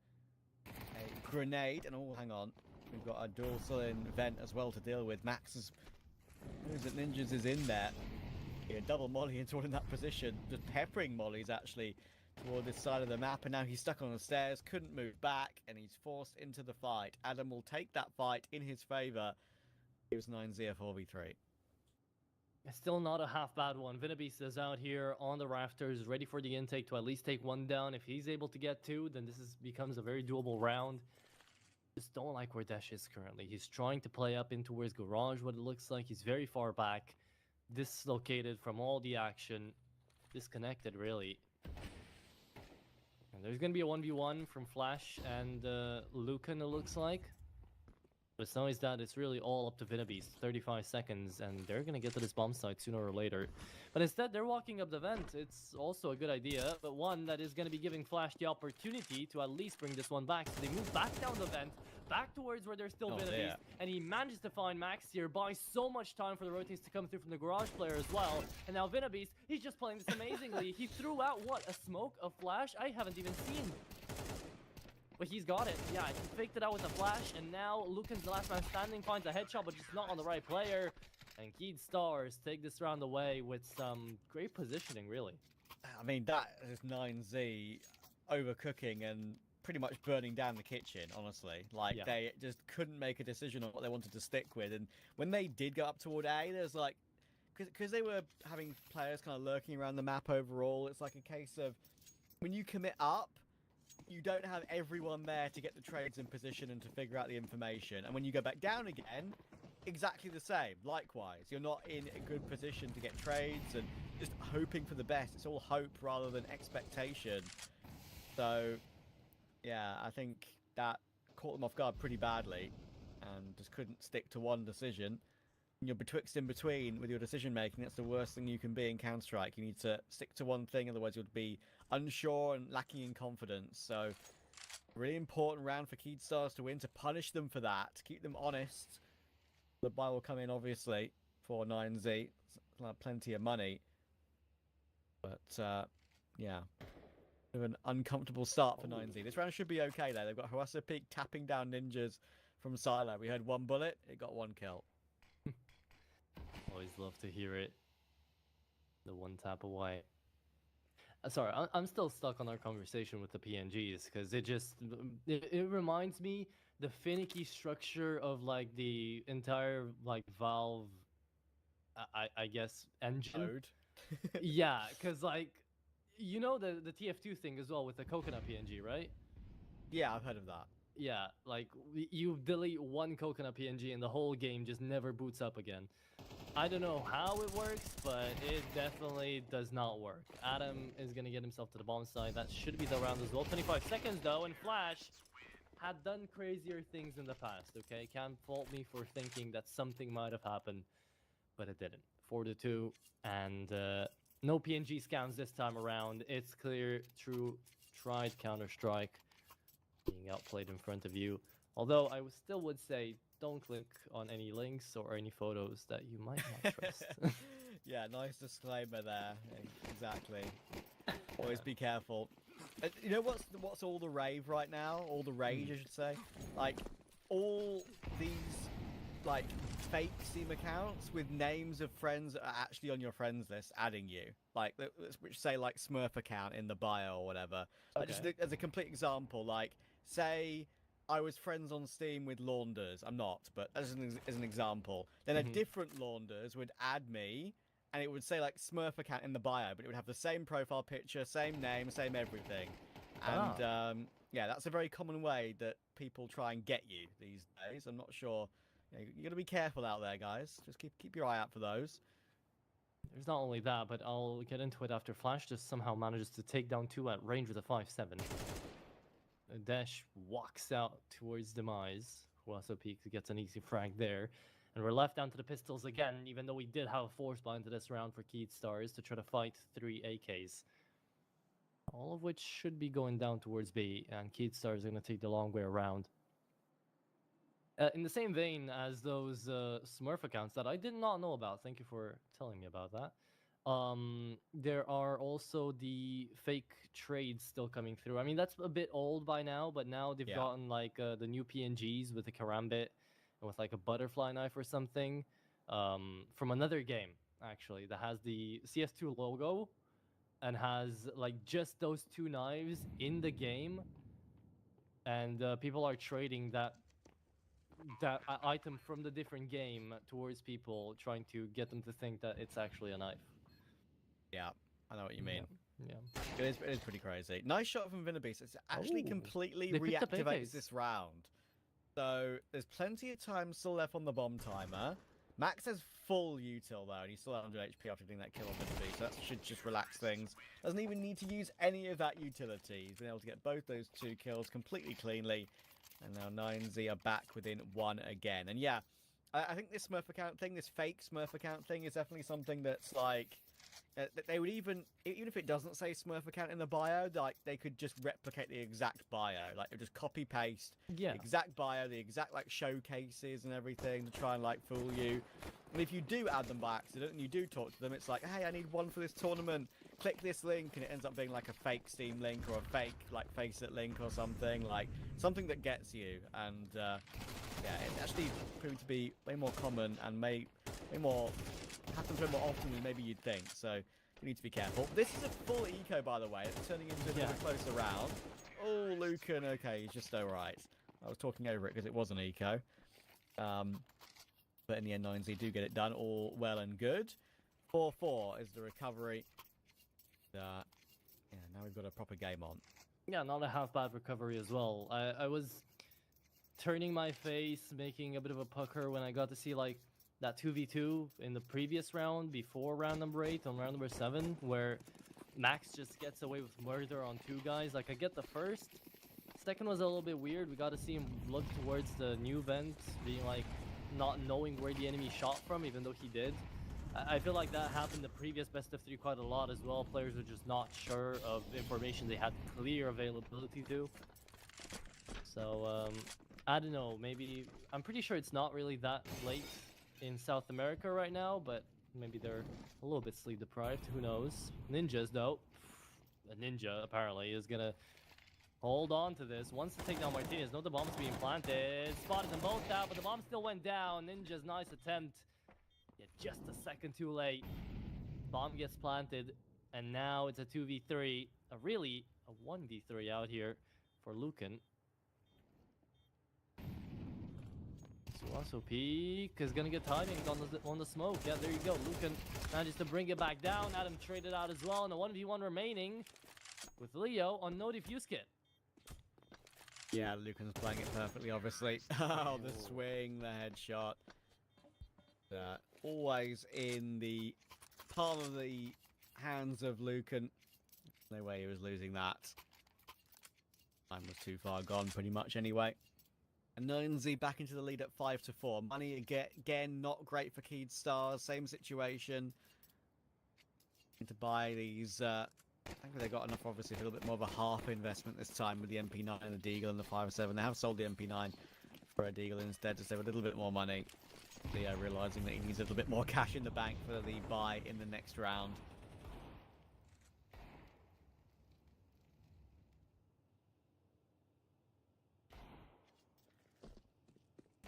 a grenade. And oh, hang on. We've got a dorsal in vent as well to deal with. Max is... knows that Ninjas is in there. Yeah, double molly into in that position, just peppering mollies actually toward this side of the map, and now he's stuck on the stairs, couldn't move back, and he's forced into the fight. Adam will take that fight in his favor. It was 9-0 4v3. It's still not a half bad one. Vinabeast is out here on the rafters, ready for the intake to at least take one down. If he's able to get two, then this becomes a very doable round. Just don't like where Dash is currently. He's trying to play up in towards garage, what it looks like. He's very far back, dislocated from all the action, disconnected really. And there's gonna be a 1v1 from Flash and Lucan, it looks like. But it's not only that, it's really all up to Vinabeast. 35 seconds, and they're gonna get to this bomb site sooner or later. But instead, they're walking up the vent. It's also a good idea, but one that is gonna be giving Flash the opportunity to at least bring this one back. So they move back down the vent, back towards where there's still Vinabeast, and he manages to find Max here, buys so much time for the rotates to come through from the garage player as well. And now Vinabeast, he's just playing this amazingly. He threw out, what, a smoke, a flash? I haven't even seen. But he's got it. Yeah, he faked it out with a flash, and now Lucan's the last man standing, finds a headshot, but just not on the right player. And Keed Stars take this round away with some great positioning, really. I mean, that is 9Z overcooking and pretty much burning down the kitchen, honestly. Like, they just couldn't make a decision on what they wanted to stick with. And when they did go up toward A, there's like, because they were having players kind of lurking around the map overall, it's like a case of when you commit up, you don't have everyone there to get the trades in position and to figure out the information. And when you go back down again, exactly the same. Likewise, you're not in a good position to get trades and just hoping for the best. It's all hope rather than expectation. So, yeah, I think that caught them off guard pretty badly and just couldn't stick to one decision. You're betwixt in between with your decision making. That's the worst thing you can be in Counter-Strike. You need to stick to one thing, otherwise you'll be unsure and lacking in confidence. So, really important round for Keed Stars to win, to punish them for that, to keep them honest. The buy will come in, obviously, for 9Z. It's plenty of money. But, yeah. Bit of an uncomfortable start for 9Z. This round should be okay, though. They've got Hwasa Peak tapping down ninjas from Silo. We heard one bullet, it got one kill. Always love to hear it. The one tap away. Sorry, I'm still stuck on our conversation with the PNGs because it reminds me the finicky structure of like the entire like Valve, I guess, engine. Code. Yeah, because like you know the TF2 thing as well with the coconut PNG, right? Yeah, I've heard of that. Yeah, like you delete one coconut PNG and the whole game just never boots up again. I don't know how it works, but it definitely does not work. Adam is going to get himself to the bomb side. That should be the round as well. 25 seconds, though, and Flash had done crazier things in the past, okay? Can't fault me for thinking that something might have happened, but it didn't. 4-2, and no PNG scams this time around. It's clear, true, tried Counter-Strike being outplayed in front of you. Although I still would say, don't click on any links or any photos that you might not trust. Yeah, nice disclaimer there. Exactly. Always be careful. You know what's all the rave right now? All the rage, I should say. Like, all these, like, fake Steam accounts with names of friends that are actually on your friends list adding you. Like, which say, like, Smurf account in the bio or whatever. Like, just as a complete example, like, say I was friends on Steam with Launders. I'm not, but as an example. Then a different Launders would add me, and it would say, like, Smurf account in the bio, but it would have the same profile picture, same name, same everything. And, yeah, that's a very common way that people try and get you these days. I'm not sure. You got to be careful out there, guys. Just keep your eye out for those. There's not only that, but I'll get into it after Flash just somehow manages to take down 2 at range with a 5-7. Dash walks out towards Demise. Hwasa Peak gets an easy frag there. And we're left down to the pistols again, even though we did have a force blind to this round for Keed Stars to try to fight 3 AKs. All of which should be going down towards B, and Keed Stars are going to take the long way around. In the same vein as those Smurf accounts that I did not know about, thank you for telling me about that. There are also the fake trades still coming through. I mean, that's a bit old by now, but now they've gotten like the new PNGs with a karambit and with like a butterfly knife or something from another game, actually, that has the CS2 logo and has like just those 2 knives in the game. And people are trading that item from the different game towards people, trying to get them to think that it's actually a knife. Yeah, I know what you mean. Yeah. It is pretty crazy. Nice shot from Vinabeast. It's actually completely reactivates this round. So there's plenty of time still left on the bomb timer. Max has full util though, and he's still 100 HP after doing that kill on Vinabeast. So that should just relax things. Doesn't even need to use any of that utility. He's been able to get both those 2 kills completely cleanly. And now 9Z are back within 1 again. And yeah, I think this Smurf account thing, this fake Smurf account thing is definitely something that's like... they would even if it doesn't say Smurf account in the bio, like they could just replicate the exact bio, like just copy paste the exact bio, the exact like showcases and everything to try and like fool you. And if you do add them by accident and you do talk to them, it's like, hey, I need one for this tournament. Click this link, and it ends up being like a fake Steam link or a fake like Faceit link or something, like something that gets you. And yeah, it actually proved to be way more common and way more. Happens way more often than maybe you'd think, so you need to be careful. This is a full eco, by the way. It's turning into a bit of a closer round. Oh, Lucan, okay, he's just alright. I was talking over it because it was an eco. But in the end, 9Z do get it done, all well and good. 4-4 is the recovery. Yeah, now we've got a proper game on. Yeah, not a half bad recovery as well. I was turning my face, making a bit of a pucker when I got to see like that 2v2 in the previous round before round number 8 on round number 7, where Max just gets away with murder on 2 guys. Like, I get the first. Second was a little bit weird. We got to see him look towards the new vent, being like not knowing where the enemy shot from, even though he did. I feel like that happened the previous best of 3 quite a lot as well. Players were just not sure of information they had clear availability to. So, I don't know, maybe... I'm pretty sure it's not really that late in South America right now, but maybe they're a little bit sleep deprived, who knows. Ninjas though, a ninja apparently is gonna hold on to this, wants to take down Martinez. No, the bomb's being planted, spotted them both out, but the bomb still went down. Ninja's nice attempt, yeah, just a second too late. Bomb gets planted, and now it's a 2v3, really a 1v3 out here for Lucan. So Peak is gonna get timing on the smoke. Yeah, there you go. Lucan manages to bring it back down. Adam traded out as well, and a 1v1 remaining with Leo on no defuse kit. Yeah, Lucan's playing it perfectly, obviously. Oh, the swing, the headshot. Always in the palm of the hands of Lucan. No way he was losing that. Time was too far gone, pretty much, anyway. And 9Z back into the lead at 5-4. Money again, not great for Keyed Stars. Same situation. Need to buy these. I think they got enough, obviously, for a little bit more of a half investment this time with the MP9 and the Deagle and the 5-7. They have sold the MP9 for a Deagle instead to save a little bit more money. Leo realizing that he needs a little bit more cash in the bank for the buy in the next round.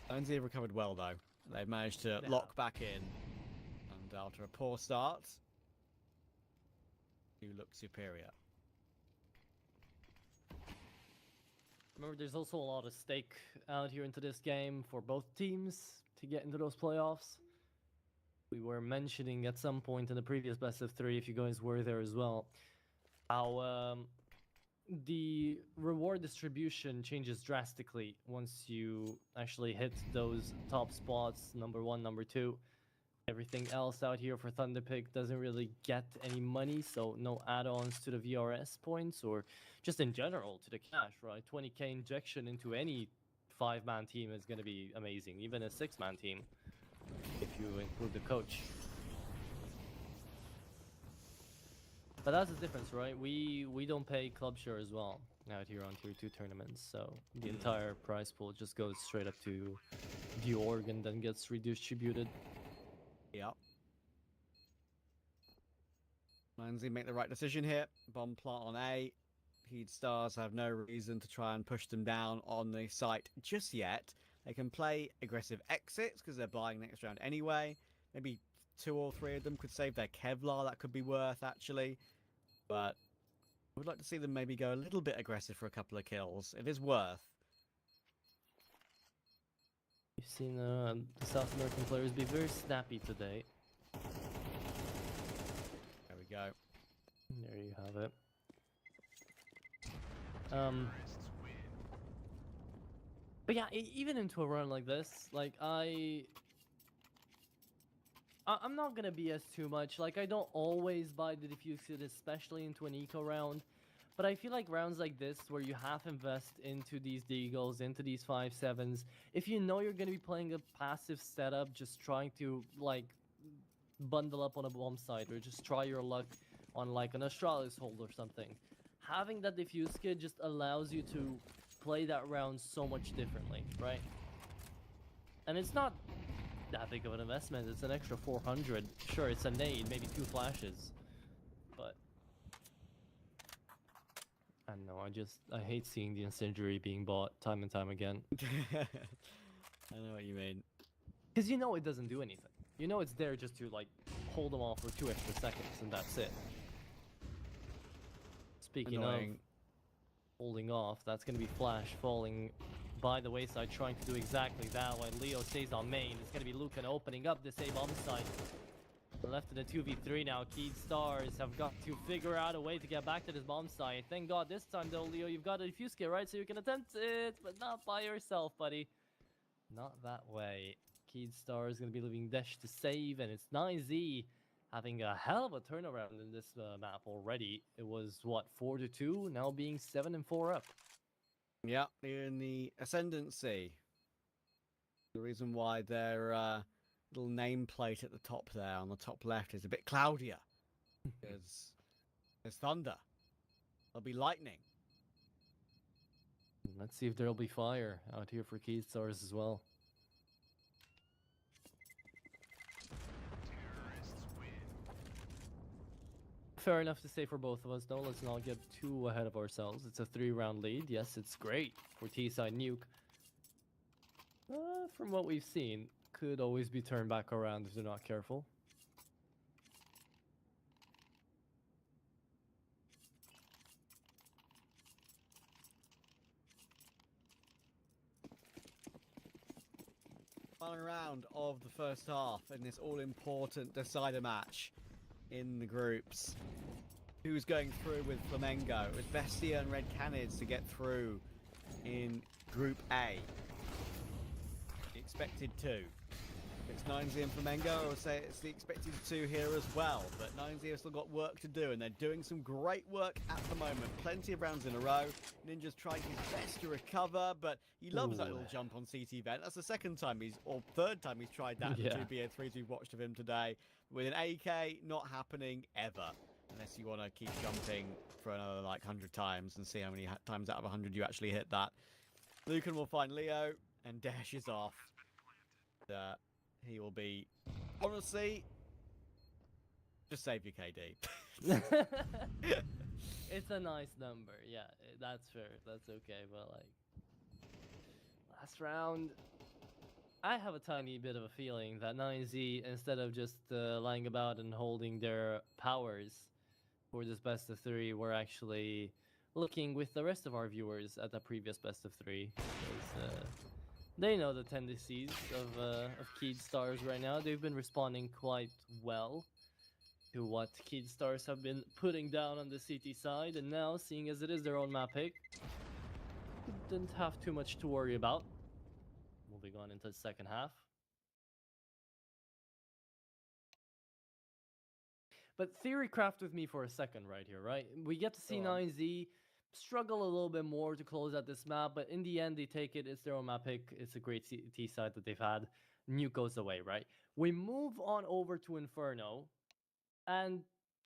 Lindsay have recovered well, though. They've managed to lock back in. And after a poor start, you look superior. Remember, there's also a lot of stake out here into this game for both teams to get into those playoffs. We were mentioning at some point in the previous best of 3, if you guys were there as well, how the reward distribution changes drastically once you actually hit those top spots, number 1, number 2. Everything else out here for Thunderpick doesn't really get any money, so no add-ons to the VRS points or just in general to the cash, right? 20k injection into any 5-man team is going to be amazing, even a 6-man team, if you include the coach. But that's the difference, right? We don't pay club share as well out here on Tier 2 tournaments, so the entire prize pool just goes straight up to the org and then gets redistributed. Yep. Lindsay make the right decision here. Bomb plant on A. Keyed Stars have no reason to try and push them down on the site just yet. They can play aggressive exits because they're buying next round anyway. Maybe 2 or 3 of them could save their Kevlar. That could be worth, actually. But I would like to see them maybe go a little bit aggressive for a couple of kills. It is worth. You've seen the South American players be very snappy today. There we go. There you have it. But yeah, even into a run like this, like I'm not gonna BS too much. Like, I don't always buy the diffuse kit, especially into an eco round. But I feel like rounds like this, where you half invest into these deagles, into these 5-7s, if you know you're going to be playing a passive setup, just trying to like bundle up on a bomb site or just try your luck on like an Astralis hold or something, having that diffuse kit just allows you to play that round so much differently, right? And it's not that big of an investment. It's an extra 400. Sure, it's a nade, maybe 2 flashes, but I don't know. I hate seeing the incendiary being bought time and time again. I know what you mean. Because you know it doesn't do anything. You know it's there just to like hold them off for 2 extra seconds, and that's it. Speaking of holding off, that's going to be Flash falling by the wayside, trying to do exactly that while Leo stays on main. It's going to be Lucan opening up this A bomb site. Left in a 2v3 now. Keyd Stars have got to figure out a way to get back to this bomb site. Thank God this time though, Leo, you've got a defuse kit, right? So you can attempt it, but not by yourself, buddy. Not that way. Keyd Star is going to be leaving Desh to save, and it's 9Z having a hell of a turnaround in this map already. It was, what, 4-2, now being 7-4 up. Yeah, they're in the ascendancy. The reason why their little nameplate at the top there, on the top left, is a bit cloudier. Because there's thunder. There'll be lightning. Let's see if there'll be fire out here for Keyd Stars as well. Fair enough to say for both of us, though. Let's not get too ahead of ourselves. It's a 3-round lead. Yes, it's great for T-side nuke. From what we've seen, could always be turned back around if they're not careful. Final round of the first half in this all-important decider match in the groups. Who's going through with Flamengo? It was BESTIA and Red Canids to get through in Group A. The expected 2. It's 9Z and Flamengo, I would say it's the expected 2 here as well. But 9Z have still got work to do, and they're doing some great work at the moment. Plenty of rounds in a row. Ninja's trying his best to recover, but he loves that little jump on CT vent. That's the second time or third time he's tried that in the 2BA3s we've watched of him today. With an AK, not happening ever. Unless you want to keep jumping for another like 100 times and see how many times out of 100 you actually hit that. Lucan will find Leo, and Dash is off. He will be, honestly, just save your KD. It's a nice number, yeah, that's fair, that's okay, but like, last round, I have a tiny bit of a feeling that 9Z, instead of just lying about and holding their powers for this best of 3, we're actually looking with the rest of our viewers at the previous best of 3. They know the tendencies of Keyd Stars right now. They've been responding quite well to what Keyd Stars have been putting down on the CT side, and now, seeing as it is their own map pick, didn't have too much to worry about. Moving on into the second half. But theory craft with me for a second right here, right? We get to see 9Z struggle a little bit more to close out this map, but in the end they take it. It's their own map pick. It's a great CT side that they've had. Nuke goes away, right? We move on over to Inferno, and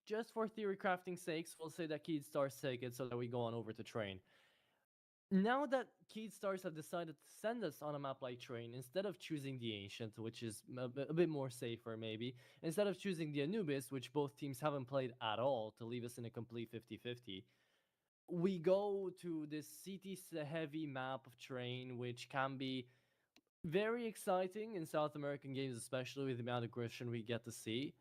just for theory crafting sakes, we'll say that Keyd Stars take it so that we go on over to Train. Now that Keyd Stars have decided to send us on a map like Train, instead of choosing the Ancient, which is a bit more safer maybe, instead of choosing the Anubis, which both teams haven't played at all, to leave us in a complete 50-50, we go to this CT-heavy map of Train, which can be very exciting in South American games, especially with the amount of aggression we get to see.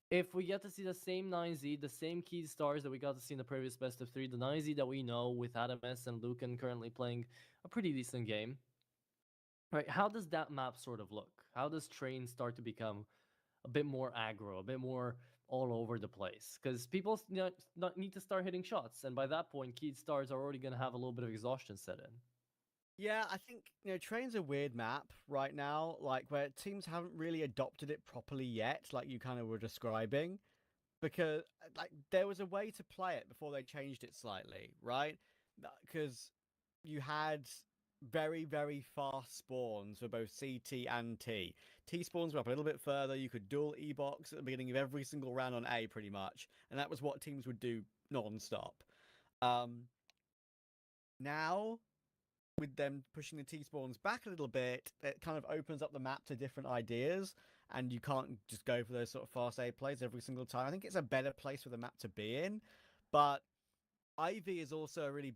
If we get to see the same 9Z, the same Keyd Stars that we got to see in the previous best of 3, the 9Z that we know with Adames and Lucan currently playing a pretty decent game, right? How does that map sort of look? How does Train start to become a bit more aggro, a bit more all over the place? Because people need to start hitting shots, and by that point, Keyd Stars are already going to have a little bit of exhaustion set in. Yeah, I think, Train's a weird map right now, like where teams haven't really adopted it properly yet, like you kind of were describing. because like there was a way to play it before they changed it slightly, right? Because you had very, very fast spawns for both CT and T. T spawns were up a little bit further. You could dual E-box at the beginning of every single round on A, pretty much, and that was what teams would do non-stop. Now, with them pushing the T spawns back a little bit, it kind of opens up the map to different ideas, and you can't just go for those sort of fast A plays every single time. I think it's a better place for the map to be in, but Ivy is also a really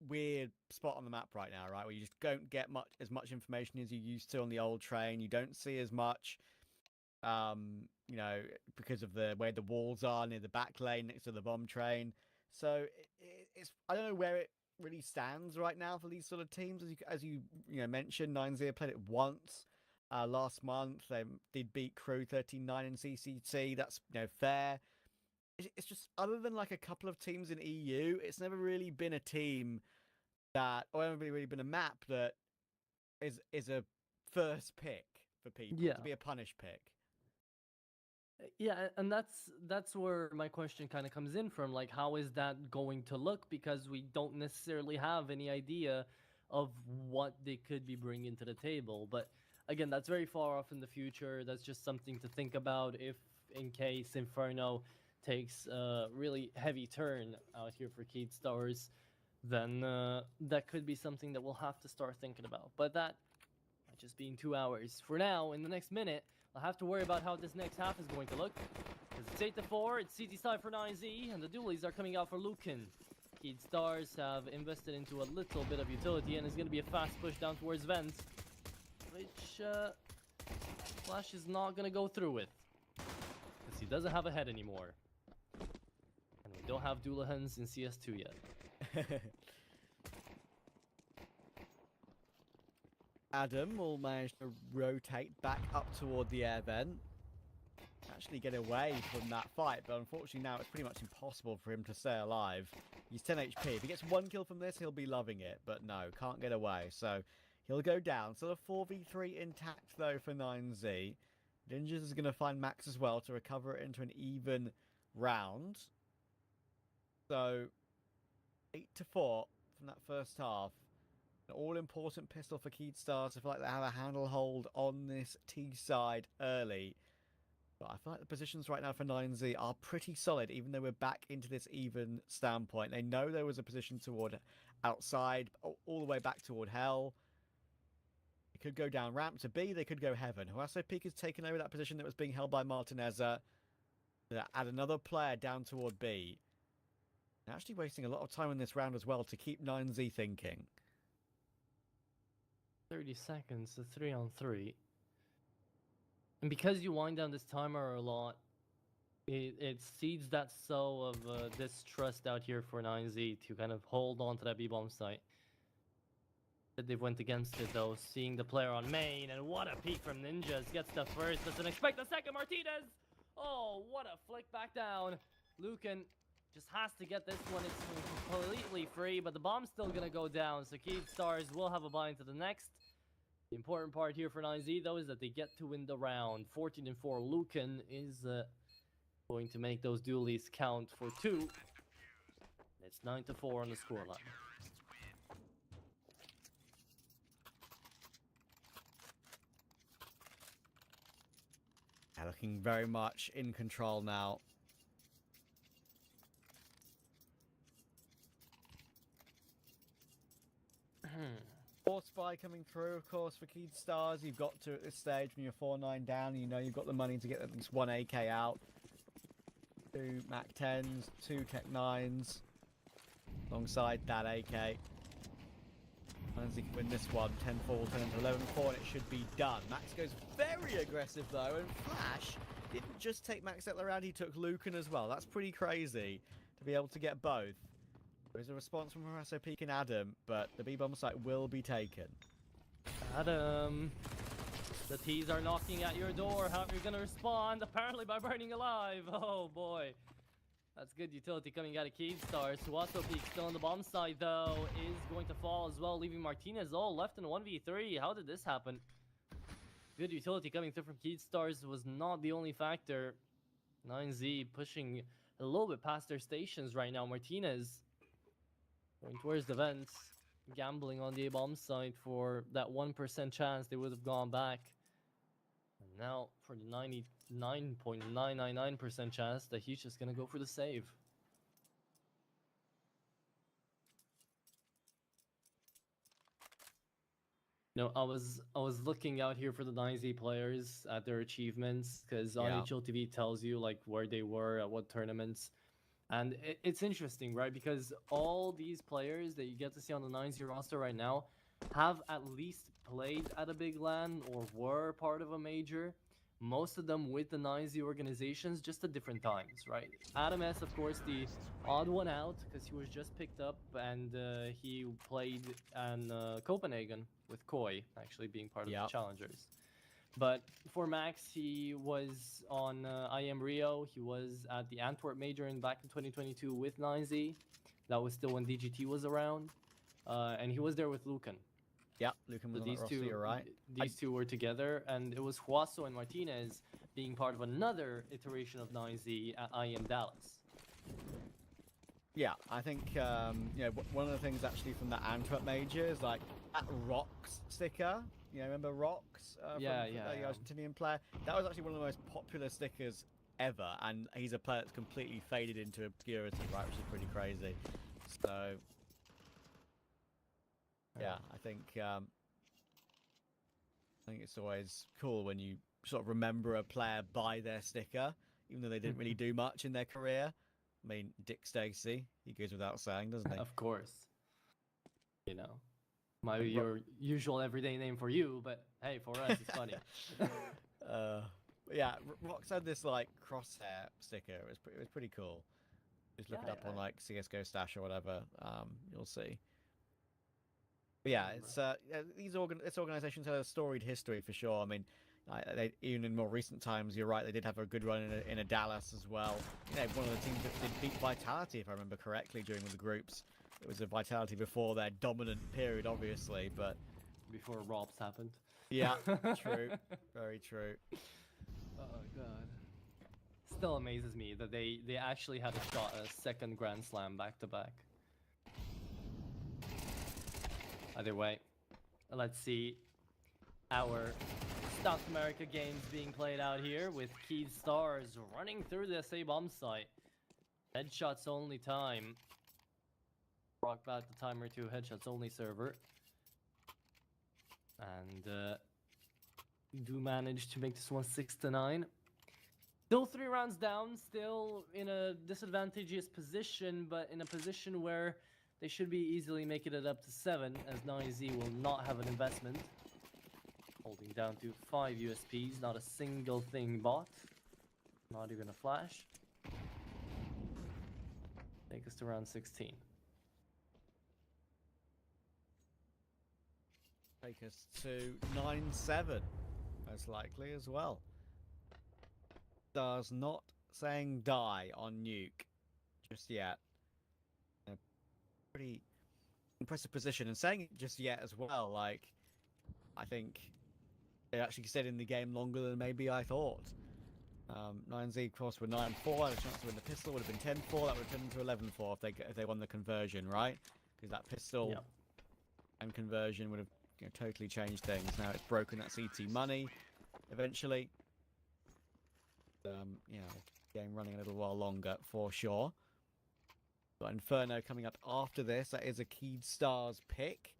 weird spot on the map right now, right? Where you just don't get as much information as you used to on the old train. You don't see as much, you know, because of the way the walls are near the back lane next to the bomb train. So it's I don't know where it really stands right now for these sort of teams. As you mentioned, 9-0 played it once last month. They did beat Crew 13-9 in CCT. That's fair. It's just, other than like a couple of teams in EU, it's never really been a team that, or never really been a map that is a first pick for people to be a punish pick. Yeah, and that's where my question kind of comes in from. Like, how is that going to look? Because we don't necessarily have any idea of what they could be bringing to the table. But again, that's very far off in the future. That's just something to think about if, in case, Inferno takes a really heavy turn out here for Keydstars, then that could be something that we'll have to start thinking about. But that might just be in 2 hours. For now, in the next minute, I'll have to worry about how this next half is going to look. Because it's 8-4, it's CT side for 9Z, and the dualies are coming out for Lucan. Keydstars have invested into a little bit of utility, and it's going to be a fast push down towards Vents, which Flash is not going to go through with, because he doesn't have a head anymore. And we don't have Doolahans in CS2 yet. Adam will manage to rotate back up toward the air vent. Actually get away from that fight, but unfortunately now it's pretty much impossible for him to stay alive. He's 10 HP. If he gets one kill from this, he'll be loving it, but no, can't get away. So he'll go down. So the 4v3 intact though for 9Z. Ninjas is going to find Max as well to recover it into an even round. So 8-4 from that first half. An all-important pistol for Keydstars. I feel like they have a handle hold on this T side early. But I feel like the positions right now for 9Z are pretty solid, even though we're back into this even standpoint. They know there was a position toward outside, all the way back toward Hell. It could go down ramp to B, they could go Heaven. Huaso Peak has taken over that position that was being held by Martineza. Add another player down toward B. They're actually wasting a lot of time in this round as well to keep 9Z thinking. 30 seconds to 3-on-3. And because you wind down this timer a lot, it seeds that soul of distrust out here for 9Z to kind of hold on to that B-bomb site. They went against it though, seeing the player on main, and what a peek from Ninjas. Gets the first, doesn't expect the second. Martinez! Oh, what a flick back down. Lucan just has to get this one. It's completely free, but the bomb's still gonna go down, so Keydstars will have a buy into the next. The important part here for 9Z though is that they get to win the round. 14-4. Lucan is going to make those dualies count for 2. It's 9-4 on the scoreline. Looking very much in control now. Force spy coming through, of course, for Keydstars. You've got to, at this stage, when you're 4-9 down, you know you've got the money to get at least 1 AK out. 2 Mac 10s, 2 Tech 9s, alongside that AK. As he can win this one, 10-4, 10-11-4, and it should be done. Max goes very aggressive though, and Flash didn't just take Max out the round, he took Lucan as well. That's pretty crazy to be able to get both. There's a response from Huaso Peak and Adam, but the B-bomb site will be taken. Adam, the T's are knocking at your door. How are you going to respond? Apparently by burning alive. Oh boy. That's good utility coming out of Keydstars. Huaso Peak still on the bomb side though, is going to fall as well, leaving Martinez all left in 1v3. How did this happen? Good utility coming through from Keydstars was not the only factor. 9Z pushing a little bit past their stations right now. Martinez going towards the vents, gambling on the A-bomb site for that 1% chance they would have gone back. And now for the 99.999% chance that he's just gonna go for the save. No, I was looking out here for the 9Z players at their achievements because Yeah. NHL TV tells you like where they were at what tournaments, and it's interesting, right? Because all these players that you get to see on the 9Z roster right now have at least played at a big LAN or were part of a major. Most of them with the 9Z organizations, just at different times, right? Adam S, of course, the odd one out because he was just picked up and he played in Copenhagen with Koi, actually being part of the challengers. But for Max, he was on IM Rio. He was at the Antwerp Major back in 2022 with 9Z. That was still when DGT was around. And he was there with Lucan. Yeah, Lucan was on that roster, you're right. These two were together, and it was Huaso and Martinez being part of another iteration of 9Z at IM Dallas. Yeah, I think you know, one of the things actually from that Antwerp major is like that Rocks sticker. You know, remember Rocks? The Argentinian player. That was actually one of the most popular stickers ever, and he's a player that's completely faded into obscurity, right? Which is pretty crazy. So. Yeah, I think it's always cool when you sort of remember a player by their sticker, even though they didn't really do much in their career. I mean, Dick Stacey, he goes without saying, doesn't he? Of course. You know, your usual everyday name for you, but hey, for us, it's funny. Yeah, Rox had this like crosshair sticker. It was pretty cool. Just look it up on like CS:GO Stash or whatever. You'll see. But yeah, it's this organizations have a storied history for sure. I mean, they even in more recent times, you're right, they did have a good run in a Dallas as well. You know, one of the teams that did beat Vitality, if I remember correctly, during one of the groups. It was a Vitality before their dominant period, obviously, but before Robs happened. Yeah, true, very true. Oh god. Still amazes me that they actually had a shot at a second Grand Slam back to back. Either way, let's see our South America games being played out here with Keith Stars running through the A-bomb site. Headshots only time. Rock back the timer to headshots only server. And do manage to make this one 6-9. Still 3 rounds down, still in a disadvantageous position, but in a position where they should be easily making it up to 7, as 9Z will not have an investment. Holding down to 5 USPs, not a single thing bought. Not even a flash. Take us to round 16. Take us to 9-7, most likely as well. Stars not saying die on nuke just yet. Pretty impressive position, and saying it just yet as well. Like, I think they actually stayed in the game longer than maybe I thought. 9Z, of course, were 9-4. Had a chance to win the pistol. Would have been 10-4. That would have turned into 11-4 if they won the conversion, right? Because that pistol and conversion would have totally changed things. Now it's broken that CT money. Eventually, game running a little while longer for sure. Got Inferno coming up after this. That is a Keed Stars pick.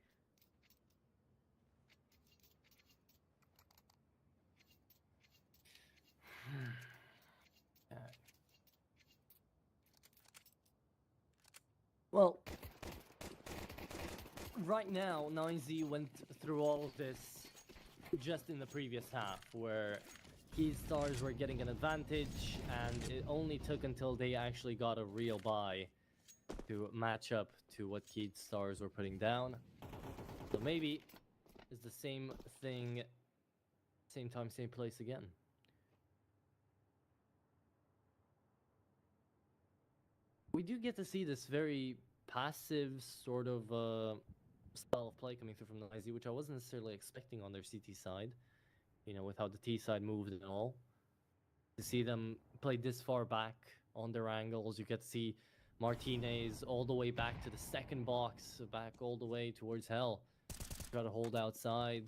Well, right now, 9Z went through all of this just in the previous half, where Keed Stars were getting an advantage, and it only took until they actually got a real buy to match up to what Keed Stars were putting down. So maybe it's the same thing, same time, same place again. We do get to see this very passive sort of style of play coming through from the 9Z, which I wasn't necessarily expecting on their CT side, with how the T side moved and all. To see them play this far back on their angles, you get to see Martinez all the way back to the second box, back all the way towards hell. Try to hold outside.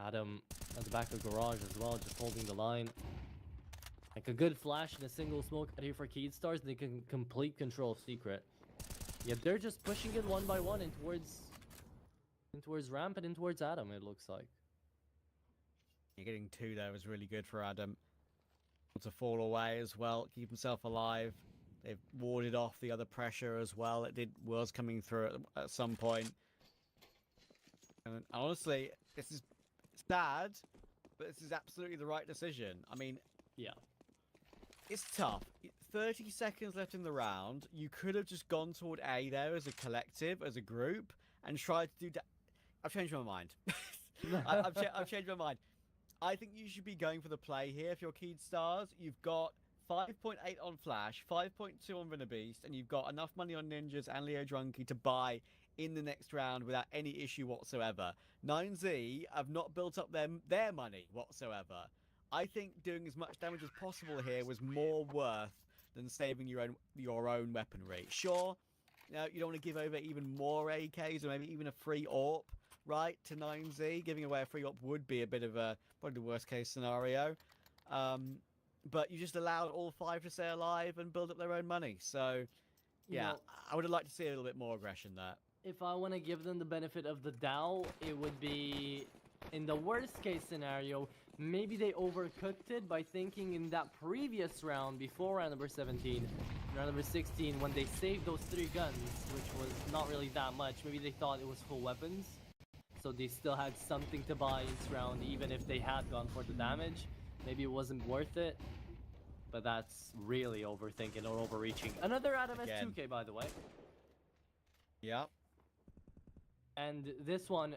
Adam at the back of garage as well, just holding the line. Like a good flash and a single smoke out here for Keydstars, they can complete control of Secret. Yet they're just pushing it one by one in towards ramp and in towards Adam, it looks like. You're getting 2 there was really good for Adam. To fall away as well, keep himself alive. They've warded off the other pressure as well. It was coming through at some point. And honestly, this is sad, but this is absolutely the right decision. I mean, yeah, it's tough. 30 seconds left in the round. You could have just gone toward A there as a collective, as a group, and tried to do. I've changed my mind. I've changed my mind. I think you should be going for the play here if you're Keydstars. You've got 5.8 on Flash, 5.2 on Beast, and you've got enough money on Ninjas and Leo Drunky to buy in the next round without any issue whatsoever. 9Z have not built up their money whatsoever. I think doing as much damage as possible here was more worth than saving your own weaponry. Sure, you don't want to give over even more AKs or maybe even a free AWP, right, to 9Z. Giving away a free AWP would be a bit of probably the worst case scenario. But you just allowed all 5 to stay alive and build up their own money. So, yeah, I would have liked to see a little bit more aggression there. If I want to give them the benefit of the doubt, it would be, in the worst case scenario, maybe they overcooked it by thinking in that previous round, before round number 17, round number 16, when they saved those 3 guns, which was not really that much, maybe they thought it was full weapons. So they still had something to buy each round, even if they had gone for the damage. Maybe it wasn't worth it. But that's really overthinking or overreaching. Another Adam S2K, by the way. Yeah. And this one,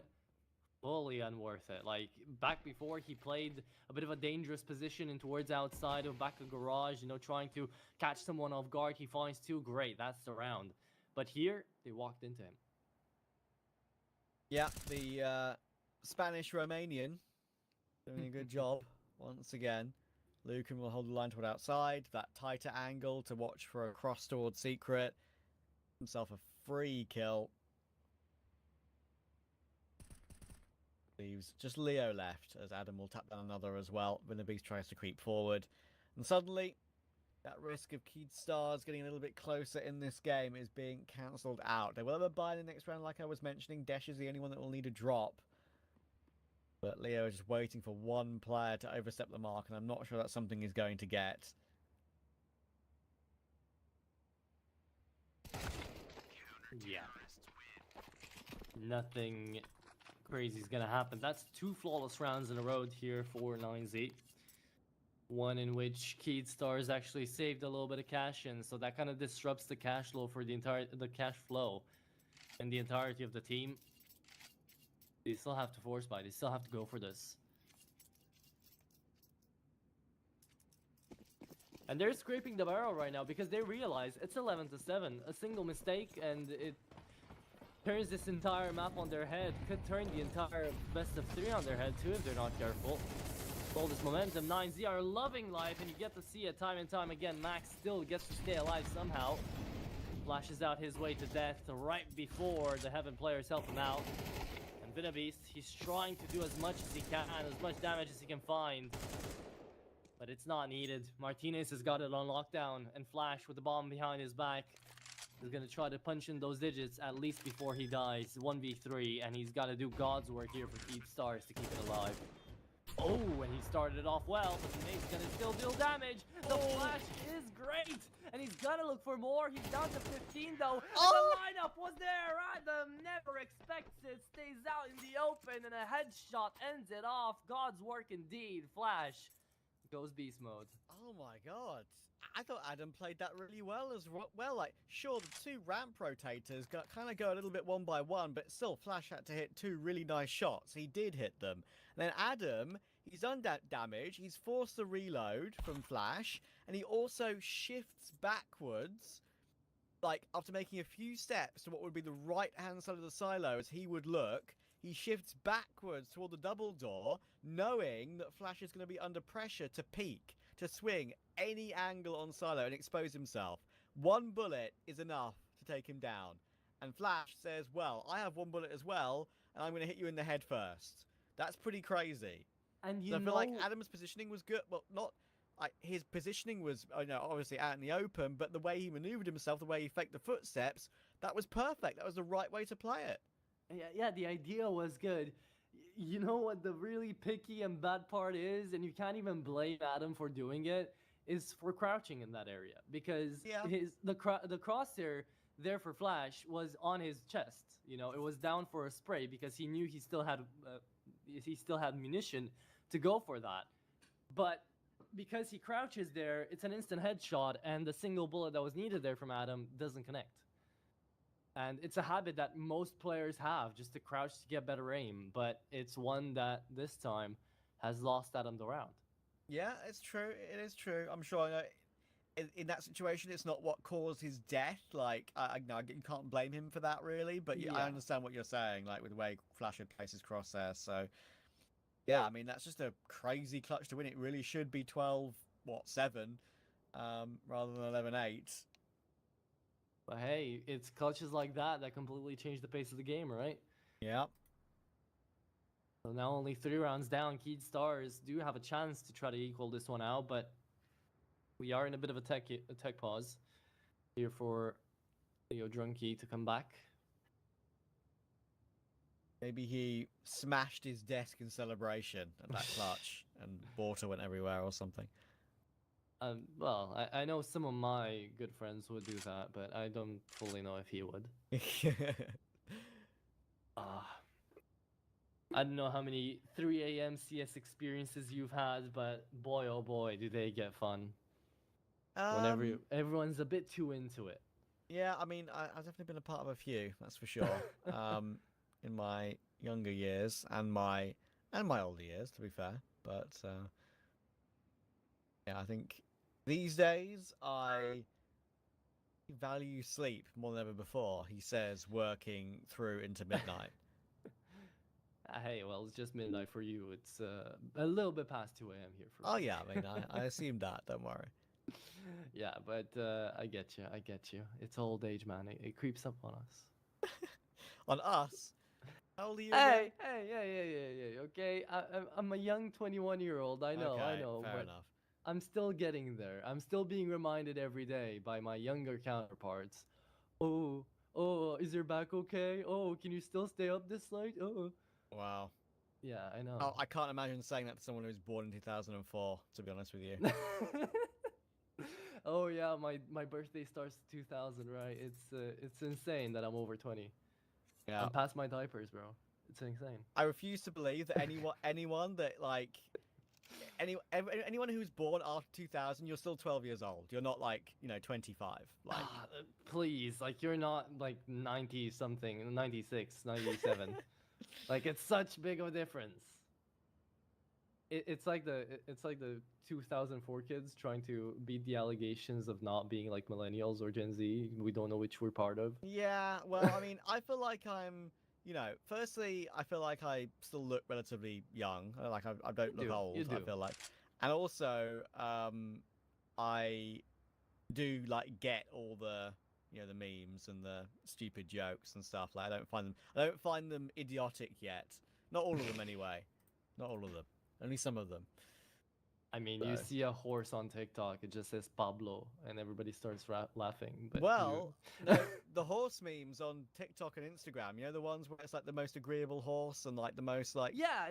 fully unworth it. Like, back before, he played a bit of a dangerous position in towards outside of back of garage, trying to catch someone off guard. He finds 2, great, that's the round. But here, they walked into him. Yeah, the Spanish-Romanian doing a good job once again. Lucan will hold the line toward outside, that tighter angle to watch for a cross toward Secret. Himself a free kill. Leaves just Leo left, as Adam will tap down another as well. Beast tries to creep forward. And suddenly, that risk of Keydstars getting a little bit closer in this game is being cancelled out. They will have a buy in the next round, like I was mentioning. Desh is the only one that will need a drop. But Leo is just waiting for one player to overstep the mark, and I'm not sure that's something he's going to get. Yeah. Nothing crazy is going to happen. That's 2 flawless rounds in a row here for 9Z. One in which Keydstars actually saved a little bit of cash in, so that kind of disrupts the cash flow for the cash flow and the entirety of the team. They still have to force buy. They still have to go for this. And they're scraping the barrel right now because they realize it's 11-7. A single mistake and it turns this entire map on their head. Could turn the entire best of 3 on their head too if they're not careful. All this momentum, 9Z are loving life, and you get to see it time and time again. Max still gets to stay alive somehow. Flashes out his way to death right before the Heaven players help him out. And Beast, he's trying to do as much as he can, as much damage as he can find. But it's not needed. Martinez has got it on lockdown, and Flash with the bomb behind his back is going to try to punch in those digits at least before he dies. 1v3, and he's got to do God's work here for Keydstars to keep it alive. Oh, and he started it off well, but the nade's gonna still deal damage. The flash is great, and he's gonna look for more. He's down to 15 though. And the lineup was there. Adam never expects it. Stays out in the open, and a headshot ends it off. God's work indeed. Flash goes beast mode. Oh my god. I thought Adam played that really well as well. Like, sure, the 2 ramp rotators kind of go a little bit one by one, but still, Flash had to hit 2 really nice shots. He did hit them. And then Adam, he's done that damage. He's forced the reload from Flash, and he also shifts backwards, like, after making a few steps to what would be the right-hand side of the silo as he would look. he shifts backwards toward the double door, knowing that Flash is going to be under pressure to peek, to swing any angle on Silo and expose himself. One bullet is enough to take him down. And Flash says, well, I have one bullet as well, and I'm going to hit you in the head first. That's pretty crazy. And So I feel like Adam's positioning was good. Well, not... his positioning was, obviously out in the open, but the way he maneuvered himself, the way he faked the footsteps, that was perfect. That was the right way to play it. Yeah, the idea was good. You know what the really picky and bad part is, and you can't even blame Adam for doing it, is for crouching in that area, because the crosshair there for Flash was on his chest. You know, it was down for a spray because he knew he still had munition to go for that, but because he crouches there, it's an instant headshot, and the single bullet that was needed there from Adam doesn't connect. And it's a habit that most players have, just to crouch to get better aim, but it's one that this time has lost Adam the round. Yeah, it's true. It is true. I'm sure in that situation, it's not what caused his death. Like, you can't blame him for that, really, but I understand what you're saying, like, with the way Flash had placed his crosshair, so... Yeah, I mean, that's just a crazy clutch to win. It really should be 12-7, rather than 11-8. But hey, it's clutches like that completely change the pace of the game, right? Yeah. So now only 3 rounds down. Keed Stars do have a chance to try to equal this one out, but we are in a bit of a tech pause here for Leo Drunky to come back. Maybe he smashed his desk in celebration at that clutch and water went everywhere or something. Well, I know some of my good friends would do that, but I don't fully know if he would. I don't know how many 3 a.m. CS experiences you've had, but boy, oh boy, do they get fun. Whenever everyone's a bit too into it. Yeah, I mean, I've definitely been a part of a few, that's for sure. In my younger years and my older years, to be fair. But yeah, I think these days I value sleep more than ever before. He says, working through into midnight. Hey, well, it's just midnight for you. It's a little bit past 2 a.m. here for me. Oh yeah, I mean, I assumed that. Don't worry. Yeah, but I get you. It's old age, man. It creeps up on us. On us? How old are you? Hey, okay. I'm a young 21-year-old. I know, fair but enough. I'm still getting there. I'm still being reminded every day by my younger counterparts. Oh, is your back okay? Oh, can you still stay up this late? Oh. Wow. Yeah, I know. Oh, I can't imagine saying that to someone who was born in 2004, to be honest with you. Oh yeah, my birthday starts 2000, right? It's insane that I'm over 20. Yeah. I'm past my diapers, bro. It's insane. I refuse to believe that anyone that like anyone who's born after 2000, you're still 12 years old. You're not like 25. Like, please, like you're not like 90 something, 96, 97. Like it's such big of a difference. It's like the 2004 kids trying to beat the allegations of not being like millennials or Gen Z. We don't know which we're part of. Yeah, well, I mean, I feel like I'm, firstly, I feel like I still look relatively young. Like I don't look old. I feel like, and also, I do like get all the the memes and the stupid jokes and stuff. Like I don't find them idiotic yet. Not all of them anyway. Not all of them. Only some of them. I mean, you see a horse on TikTok, it just says Pablo, and everybody starts laughing. But well, the horse memes on TikTok and Instagram, the ones where it's like the most agreeable horse and like the most like... Yeah.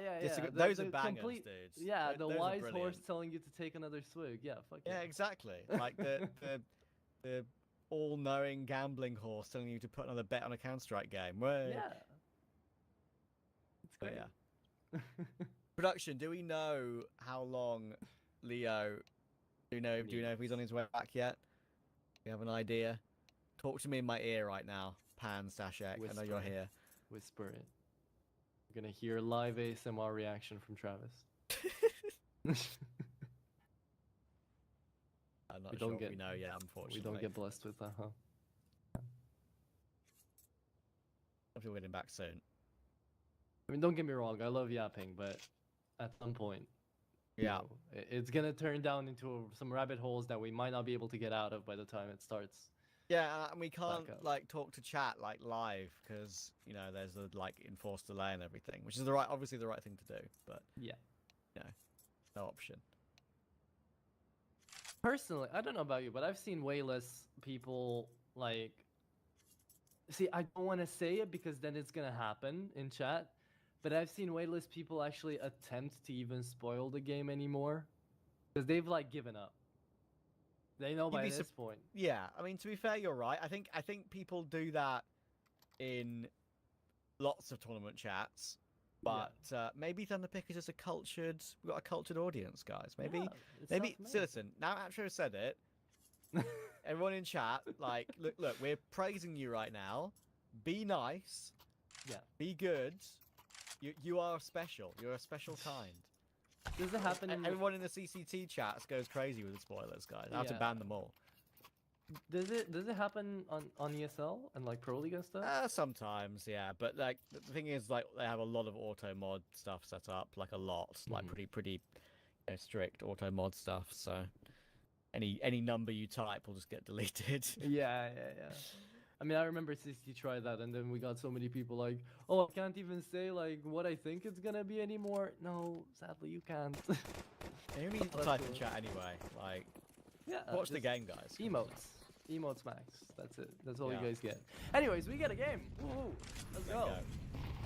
Those are bangers, dudes. Yeah, the those wise horse telling you to take another swig. Yeah, fuck yeah. Yeah, exactly. Like the all-knowing gambling horse telling you to put another bet on a Counter-Strike game. Yeah. It's great. Yeah. Production, do we know how long Leo... Do you know if he's on his way back yet? Do you have an idea? Talk to me in my ear right now, Pan-X. I know you're here. Whisper it. You're gonna hear live ASMR reaction from Travis. I'm not sure if we know yet, unfortunately. We don't get blessed with that, huh? I feel we're getting back soon. I mean, don't get me wrong, I love yapping, but at some point, Yeah. it's gonna turn down into some rabbit holes that we might not be able to get out of by the time it starts. Yeah, and we can't up. like talk to chat like live because you know there's a like enforced delay and everything, which is obviously the right thing to do, but Yeah. no option. Personally, I don't know about you, but I've seen way less people like. See, I don't want to say it because then it's gonna happen in chat, but I've seen way less people actually attempt to even spoil the game anymore, because they've like given up. They know by this point. Yeah, I mean to be fair, you're right. I think people do that in lots of tournament chats, but maybe Thunderpick is just we've got a cultured audience, guys. Maybe so listen, now Atro said it. Everyone in chat, like, look, we're praising you right now. Be nice. Yeah. Be good. You are special. You're a special kind. Does it happen? Everyone in the CCT chats goes crazy with the spoilers, guys. I have to ban them all. Does it happen on ESL and like Pro League and stuff? Sometimes, yeah. But like the thing is, like they have a lot of auto mod stuff set up, like a lot, like pretty strict auto mod stuff. So any number you type will just get deleted. Yeah. I mean, I remember CCT tried that, and then we got so many people like, "Oh, I can't even say like what I think it's gonna be anymore." No, sadly, you can't. You need to type in chat anyway. Like, watch the game, guys. Emotes max. That's it. That's all you guys get. Anyways, we get a game. Woo! Let's go.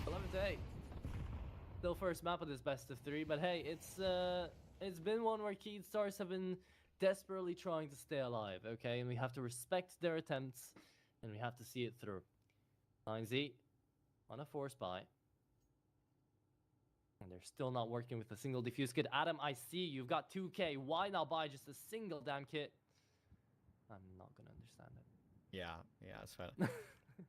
11-8. Still first map of this best of 3, but hey, it's been one where Keyd Stars have been desperately trying to stay alive. Okay, and we have to respect their attempts, and we have to see it through. 9Z on a force buy. And they're still not working with a single defuse kit. Adam, I see you've got 2k. Why not buy just a single damn kit? I'm not gonna understand it. Yeah, that's fair.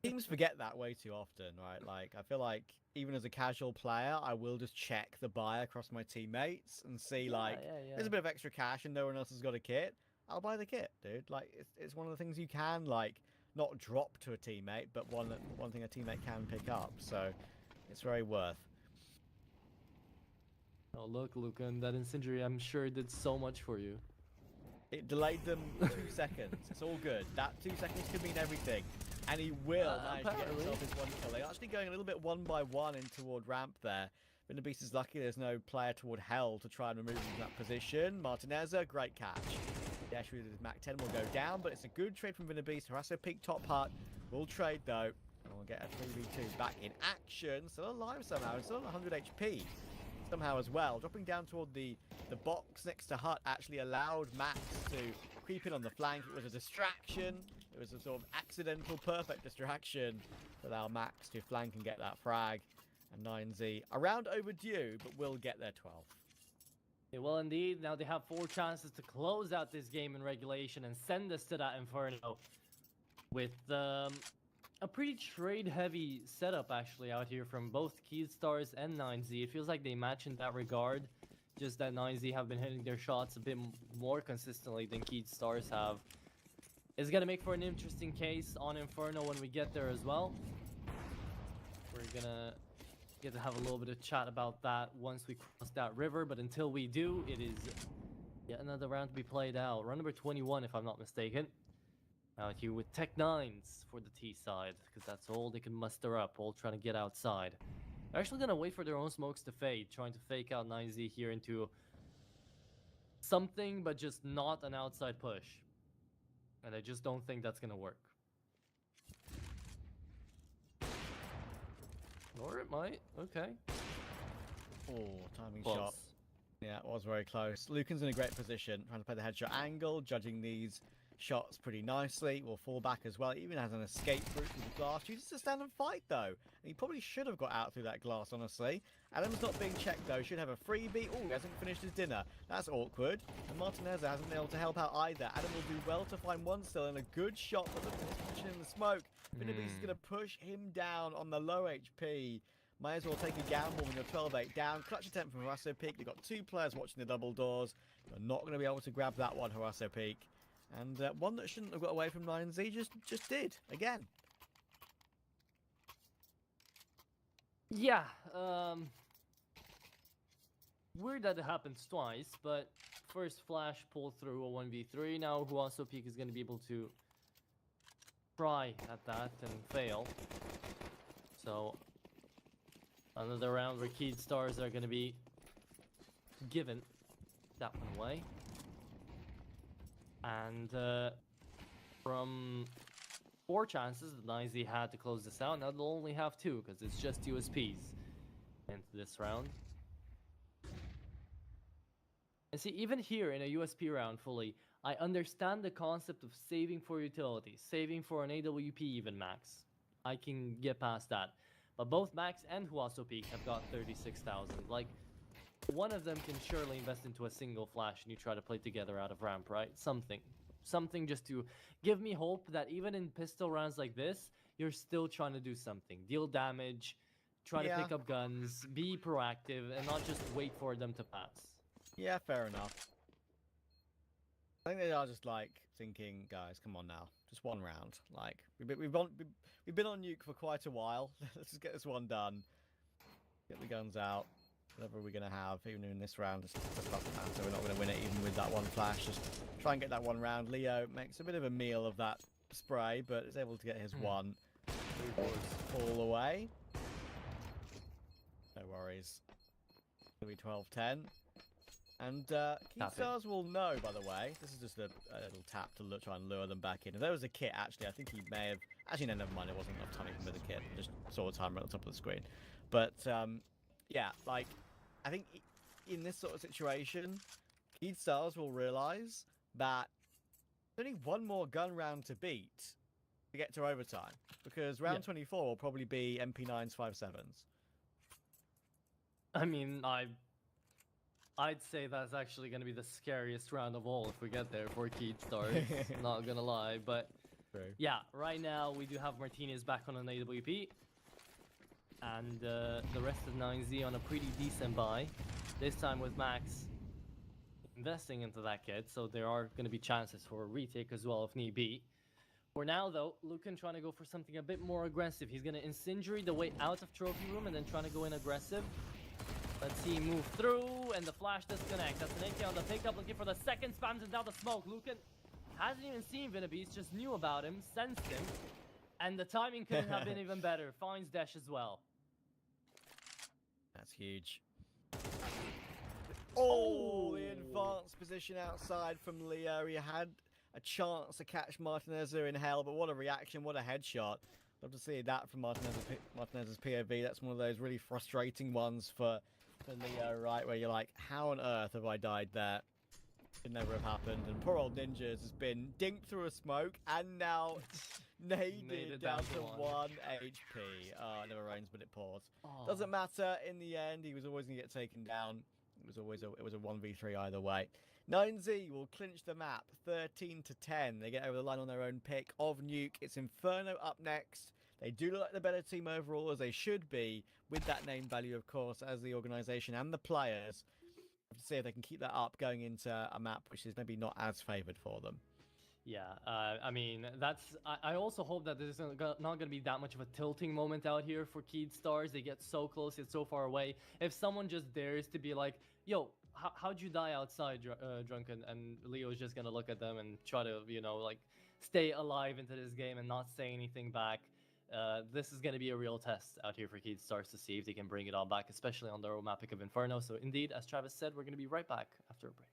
Teams forget that way too often, right? Like, I feel like even as a casual player, I will just check the buy across my teammates and see there's a bit of extra cash and no one else has got a kit. I'll buy the kit, dude. Like, it's one of the things you can like not drop to a teammate, but one thing a teammate can pick up. So it's very worth. Oh look, Lucan, that incendiary I'm sure did so much for you. It delayed them 2 seconds. It's all good. That 2 seconds could mean everything. And he will manage to get himself his one kill. They're actually going a little bit one by one in toward ramp there. Beast is lucky there's no player toward hell to try and remove him from that position. Martineza, great catch. The actually Mac 10 will go down, but it's a good trade from Beast. Harasso peak top hut. Will trade though. And we'll get a 3v2 back in action. Still alive somehow. Still on 100 HP. Somehow as well. Dropping down toward the box next to hut actually allowed Max to creep in on the flank. It was a distraction. It was a sort of accidental perfect distraction to allow Max to flank and get that frag. And 9Z around overdue, but will get their 12th. Yeah, well, indeed. Now they have 4 chances to close out this game in regulation and send us to that inferno with a pretty trade-heavy setup, actually, out here from both Keyd Stars and 9Z. It feels like they match in that regard, just that 9Z have been hitting their shots a bit more consistently than Keyd Stars have. It's going to make for an interesting case on Inferno when we get there as well. We're going to get to have a little bit of chat about that once we cross that river, but until we do, it is yet another round to be played out. Round number 21, if I'm not mistaken. Out here with Tech 9s for the T side, because that's all they can muster up, all trying to get outside. They're actually going to wait for their own smokes to fade, trying to fake out 9Z here into something, but just not an outside push. And I just don't think that's going to work. Or it might. Okay. Oh, timing Close. shot. Yeah, it was very close. Lucan's in a great position, trying to play the headshot angle, judging these shots pretty nicely. Will fall back as well. He even has an escape route through the glass. Chooses to stand and fight though. And he probably should have got out through that glass, honestly. Adam's not being checked though. Should have a freebie. Oh, he hasn't finished his dinner. That's awkward. And Martinez hasn't been able to help out either. Adam will do well to find one still and a good shot for the position in the smoke. Beast is going to push him down on the low HP. Might as well take a gamble when you're 12-8 down. Clutch attempt from Harasso Peak. They've got 2 players watching the double doors. You're not going to be able to grab that one, Harasso Peak. And one that shouldn't have got away from 9Z just did, again. Yeah, weird that it happens twice, but first Flash pulled through a 1v3. Now Huaso Peak is going to be able to try at that and fail. So another round where Keed Stars are going to be given that one away. And from 4 chances that 9Z had to close this out, now they'll only have 2 because it's just USPs into this round. And see, even here in a USP round fully, I understand the concept of saving for utility, saving for an AWP even max. I can get past that. But both Max and Huaso Peak have got 36,000. Like, one of them can surely invest into a single flash and you try to play together out of ramp, right? Something just to give me hope that even in pistol rounds like this, you're still trying to do something. Deal damage, try to pick up guns, be proactive, and not just wait for them to pass. Yeah, fair enough. I think they are just like thinking, guys, come on now, just one round. Like we've been on nuke for quite a while. Let's just get this one done. Get the guns out. Whatever we're gonna have, even in this round, just doesn't matter. We're not gonna win it even with that one flash. Just try and get that one round. Leo makes a bit of a meal of that spray, but is able to get his one. Fall away. No worries. It'll be 12-10. And Keed Stars will know, by the way. This is just a little tap to try and lure them back in. If there was a kit, actually, I think he may have... Actually, no, never mind. It wasn't enough time even with the kit. Just saw the timer at the top of the screen. But, yeah, like, I think in this sort of situation, Keed Stars will realise that there's only one more gun round to beat to get to overtime. Because round 24 will probably be MP9's 5.7s. I mean, I'd say that's actually going to be the scariest round of all if we get there for Keed Stars. Not gonna lie, but yeah, right now we do have Martinez back on an AWP. And the rest of 9Z on a pretty decent buy. This time with Max investing into that kit, so there are going to be chances for a retake as well if need be. For now though, Lucan trying to go for something a bit more aggressive. He's going to incendiary the way out of trophy room and then trying to go in aggressive. Let's see him move through, and the flash disconnect. That's an AK on the pickup, looking for the second, spams it down the smoke. Lucan hasn't even seen Venabeast, just knew about him, sensed him, and the timing couldn't have been even better. Finds Dash as well. That's huge. Oh, the advanced position outside from Leo. He had a chance to catch Martinez in hell, but what a reaction, what a headshot. Love to see that from Martinez's POV. That's one of those really frustrating ones for Leo, right? Where you're like, how on earth have I died there? Could never have happened. And poor old Ninjas has been dinked through a smoke and now naded down to 1 HP. Oh, it never rains, but it pours. Oh. Doesn't matter. In the end, he was always going to get taken down. It was a 1v3 either way. 9Z will clinch the map 13-10. They get over the line on their own pick of nuke. It's Inferno up next. They do look like the better team overall, as they should be, with that name value, of course, as the organisation and the players. To see if they can keep that up going into a map which is maybe not as favoured for them. Yeah, I mean, I also hope that there's not going to be that much of a tilting moment out here for Keed Stars. They get so close yet so far away. If someone just dares to be like, yo, how'd you die outside, Drunken? And Leo's just going to look at them and try to, you know, like, stay alive into this game and not say anything back. This is going to be a real test out here for Keed Stars to see if they can bring it all back, especially on their own map pick of Inferno. So indeed, as Travis said, we're going to be right back after a break.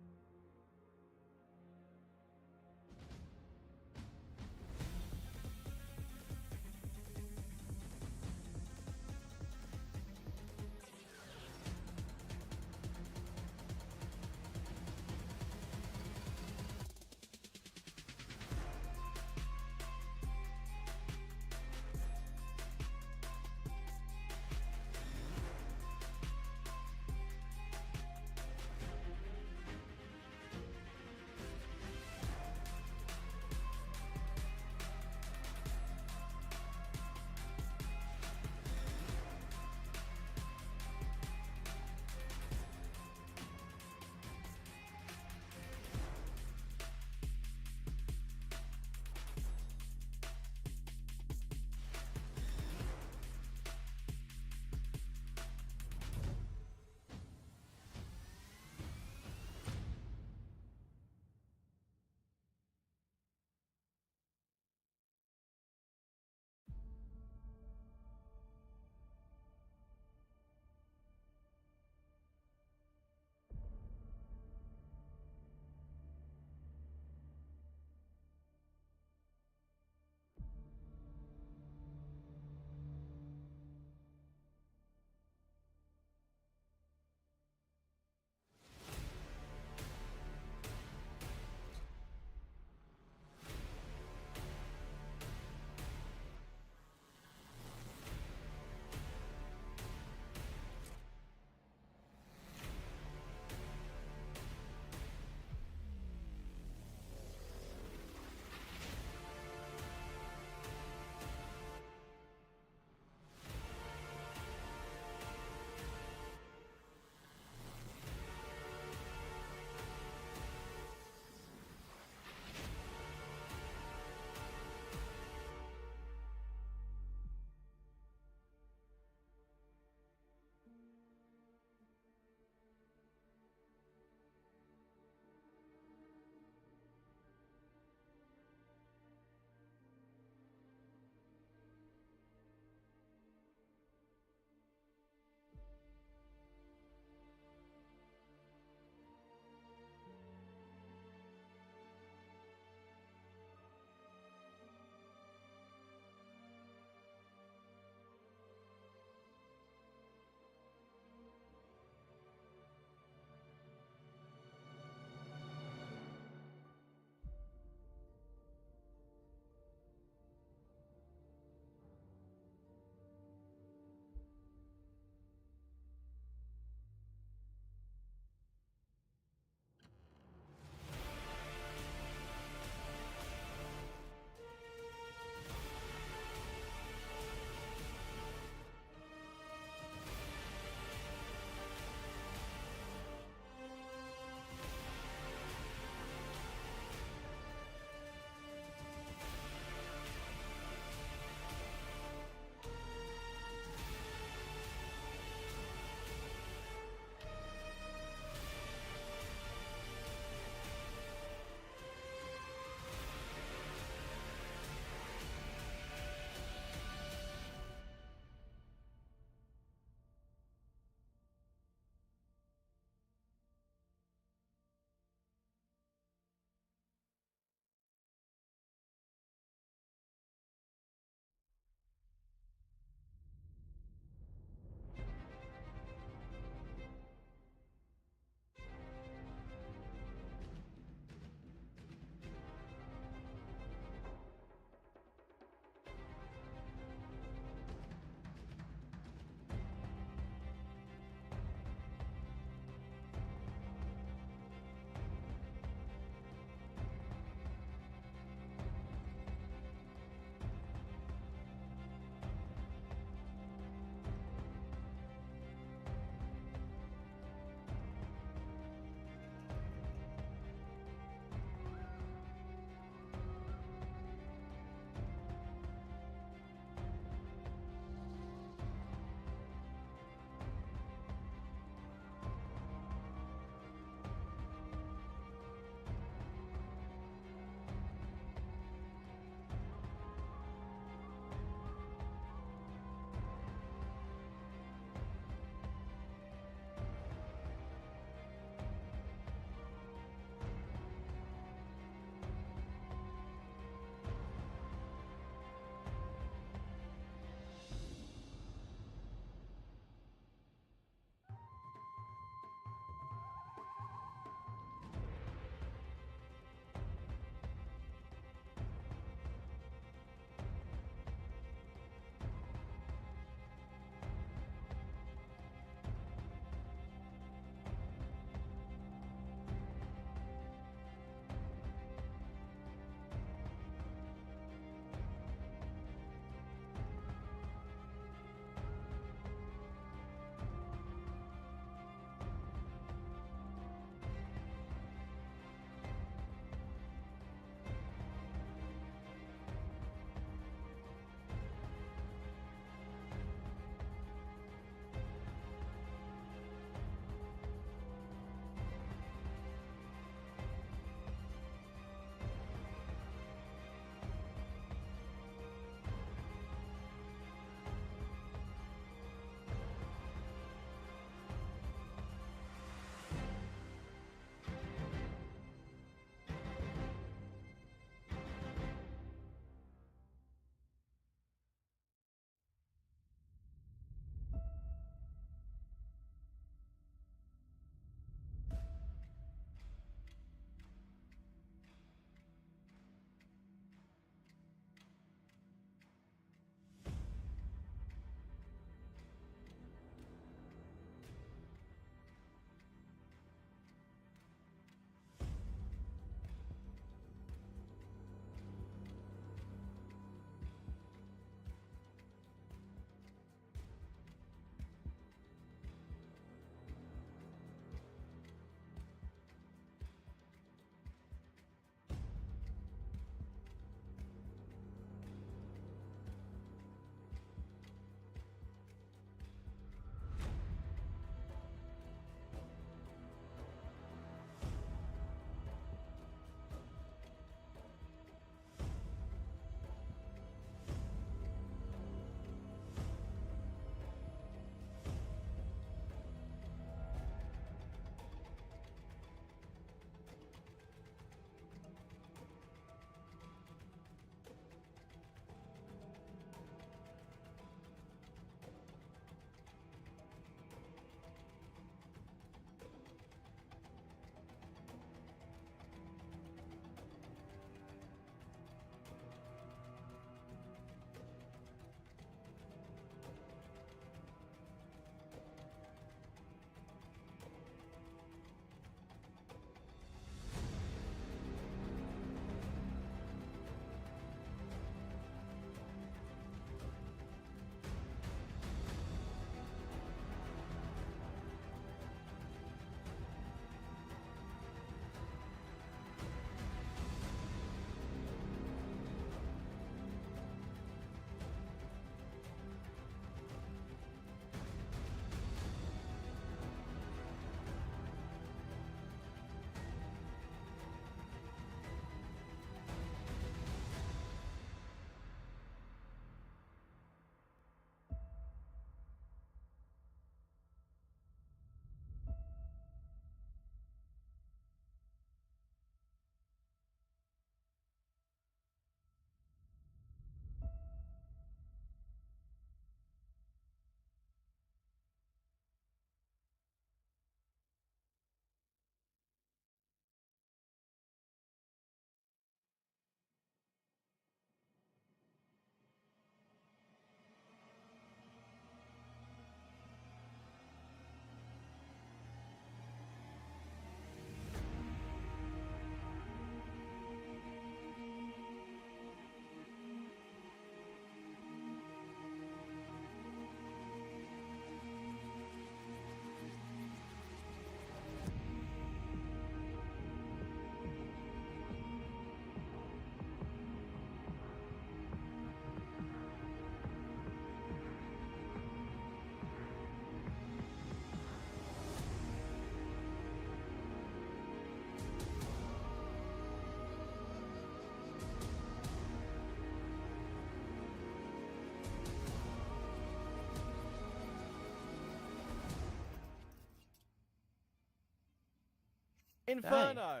Inferno!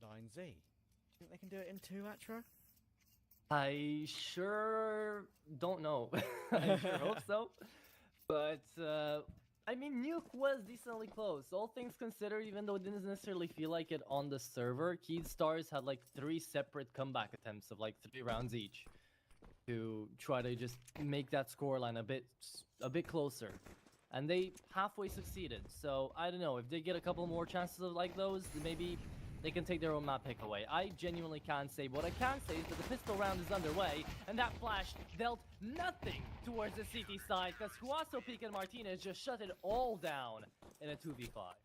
9Z. Do you think they can do it in 2, Atra? I sure don't know. I sure hope so. But, I mean, nuke was decently close. All things considered, even though it didn't necessarily feel like it on the server, Keyed Stars had like 3 separate comeback attempts of like 3 rounds each to try to just make that scoreline a bit closer. And they halfway succeeded. So, I don't know, if they get a couple more chances of like those, maybe they can take their own map pick away. I genuinely can't say. What I can say is that the pistol round is underway, and that flash dealt nothing towards the CT side, because Huaso, Peak, and Martinez just shut it all down in a 2v5.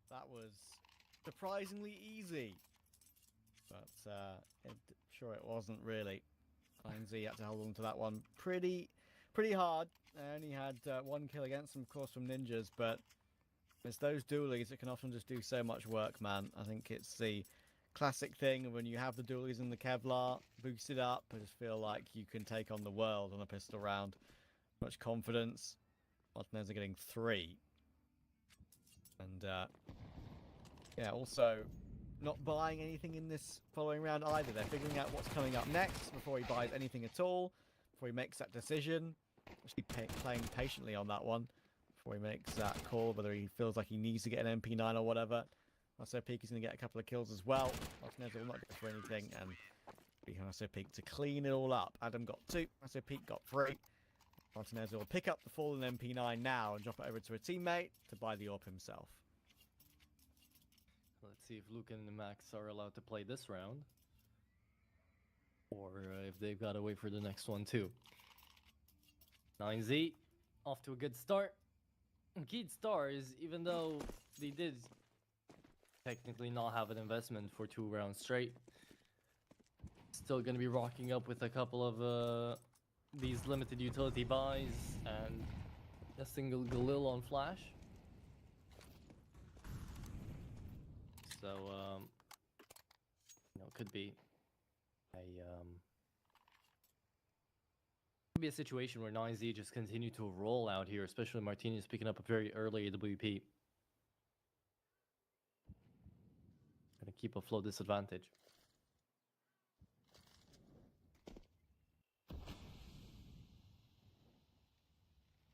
That was surprisingly easy. But sure it wasn't really. 9Z had to hold on to that one pretty hard. They only had 1 kill against them, of course, from ninjas, but it's those dualies that can often just do so much work, man. I think it's the classic thing of when you have the dualies in the Kevlar boosted up, I just feel like you can take on the world on a pistol round. Much confidence. Martinez are getting 3. And, yeah, also not buying anything in this following round either. They're figuring out what's coming up next before he buys anything at all, before he makes that decision. Actually playing patiently on that one before he makes that call, whether he feels like he needs to get an MP9 or whatever. Also, Peak is going to get a couple of kills as well. Martinez will not go for anything, and we can also Peak to clean it all up. Adam got 2, also Peak got 3. Martinez will pick up the fallen MP9 now and drop it over to a teammate to buy the AWP himself. Let's see if Luke and Max are allowed to play this round, or if they've got to wait for the next one too. 9Z off to a good start. Keyed Stars, even though they did technically not have an investment for 2 rounds straight, still going to be rocking up with a couple of these limited utility buys and a single Galil on flash. So, you know, could be a situation where 9Z just continue to roll out here, especially Martinez picking up a very early AWP. Gonna keep a flow disadvantage.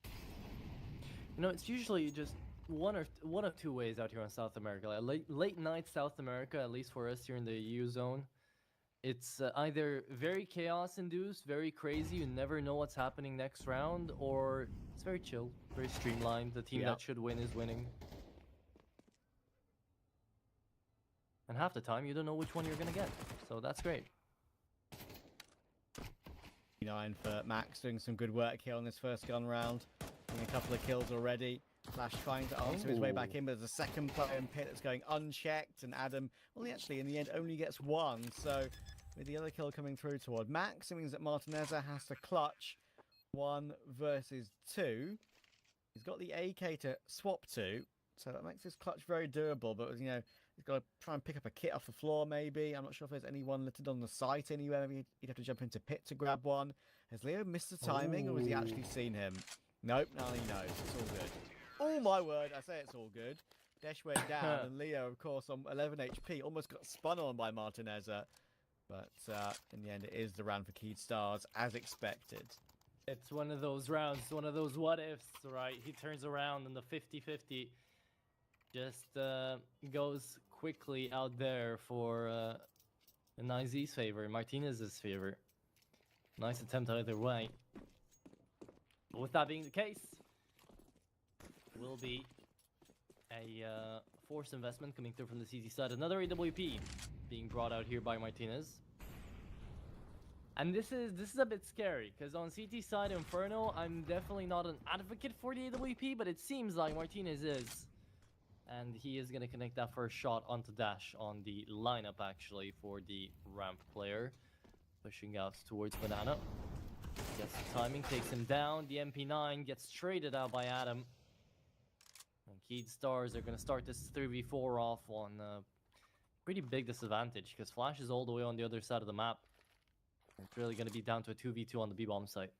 You know, it's usually just one of 2 ways out here on South America. Like late night South America, at least for us here in the EU zone. It's either very chaos-induced, very crazy, you never know what's happening next round, or it's very chill, very streamlined. The team that should win is winning. And half the time, you don't know which one you're going to get. So that's great. 9 for Max, doing some good work here on this first gun round. Getting a couple of kills already. Flash trying to answer his way back in, but there's a second player in pit that's going unchecked, and Adam, well, he actually, in the end, only gets 1. So, with the other kill coming through toward Max, it means that Martinez has to clutch 1 versus 2. He's got the AK to swap to, so that makes his clutch very doable, but, you know, he's got to try and pick up a kit off the floor, maybe. I'm not sure if there's anyone littered on the site anywhere. Maybe he'd have to jump into pit to grab one. Has Leo missed the timing, or has he actually seen him? Nope, now he knows. It's all good. Oh my word, I say it's all good. Desh went down, and Leo, of course, on 11 HP, almost got spun on by Martinez. But in the end, it is the round for Keyed Stars, as expected. It's one of those rounds, one of those what-ifs, right? He turns around and the 50-50 just goes quickly out there for the 9Z's favor, Martinez's favor. Nice attempt either way. But with that being the case, will be a forced investment coming through from the CZ side. Another AWP being brought out here by Martinez. And this is a bit scary, because on CT side Inferno, I'm definitely not an advocate for the AWP, but it seems like Martinez is. And he is going to connect that first shot onto Dash on the lineup, actually, for the ramp player. Pushing out towards Banana. Gets the timing, takes him down. The MP9 gets traded out by Adam. And Keyed Stars are going to start this 3v4 off on a pretty big disadvantage, because Flash is all the way on the other side of the map. It's really going to be down to a 2v2 on the B-bomb site.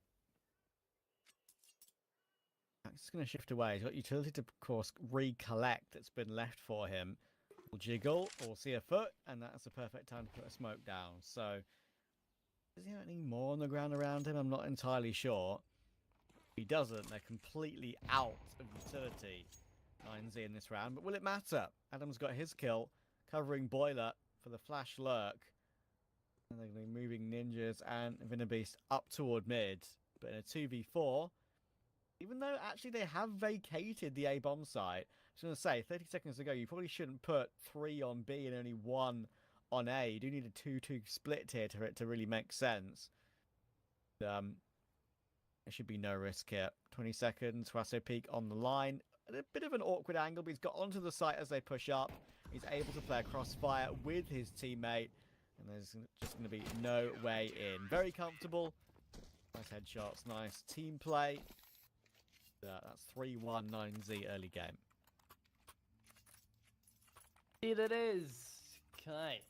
He's going to shift away. He's got utility to, of course, recollect that's been left for him. We'll jiggle or see a foot, and that's a perfect time to put a smoke down. So, does he have any more on the ground around him? I'm not entirely sure. If he doesn't, they're completely out of utility, 9Z in this round. But will it matter? Adam's got his kill, covering Boiler for the flash lurk. And they're going to be moving Ninjas and Venabeast up toward mid. But in a 2v4, even though actually they have vacated the A-bomb site, I was going to say, 30 seconds ago, you probably shouldn't put 3 on B and only 1 on A. You do need a 2-2 split here for it to really make sense. There should be no risk here. 20 seconds, Rasso Peak on the line. A bit of an awkward angle, but he's got onto the site as they push up. He's able to play a crossfire with his teammate. And there's just going to be no way in. Very comfortable. Nice headshots, nice team play. That's 3-1 9Z early game. It is. Okay.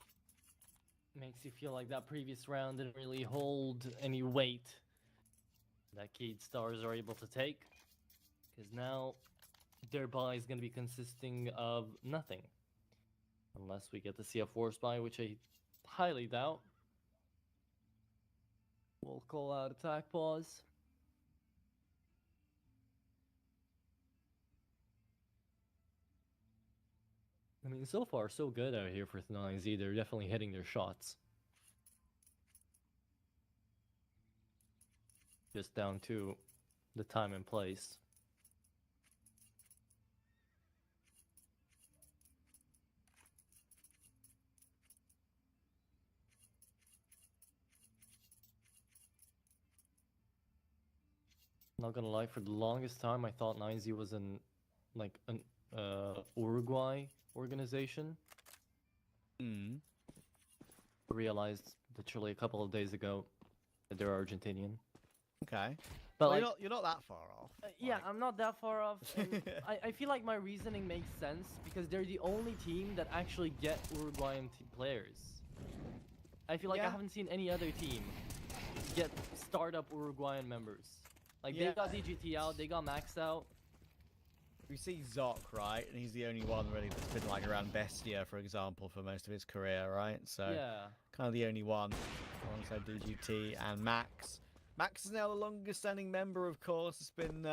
Makes you feel like that previous round didn't really hold any weight that Cade Stars are able to take. Because now their buy is going to be consisting of nothing. Unless we get the CF4 spy, which I highly doubt. We'll call out attack pause. I mean, so far, so good out here for 9Z. They're definitely hitting their shots. Just down to the time and place. Not gonna lie, for the longest time, I thought 9Z was an Uruguay organization. Realized literally a couple of days ago that they're Argentinian. Okay. But well, like, you're not that far off. Yeah, I'm not that far off. And I feel like my reasoning makes sense because they're the only team that actually get Uruguayan players. I feel like I haven't seen any other team get startup Uruguayan members. Like, they got DGT out, they got Max out. We see Zoc, right? And he's the only one really that's been like around BESTIA, for example, for most of his career, right? So kind of the only one alongside DGT and Max. Max is now the longest standing member, of course. It's been,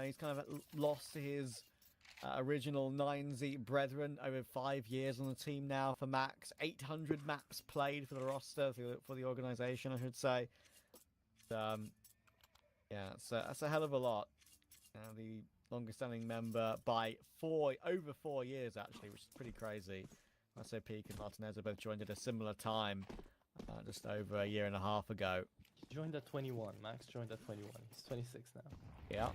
he's kind of lost to his original 9Z brethren over 5 years on the team now for Max. 800 maps played for the roster, for the organization, I should say. Yeah, that's a hell of a lot. The longest standing member by over 4 years, actually, which is pretty crazy. Rasso Peak and Martinez are both joined at a similar time, just over a year and a half ago. He joined at 21. Max joined at 21. He's 26 now. Yeah.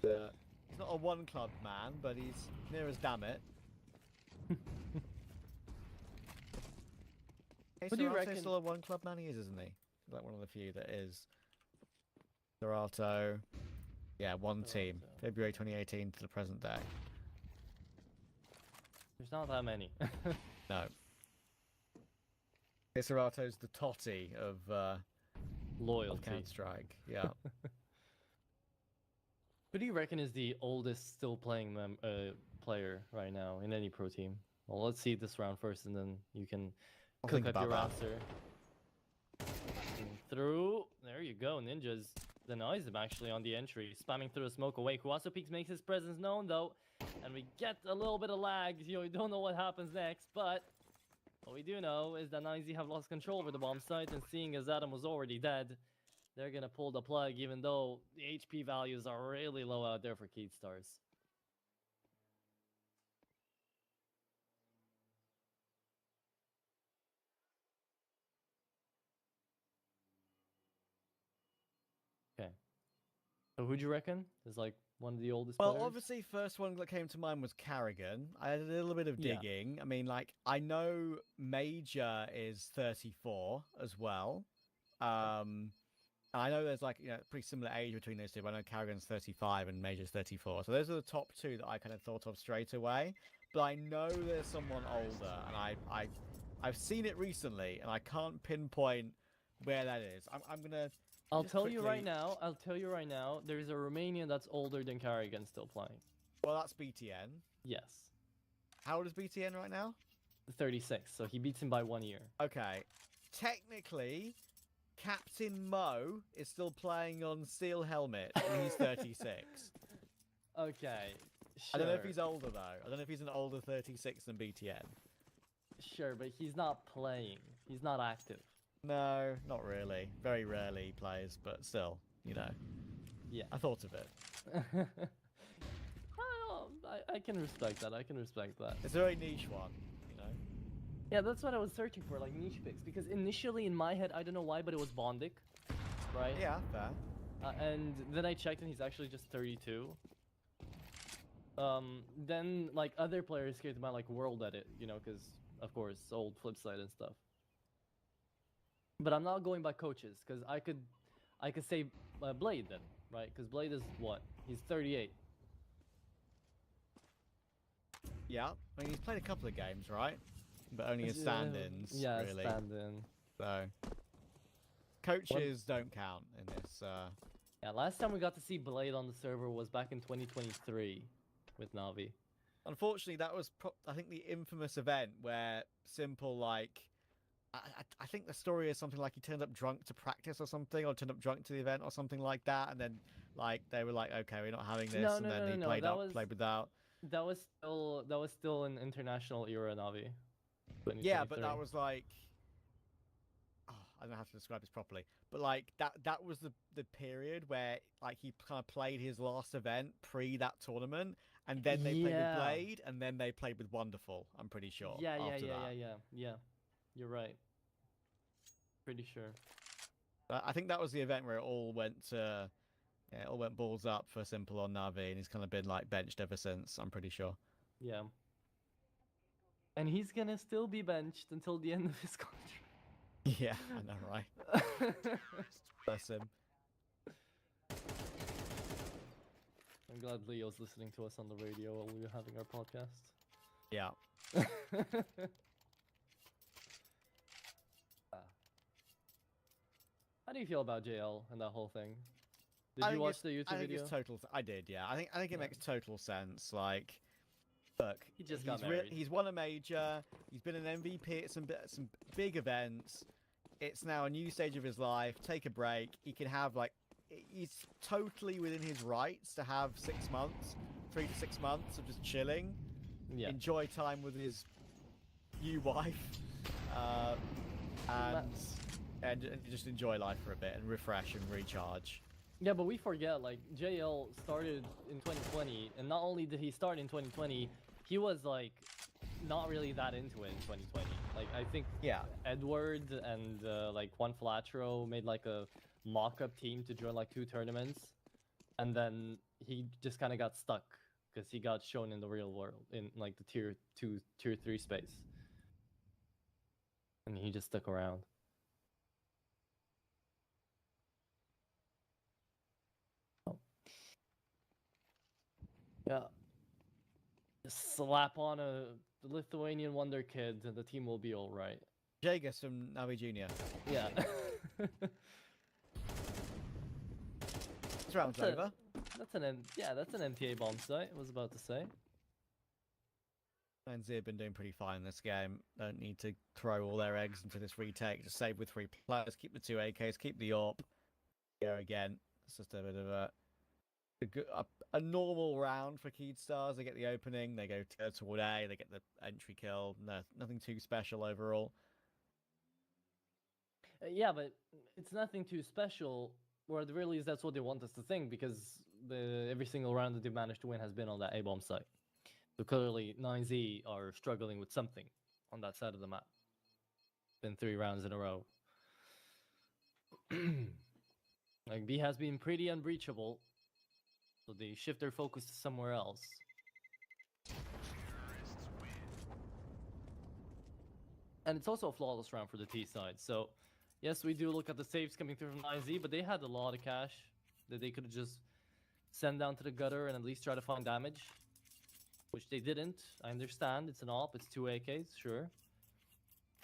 He's not a one club man, but he's near as damn it. What do you reckon? Still a one club man? He is, isn't he? Like one of the few that is. Dorato. Yeah, one team. February 2018 to the present day. There's not that many. No. Dorato the Totti of loyalty. Counter-Strike. Yeah. Who do you reckon is the oldest still playing player right now in any pro team? Well, let's see this round first, and then you can cook up your roster. Through. There you go. Ninjas denies him actually on the entry, spamming through the smoke away. Rasso Peak makes his presence known though, and we get a little bit of lag. We don't know what happens next, but what we do know is that 9Z have lost control over the bomb site, and seeing as Adam was already dead, they're gonna pull the plug, even though the HP values are really low out there for Cade Stars. Okay. So who'd you reckon is like one of the oldest players? Obviously, first one that came to mind was Carrigan. I had a little bit of digging. I mean, like, I know Major is 34 as well. I know there's like, pretty similar age between those two, but I know Carrigan's 35 and Major's 34. So those are the top two that I kind of thought of straight away. But I know there's someone older, and I've seen it recently, and I can't pinpoint where that is. I'm gonna. I'll tell you right now. There's a Romanian that's older than Carrigan still playing. Well, that's BTN. Yes. How old is BTN right now? 36, so he beats him by 1 year. Okay. Technically, Captain Mo is still playing on Steel Helmet, and he's 36. Okay, sure. I don't know if he's older, though. I don't know if he's an older 36 than BTN. Sure, but he's not playing. He's not active. No, not really. Very rarely he plays, but still, you know. Yeah. I thought of it. Well, I can respect that. I can respect that. It's a very niche one, you know. Yeah, that's what I was searching for, like niche picks. Because initially in my head, I don't know why, but it was Bondic, right? Yeah, fair. And then I checked and he's actually just 32. Then like other players came to mind, like World Edit, you know, because of course old Flipside and stuff. But I'm not going by coaches, because I could say Blade then, right? Because Blade is what? He's 38. Yeah, I mean he's played a couple of games, right? But only as stand-ins, yeah, really. stand-in. So coaches don't count in this. Yeah, last time we got to see Blade on the server was back in 2023 with Navi. Unfortunately, that was I think the infamous event where Simple like. I think the story is something like he turned up drunk to practice or something, or turned up drunk to the event or something like that, and then like they were like, okay, we're not having this, and then he played up, played without. That was still an international era Navi. Yeah, but that was like, oh, I don't know how to describe this properly, but like that was the period where like he kind of played his last event pre that tournament, and then they played with Blade, and then they played with Wonderful. I'm pretty sure. Yeah. You're right. Pretty sure. I think that was the event where it all went to, yeah, it all went balls up for Simple on Navi, and he's kind of been like benched ever since. I'm pretty sure. Yeah. And he's gonna still be benched until the end of his contract. Yeah, I know, right? Bless him. I'm glad Leo's listening to us on the radio while we were having our podcast. Yeah. How do you feel about JL and that whole thing? Did you watch the YouTube video? It's total. I did, yeah. I think it makes total sense. Like, look, he just got married. He's won a major. He's been an MVP at some big events. It's now a new stage of his life. Take a break. He can have like, he's totally within his rights to have 6 months, 3 to 6 months of just chilling. Yeah. Enjoy time with his new wife, and just enjoy life for a bit and refresh and recharge. Yeah, but we forget, like, JL started in 2020, and not only did he start in 2020, he was, like, not really that into it in 2020. Like, I think Edward and, like, Juan Flatro made, like, a mock-up team to join, like, 2 tournaments, and then he just kind of got stuck, because he got shown in the real world, in, like, the tier 2, tier 3 space. And he just stuck around. Yeah. Just slap on a Lithuanian wonder kid and the team will be alright. Jagus from Navi Junior. Yeah. This round's over. That's an MTA bomb site, I was about to say. NZ have been doing pretty fine in this game. Don't need to throw all their eggs into this retake. Just save with 3 players. Keep the 2 AKs. Keep the AWP. Go again. It's just a bit of a normal round for Keydstars. They get the opening. They go toward A. They get the entry kill. No, nothing too special overall. Yeah, but it's nothing too special. Or at the very least, that's what they want us to think, because every single round that they managed to win has been on that A-bomb site. So clearly, 9Z are struggling with something on that side of the map. Been 3 rounds in a row. Like, B has been pretty unbreachable, so they shift their focus to somewhere else. And it's also a flawless round for the T side, so yes, we do look at the saves coming through from 9Z, but they had a lot of cash that they could have just sent down to the gutter and at least try to find damage. Which they didn't. I understand, it's an AWP, it's 2 AKs, sure.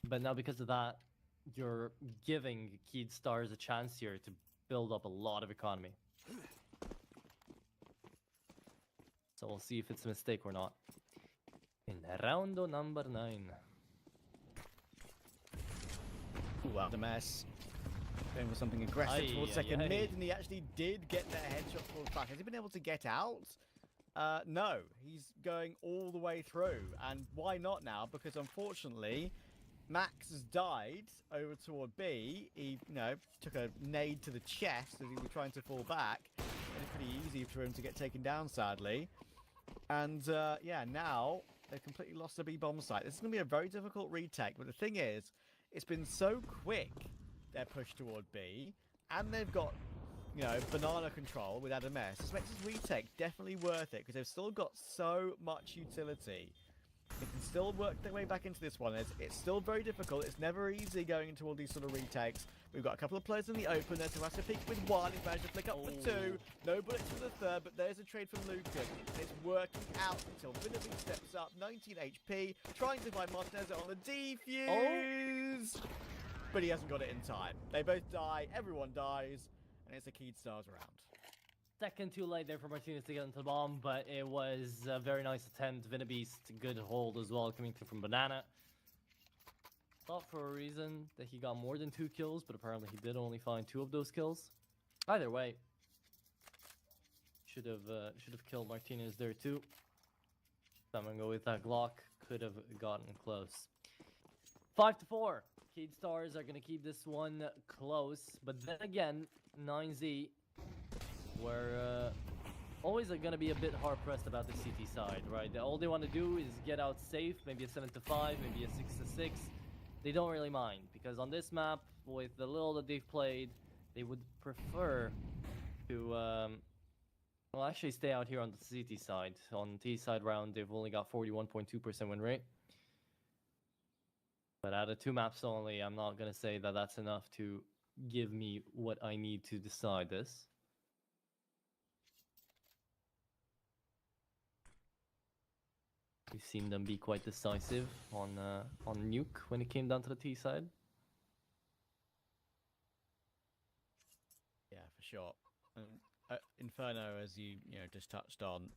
But now because of that, you're giving Keydstars a chance here to build up a lot of economy. So we'll see if it's a mistake or not. In Roundo number 9. Ooh, that's a mess. Going for something aggressive towards second mid, and he actually did get that headshot towards back. Has he been able to get out? No, he's going all the way through. And why not now? Because unfortunately, Max has died over toward B. He, took a nade to the chest as he was trying to fall back. It's pretty easy for him to get taken down, sadly. And, yeah, now they've completely lost the B bomb site. This is going to be a very difficult retake. But the thing is, it's been so quick, their push toward B. And they've got, banana control with Adam S. This makes this retake definitely worth it because they've still got so much utility. They can still work their way back into this one. It's still very difficult. It's never easy going into all these sort of retakes. We've got a couple of players in the open. There's a peek with one. He's managed to flick up for two. No bullets for the third, but there's a trade from Lucas. It's working out until Vinavy steps up. 19 HP. Trying to find Martinez on the defuse. But he hasn't got it in time. They both die. Everyone dies. And it's a Canids round. Second too late there for Martinez to get into the bomb, but it was a very nice attempt. Vinabeast, good hold as well, coming through from Banana. Thought for a reason that he got more than 2 kills, but apparently he did only find 2 of those kills. Either way, should have killed Martinez there too. Flamengo with that Glock could have gotten close. 5-4. Canids Stars are gonna keep this one close, but then again, 9Z. We're always going to be a bit hard-pressed about the CT side, right? All they want to do is get out safe, maybe a 7-5, maybe a 6-6. They don't really mind, because on this map, with the little that they've played, they would prefer to, well, actually stay out here on the CT side. On T side round, they've only got 41.2% win rate. But out of 2 maps only, I'm not going to say that that's enough to give me what I need to decide this. We've seen them be quite decisive on nuke when it came down to the T side. Yeah, for sure. Inferno, as you just touched on,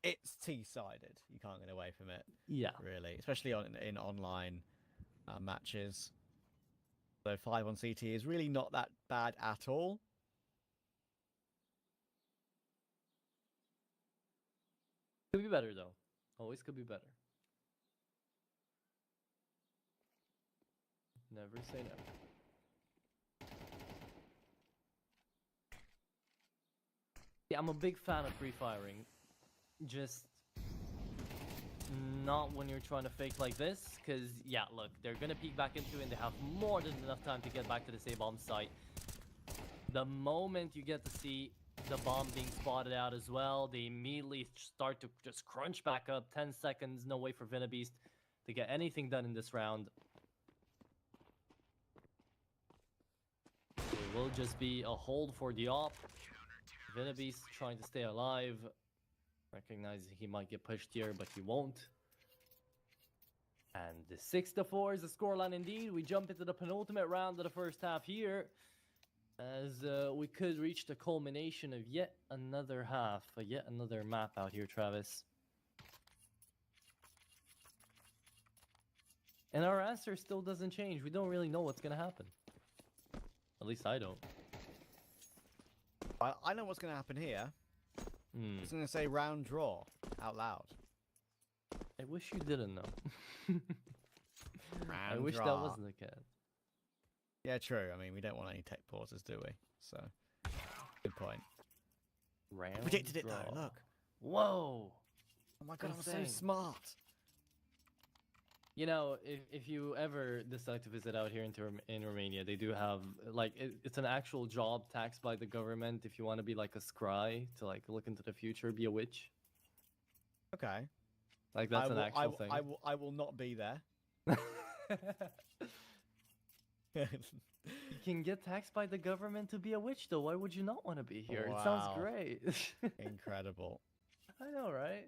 it's T-sided. You can't get away from it. Yeah, really, especially in online matches. So 5 on CT is really not that bad at all. Could be better though. Always could be better. Never say never. Yeah, I'm a big fan of pre-firing. Just not when you're trying to fake like this, because yeah, look, they're gonna peek back into it and they have more than enough time to get back to the same bomb site. The moment you get to see the bomb being spotted out as well, they immediately start to just crunch back up. 10 seconds, no way for Vinabeast to get anything done in this round. It will just be a hold for the op. Vinabeast trying to stay alive, recognizing he might get pushed here, but he won't. And the 6-4 is the scoreline indeed. We jump into the penultimate round of the first half here, as we could reach the culmination of yet another half, yet another map out here, Travis. And our answer still doesn't change. We don't really know what's going to happen. At least I don't. I know what's going to happen here. It's going to say round draw out loud. I wish you didn't know. I wish draw. that wasn't the case. Yeah, true. I mean, we don't want any tech pauses, do we? So, good point. Round Predicted it draw. though, look. Whoa! Oh my god, I was so Insane. smart. You know, if you ever decide to visit out here in Romania, they do have, like, it's an actual job taxed by the government if you want to be like a scry, to like look into the future, be a witch. Okay. Like, that's an actual thing. I will not be there. You can get taxed by the government to be a witch, though. Why would you not want to be here? Wow. It sounds great. Incredible. I know, right?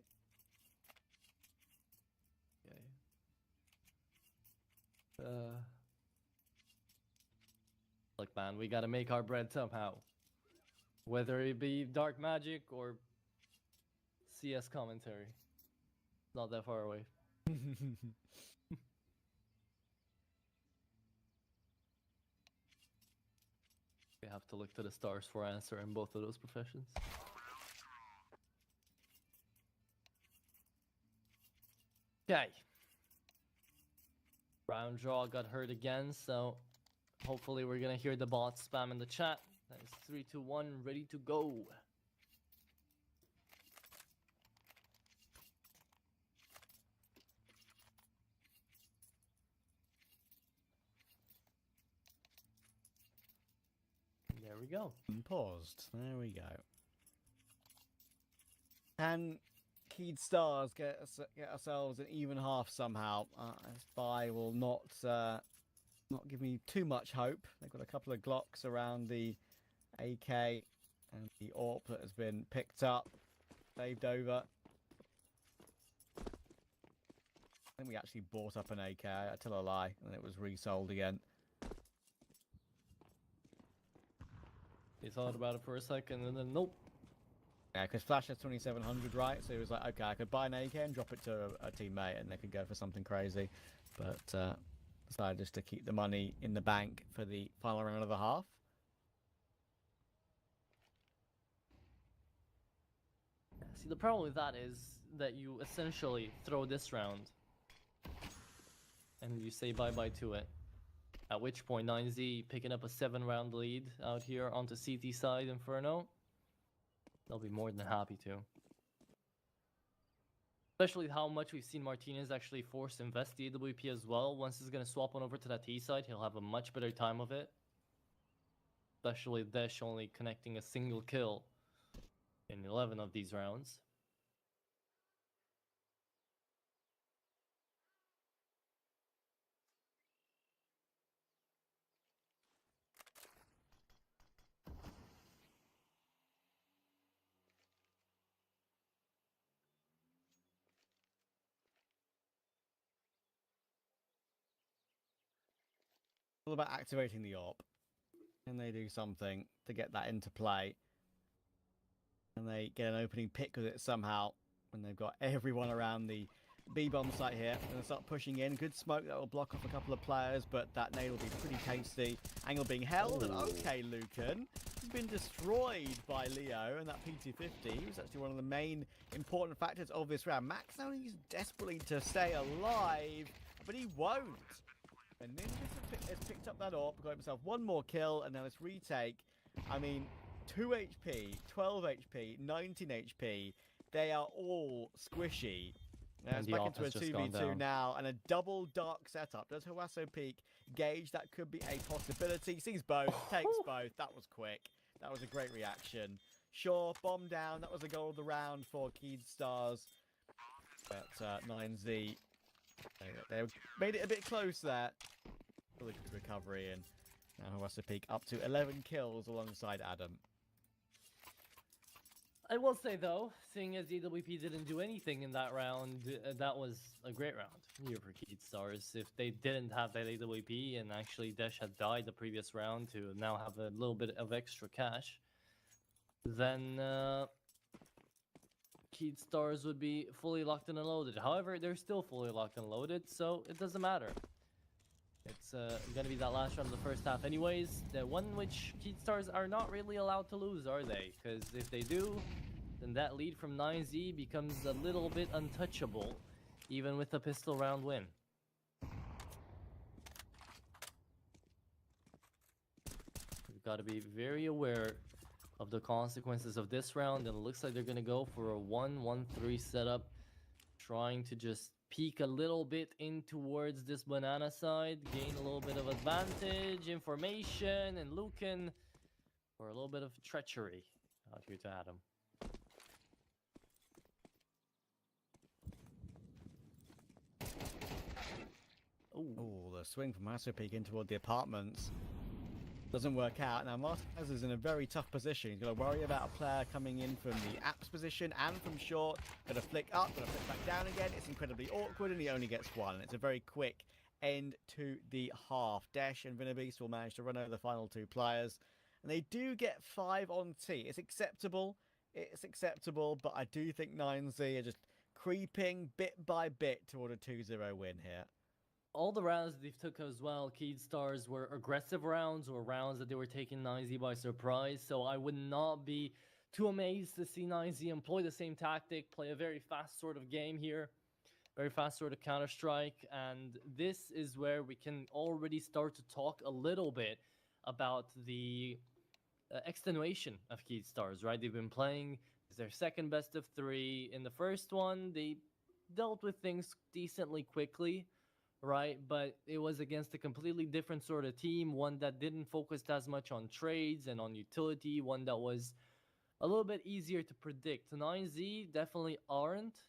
Okay. Look, man, we gotta make our bread somehow. Whether it be dark magic or CS commentary. Not that far away. We have to look to the stars for answer in both of those professions. Okay. Round draw got hurt again, so hopefully we're gonna hear the bots spam in the chat. That is 3, 2, 1, ready to go. There we go. Paused. There we go. Can Keyed Stars get ourselves an even half somehow? This buy will not give me too much hope. They've got a couple of Glocks around the AK and the AWP that has been picked up, saved over. I think we actually bought up an AK. I tell a lie, and it was resold again. He thought about it for a second and then nope. Yeah, because Flash has 2700, right? So he was like, okay, I could buy an AK and drop it to a teammate and they could go for something crazy. But decided just to keep the money in the bank for the final round of the half. See, the problem with that is that you essentially throw this round and you say bye-bye to it. At which point 9Z picking up a 7-round lead out here onto CT side Inferno. They'll be more than happy to. Especially how much we've seen Martinez actually force invest the AWP as well. Once he's going to swap on over to that T side, he'll have a much better time of it. Especially Desh only connecting a single kill in 11 of these rounds. All about activating the AWP. Can they do something to get that into play? And they get an opening pick with it somehow when they've got everyone around the B-bomb site here. They're going to start pushing in. Good smoke that will block off a couple of players, but that nade will be pretty tasty. Angle being held, and okay, Lucan has been destroyed by Leo, and that P250 was actually one of the main important factors of this round. Max now needs desperately to stay alive, but he won't. And Ninja has picked up that AWP, got himself one more kill, and now this retake. I mean, 2 HP, 12 HP, 19 HP. They are all squishy. Now it's back into a 2v2 now, and a double dark setup. Does Hawasso peek gauge? That could be a possibility. Sees both, takes both. That was quick. That was a great reaction. Sure, bomb down. That was the goal of the round for Keyed Stars. But 9Z, they made it a bit close there. Really good recovery, and now Hawasso peek up to 11 kills alongside Adam. I will say though, seeing as EWP didn't do anything in that round, that was a great round here for Keyed Stars. If they didn't have that AWP and actually Desh had died the previous round to now have a little bit of extra cash, then Keyed Stars would be fully locked and loaded. However, they're still fully locked and loaded, so it doesn't matter. It's going to be that last round of the first half anyways. The one which Keyed Stars are not really allowed to lose, are they? Because if they do, then that lead from 9Z becomes a little bit untouchable, even with a pistol round win. We've got to be very aware of the consequences of this round, and it looks like they're going to go for a 1-1-3 setup, trying to just peek a little bit in towards this banana side, gain a little bit of advantage, information, and Lucan for a little bit of treachery out here to Adam. Oh, the swing from Hawasso peek in toward the apartments doesn't work out. Now Martinez is in a very tough position. He's got to worry about a player coming in from the apps position and from short. Got to flick up, got to flick back down again. It's incredibly awkward, and he only gets one. It's a very quick end to the half. Desh and Vinabeast will manage to run over the final two players, and they do get 5 on T. It's acceptable. It's acceptable, but I do think 9Z are just creeping bit by bit toward a 2-0 win here. All the rounds they've took as well, Keyd Stars, were aggressive rounds or rounds that they were taking 9Z by surprise. So I would not be too amazed to see 9Z employ the same tactic, play a very fast sort of game here, very fast sort of Counter-Strike. And this is where we can already start to talk a little bit about the extenuation of Keyd Stars, right? They've been playing their second best of 3. In the first one, they dealt with things decently quickly, right? But it was against a completely different sort of team, one that didn't focus as much on trades and on utility, one that was a little bit easier to predict. 9Z definitely aren't,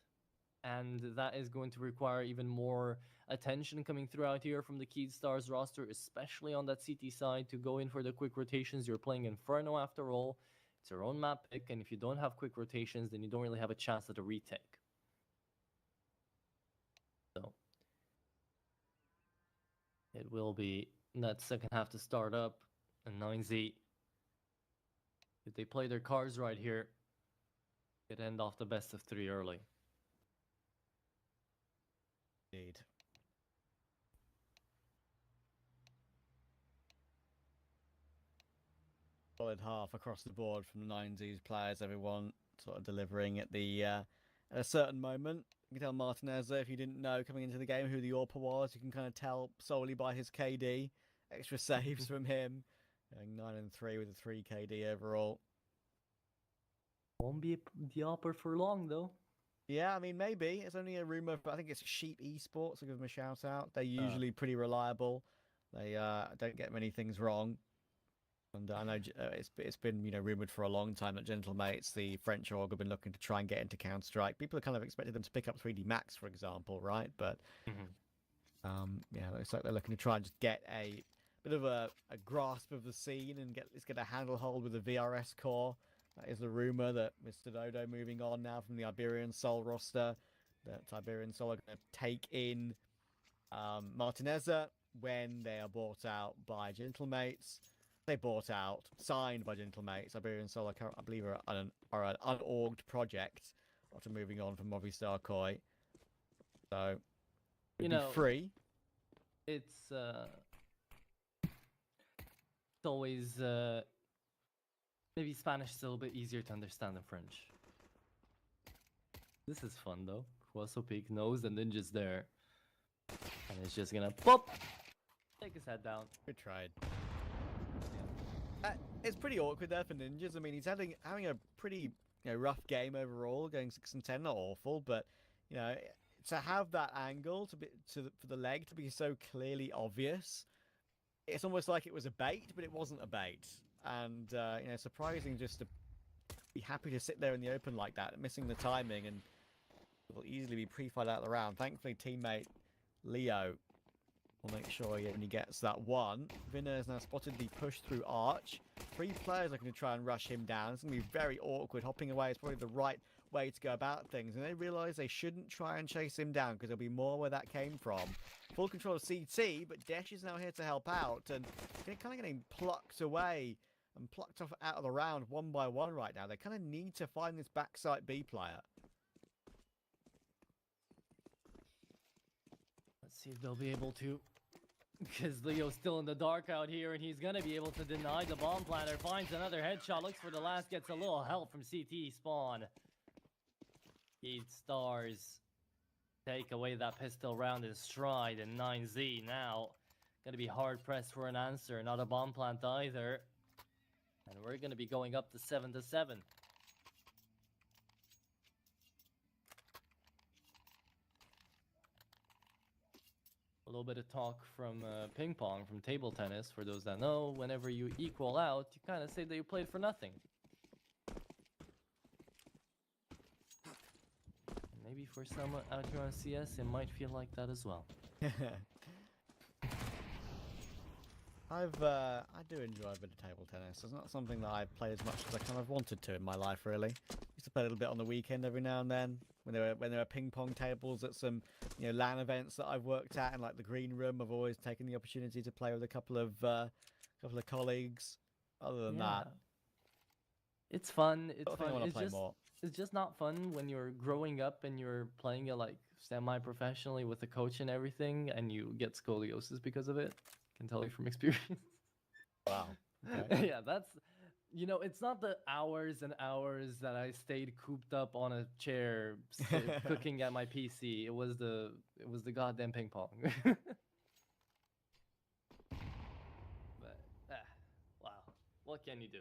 and that is going to require even more attention coming throughout here from the Keyd Stars roster, especially on that CT side, to go in for the quick rotations. You're playing Inferno after all. It's your own map pick, and if you don't have quick rotations, then you don't really have a chance at a retake. So it will be that second half to start up, and 9Z, if they play their cards right here, it end off the best of 3 early. Indeed. Solid half across the board from the 9Z's players, everyone sort of delivering at the at a certain moment. You can tell Martinez, if you didn't know coming into the game who the AWPer was, you can kind of tell solely by his KD. Extra saves from him. Going 9 and 3 with a 3 KD overall. Won't be the AWPer for long though. Yeah, I mean, maybe. It's only a rumor, but I think it's Sheep Esports. I'll give them a shout out. They're usually pretty reliable. They don't get many things wrong. And I know it's been, you know, rumored for a long time that Gentlemates, the French org, have been looking to try and get into Counter-Strike. People have kind of expected them to pick up 3D Max, for example, right? But yeah, it looks like they're looking to try and just get a bit of a grasp of the scene and get a handlehold with the VRS core. That is the rumor that Mr. Dodo moving on now from the Iberian Soul roster. That Iberian Soul are going to take in Martineza when they are bought out by Gentlemates. They bought out, signed by Gentlemates. Iberian Soul, I believe, are an unorged project after moving on from Movistar Koi. So, you know, free. It's always maybe Spanish is a little bit easier to understand than French. This is fun though. Huaso Peak knows and then just there, and it's just gonna pop, take his head down. Good tried. It's pretty awkward there for Ninjas. I mean, he's having a pretty rough game overall, going 6 and 10, not awful, but you know, to have that angle for the leg to be so clearly obvious, it's almost like it was a bait, but it wasn't a bait, and you know, surprising just to be happy to sit there in the open like that, missing the timing, and will easily be pre-fired out of the round. Thankfully, teammate Leo will make sure he only gets that one. Vinner has now spotted the push through Arch. 3 players are going to try and rush him down. It's going to be very awkward. Hopping away is probably the right way to go about things. And they realise they shouldn't try and chase him down because there'll be more where that came from. Full control of CT, but Desh is now here to help out. And they're kind of getting plucked away and plucked off out of the round one by one right now. They kind of need to find this backside B player. Let's see if they'll be able to, because Leo's still in the dark out here, and he's going to be able to deny the bomb planter. Finds another headshot, looks for the last, gets a little help from CT spawn. Keyd Stars take away that pistol round in stride, and 9Z now going to be hard-pressed for an answer. Not a bomb plant either. And we're going to be going up to 7-7. A little bit of talk from ping pong, from table tennis. For those that know, whenever you equal out, you kind of say that you played for nothing. Maybe for some out here on CS, it might feel like that as well. I do enjoy a bit of table tennis. It's not something that I play as much as I kind of wanted to in my life, really. Used to play a little bit on the weekend every now and then when there were ping pong tables at some LAN events that I've worked at, in like the green room. I've always taken the opportunity to play with a couple of colleagues. Other than that, it's fun. It's fun. I want to It's play just more. it's just not fun when you're growing up and you're playing it like semi-professionally with a coach and everything, and you get scoliosis because of it. I can tell you from experience. Wow. Okay. Yeah, that's it's not the hours and hours that I stayed cooped up on a chair cooking at my PC. It was the goddamn ping pong. But wow, what can you do?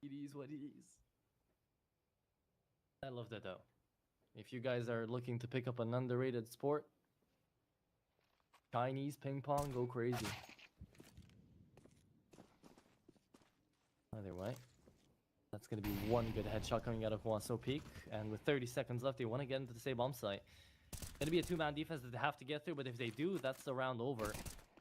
It is what it is. I love that though. If you guys are looking to pick up an underrated sport, Chinese ping pong, go crazy. Either way, that's going to be one good headshot coming out of Waso Peak. And with 30 seconds left, they want to get into the same bomb site. Going to be a two-man defense that they have to get through, but if they do, that's the round over.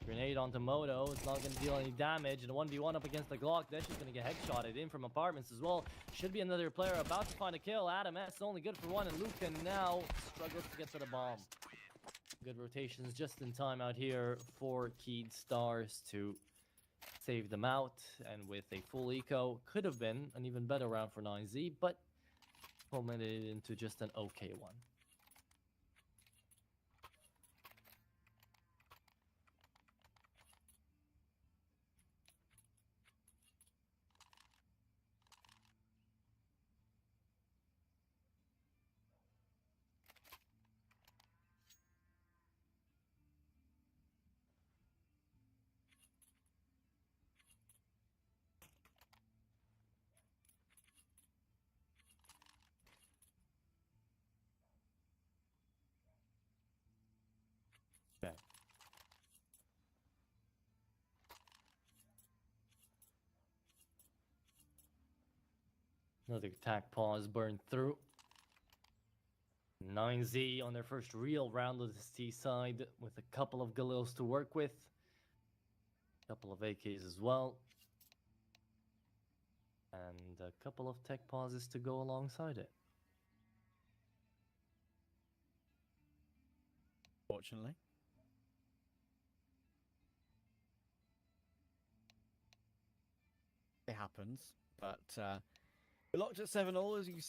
Grenade onto Moto. It's not going to deal any damage. And a 1v1 up against the Glock. Desh is going to get headshotted in from apartments as well. Should be another player about to find a kill. Adam S only good for one, and Lucan now struggles to get to the bomb. Good rotations just in time out here for Keyed Stars to save them out, and with a full eco, could have been an even better round for 9Z, but culminated into just an okay one. Okay. Another attack pause burned through. 9Z on their first real round of this T side with a couple of Galils to work with. A couple of AKs as well. And a couple of tech pauses to go alongside it. Fortunately. It happens, but we're locked at 7-all, as you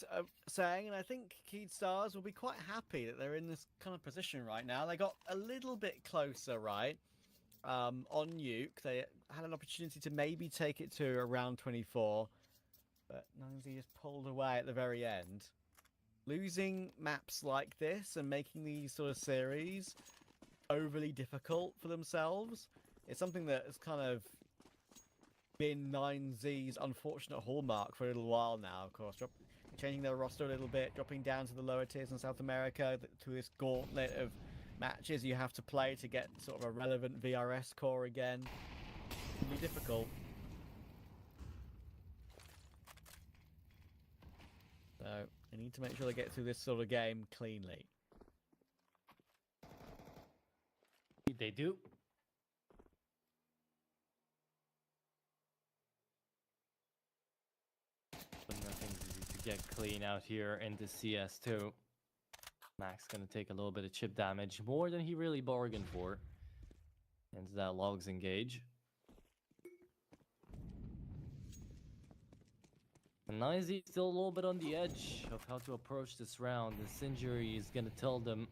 saying, and I think Keyed Stars will be quite happy that they're in this kind of position right now. They got a little bit closer, right, on nuke. They had an opportunity to maybe take it to around 24, but 9Z just pulled away at the very end. Losing maps like this and making these sort of series overly difficult for themselves is something that has kind of been 9Z's unfortunate hallmark for a little while now, of course. Changing their roster a little bit, dropping down to the lower tiers in South America, to this gauntlet of matches you have to play to get sort of a relevant VRS core again. It can be difficult. So, they need to make sure they get through this sort of game cleanly. They do. But nothing's easy to get clean out here into CS2. Max gonna take a little bit of chip damage, more than he really bargained for. Into that logs engage. And 9Z still a little bit on the edge of how to approach this round. This injury is gonna tell them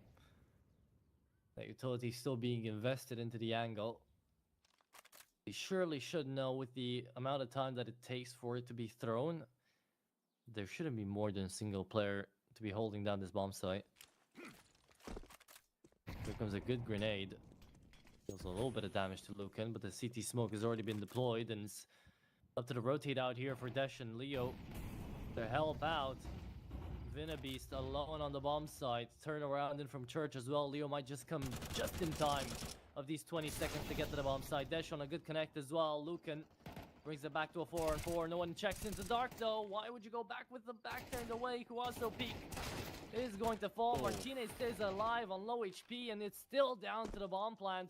that utility is still being invested into the angle. They surely should know, with the amount of time that it takes for it to be thrown, there shouldn't be more than a single player to be holding down this bomb site. Here comes a good grenade. Deals a little bit of damage to Lucan, but the CT smoke has already been deployed, and it's up to the rotate out here for Desh and Leo to help out. Beast alone on the bomb site. Turn around in from Church as well. Leo might just come just in time of these 20 seconds to get to the bomb site. Desh on a good connect as well. Lucan brings it back to a 4-on-4. No one checks into dark though. Why would you go back with the back turned away? Kuaso Peak is going to fall. Martinez stays alive on low HP, and it's still down to the bomb plant.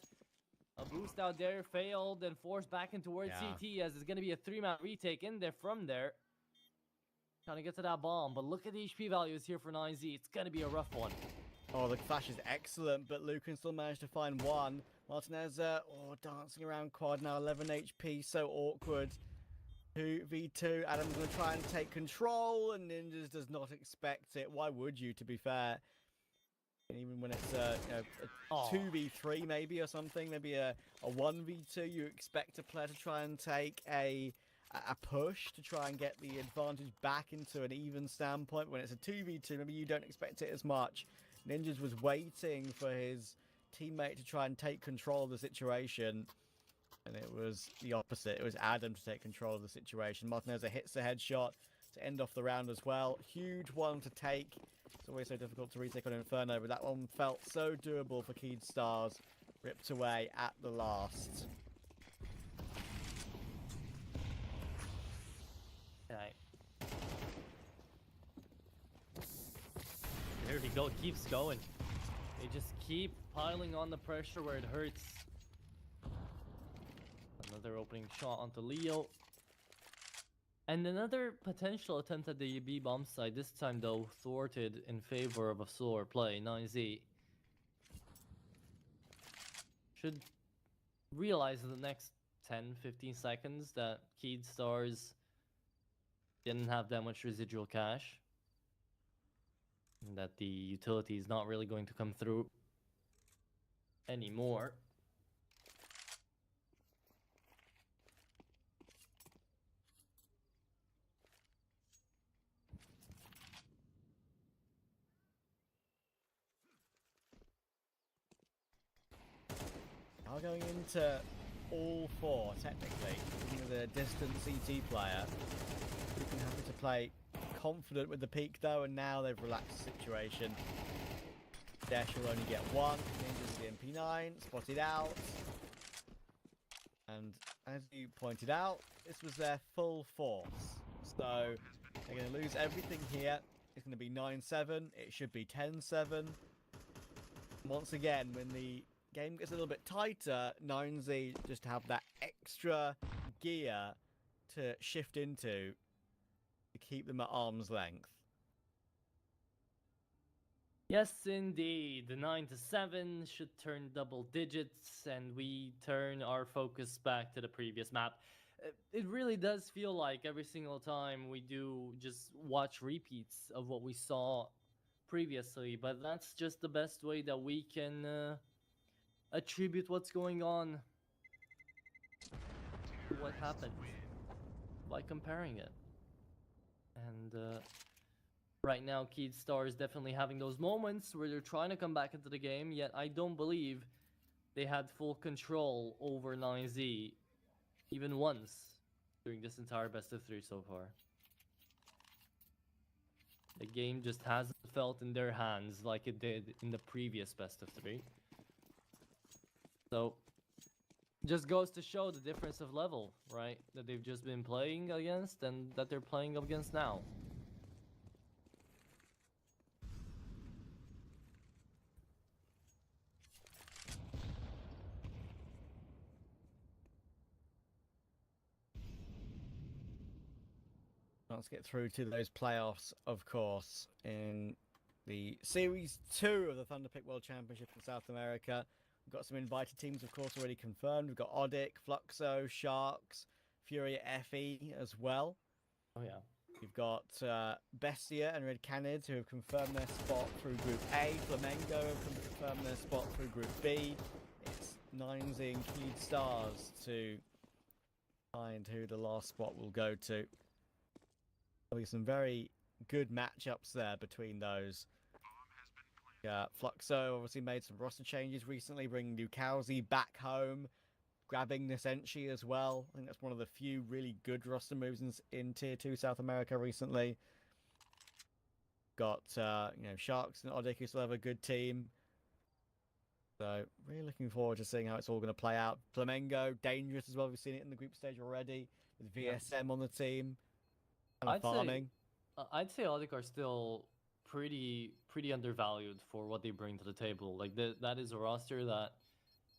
A boost out there failed and forced back in towards CT, as it's going to be a 3-man retake in there from there. Trying to get to that bomb, but look at the HP values here for 9Z. It's going to be a rough one. Oh, the flash is excellent, but Lucan still managed to find one. Martinez, dancing around quad now, 11 HP, so awkward. 2v2. Adam's going to try and take control, and Ninjas does not expect it. Why would you, to be fair? And even when it's a 2v3 maybe or something, maybe a 1v2, you expect a player to try and take a push to try and get the advantage back into an even standpoint. When it's a 2v2, maybe you don't expect it as much. Ninjas was waiting for his teammate to try and take control of the situation, and it was the opposite. It was Adam to take control of the situation. Martineza hits the headshot to end off the round as well. Huge one to take. It's always so difficult to retake on Inferno, but that one felt so doable for Canids Stars. Ripped away at the last. Okay. There we go, keeps going. They just keep piling on the pressure where it hurts. Another opening shot onto Leo. And another potential attempt at the B bomb side, this time though thwarted in favor of a slower play. 9Z should realize in the next 10-15 seconds that Canids Stars didn't have that much residual cash, and that the utility is not really going to come through anymore. Now going into all four, technically. With a distant CT player, who've been happy to play confident with the peak though, and now they've relaxed the situation. Dash will only get one. Ninjas the MP9, spotted out. And as you pointed out, this was their full force. So they're going to lose everything here. It's going to be 9-7. It should be 10-7. Once again, when the game gets a little bit tighter, 9Z just have that extra gear to shift into to keep them at arm's length. Yes, indeed. The 9-7 should turn double digits, and we turn our focus back to the previous map. It really does feel like every single time we do just watch repeats of what we saw previously, but that's just the best way that we can attribute what's going on to what happened by comparing it. And right now, Canids Stars definitely having those moments where they're trying to come back into the game, yet I don't believe they had full control over 9Z even once during this entire best of 3 so far. The game just hasn't felt in their hands like it did in the previous best of 3. So, just goes to show the difference of level, right? That they've just been playing against and that they're playing up against now. Let's get through to those playoffs, of course, in the Series 2 of the Thunderpick World Championship in South America. We've got some invited teams, of course, already confirmed. We've got Odic, Fluxo, Sharks, Fury FE as well. Oh, yeah. We've got BESTIA and Red Canids, who have confirmed their spot through Group A. Flamengo have confirmed their spot through Group B. It's 9Z and Canids Stars to find who the last spot will go to. There'll be some very good matchups there between those. Fluxo obviously made some roster changes recently, bringing Nukowski back home, grabbing Nesenchi as well. I think that's one of the few really good roster moves in Tier 2 South America recently. Got Sharks and Odic who still have a good team. So really looking forward to seeing how it's all going to play out. Flamengo, dangerous as well. We've seen it in the group stage already with VSM on the team. I'd say Odic are still pretty undervalued for what they bring to the table. Like that is a roster that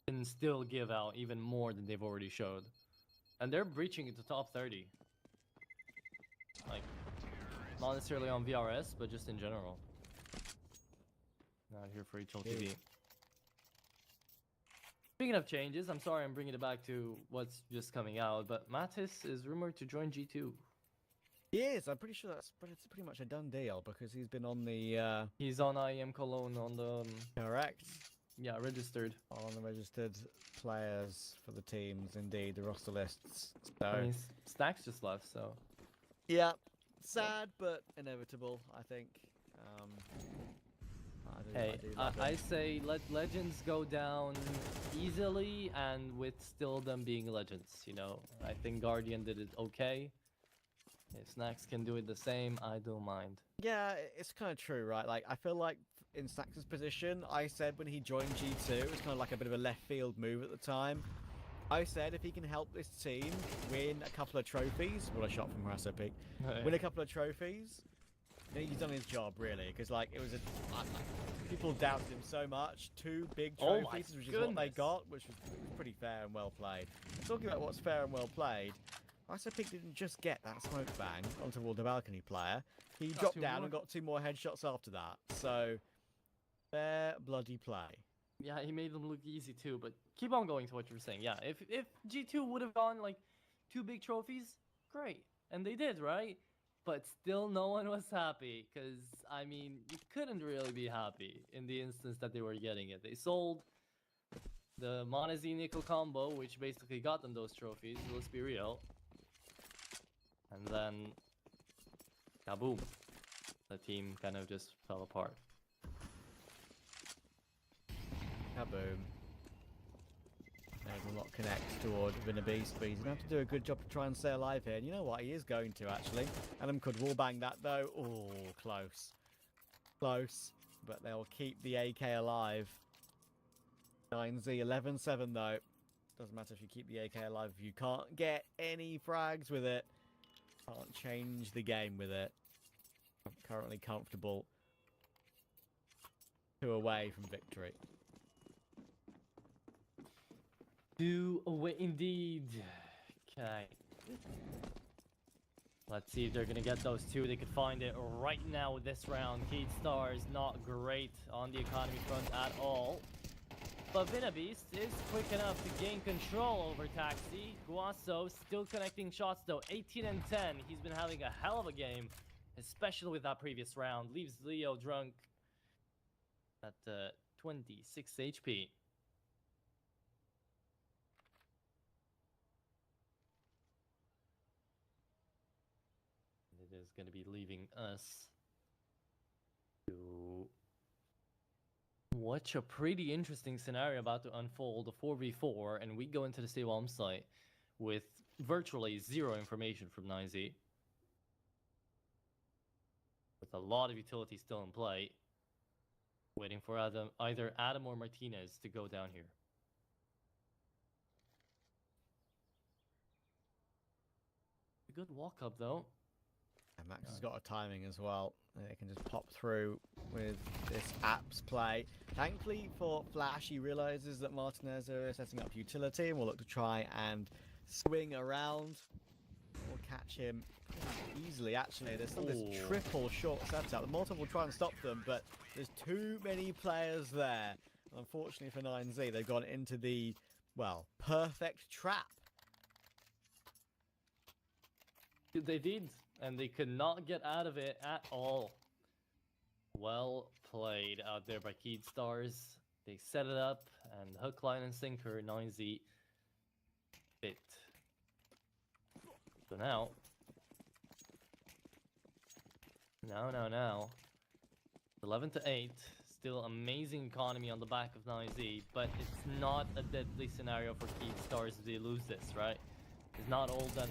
can still give out even more than they've already showed, and they're breaching into top 30. Like not necessarily on VRS, but just in general. Not here for HLTV. Speaking of changes, I'm sorry I'm bringing it back to what's just coming out, but Mattis is rumored to join G2. He is. I'm pretty sure it's pretty much a done deal because he's been on the. He's on IEM Cologne on the. Correct. Yeah, registered. On the registered players for the teams, indeed, the roster lists. So. I mean, Stacks just left, so. Yeah, sad but inevitable, I think. I say let Legends go down easily and with still them being Legends, you know. I think Guardian did it okay. If Snacks can do it the same, I don't mind. Yeah, it's kind of true, right? Like, I feel like in Snacks' position, I said when he joined G2, it was kind of like a bit of a left field move at the time. I said if he can help this team win a couple of trophies, what a shot from Harasso Peak, win a couple of trophies, then he's done his job, really. Because, like, it was people doubted him so much. 2 big trophies, which is what they got, which was pretty fair and well played. Talking about what's fair and well played, Harasso Peak didn't just get that smoke bang onto the balcony player. He dropped down and got 2 more headshots after that. So, fair bloody play. Yeah, he made them look easy too, but keep on going to what you were saying. Yeah, if G2 would have gone like 2 big trophies, great. And they did, right? But still no one was happy, because, I mean, you couldn't really be happy in the instance that they were getting it. They sold the Monazi Nickel combo, which basically got them those trophies, let's be real. And then, kaboom. The team kind of just fell apart. Kaboom. There's a lot connect toward Beast, but he's going to have to do a good job to try and stay alive here. And you know what? He is going to, actually. Elim could wallbang that, though. Oh, close. Close. But they'll keep the AK alive. 9Z, 11-7, though. Doesn't matter if you keep the AK alive. If you can't get any frags with it, can't change the game with it. I'm currently comfortable. 2 away from victory. 2 away indeed. Okay. Let's see if they're gonna get those 2. They could find it right now with this round. Keedstar is not great on the economy front at all. But Beast is quick enough to gain control over Taxi. Guaso still connecting shots though. 18 and 10. He's been having a hell of a game, especially with that previous round. Leaves Leo drunk at 26 HP. It is going to be leaving us to watch a pretty interesting scenario about to unfold, a 4v4, and we go into the Stay-Warm site with virtually 0 information from 9Z. With a lot of utility still in play. Waiting for either Adam or Martinez to go down here. A good walk-up though. And Max has got a timing as well. They can just pop through with this apps play. Thankfully for Flash, he realizes that Martinez are setting up utility and will look to try and swing around or catch him easily. Actually, there's still this triple short setup. The Molotov will try and stop them, but there's too many players there. Unfortunately for 9Z, they've gone into the, well, perfect trap. They did. And they could not get out of it at all. Well played out there by Keedstars. They set it up, and hook, line, and sinker, 9Z bit. So now. Now. 11 to 8. Still amazing economy on the back of 9Z, but it's not a deadly scenario for Keedstars if they lose this, right? It's not all done.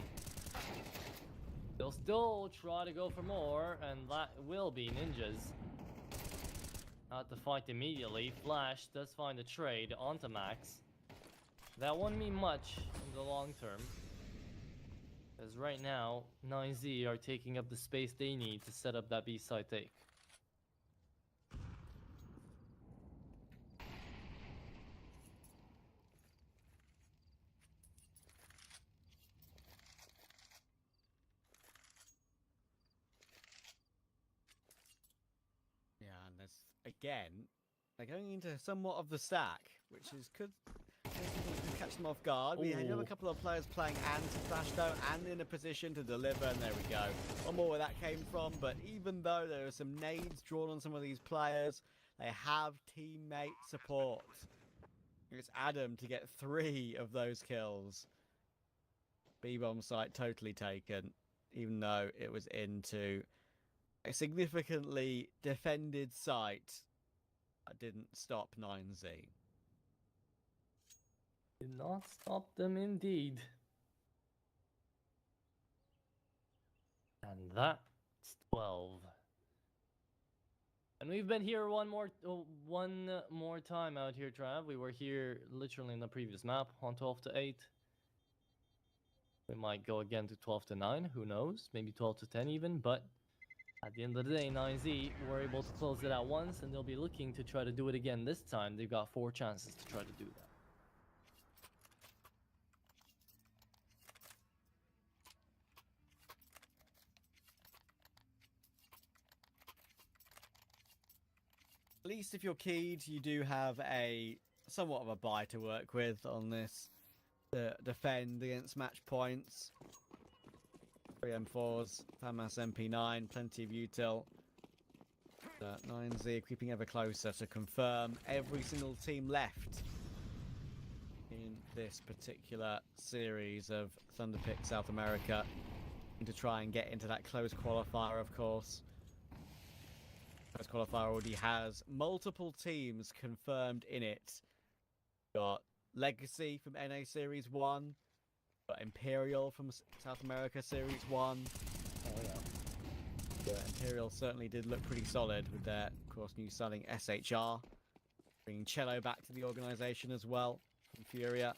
They'll still try to go for more, and that will be Ninjas. Not to fight immediately. Flash does find a trade onto Max. That won't mean much in the long term. Because right now, 9Z are taking up the space they need to set up that B-side take. Again, they're going into somewhat of the stack, which is catch them off guard. We have a couple of players playing anti-flash though, and in a position to deliver, and there we go. One more where that came from, but even though there are some nades drawn on some of these players, they have teammate support. It's Adam to get 3 of those kills. B-bomb site totally taken, even though it was into a significantly defended site. That didn't stop 9Z. Did not stop them indeed. And that's 12. And we've been here one more time out here, Trav. We were here literally in the previous map on 12 to 8. We might go again to 12 to 9, who knows? Maybe 12 to 10 even, but at the end of the day, 9Z were able to close it out once, and they'll be looking to try to do it again this time. They've got 4 chances to try to do that. At least if you're keyed, you do have a somewhat of a buy to work with on this to defend against match points. 3 M4s, FAMAS MP9, plenty of util. 9Z creeping ever closer to confirm every single team left in this particular series of Thunderpick South America, and to try and get into that close qualifier, of course. Close qualifier already has multiple teams confirmed in it. Got Legacy from NA Series 1. Got Imperial from South America Series 1. Oh yeah. Yeah, Imperial certainly did look pretty solid with their, of course, new signing SHR. Bringing Cello back to the organization as well from Furia.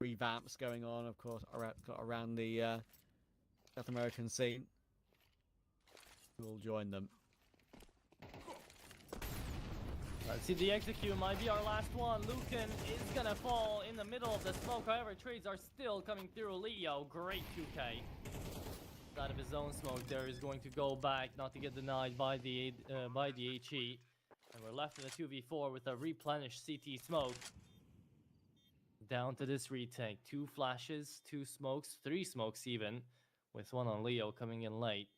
Revamps going on, of course, around the South American scene. We'll join them. Let's see, the execute might be our last one. Lucan is gonna fall in the middle of the smoke. However, trades are still coming through. Leo, great 2K. Out of his own smoke there, is going to go back, not to get denied by the HE. And we're left in a 2v4 with a replenished CT smoke. Down to this retake. 2 flashes, 2 smokes, 3 smokes even, with one on Leo coming in late.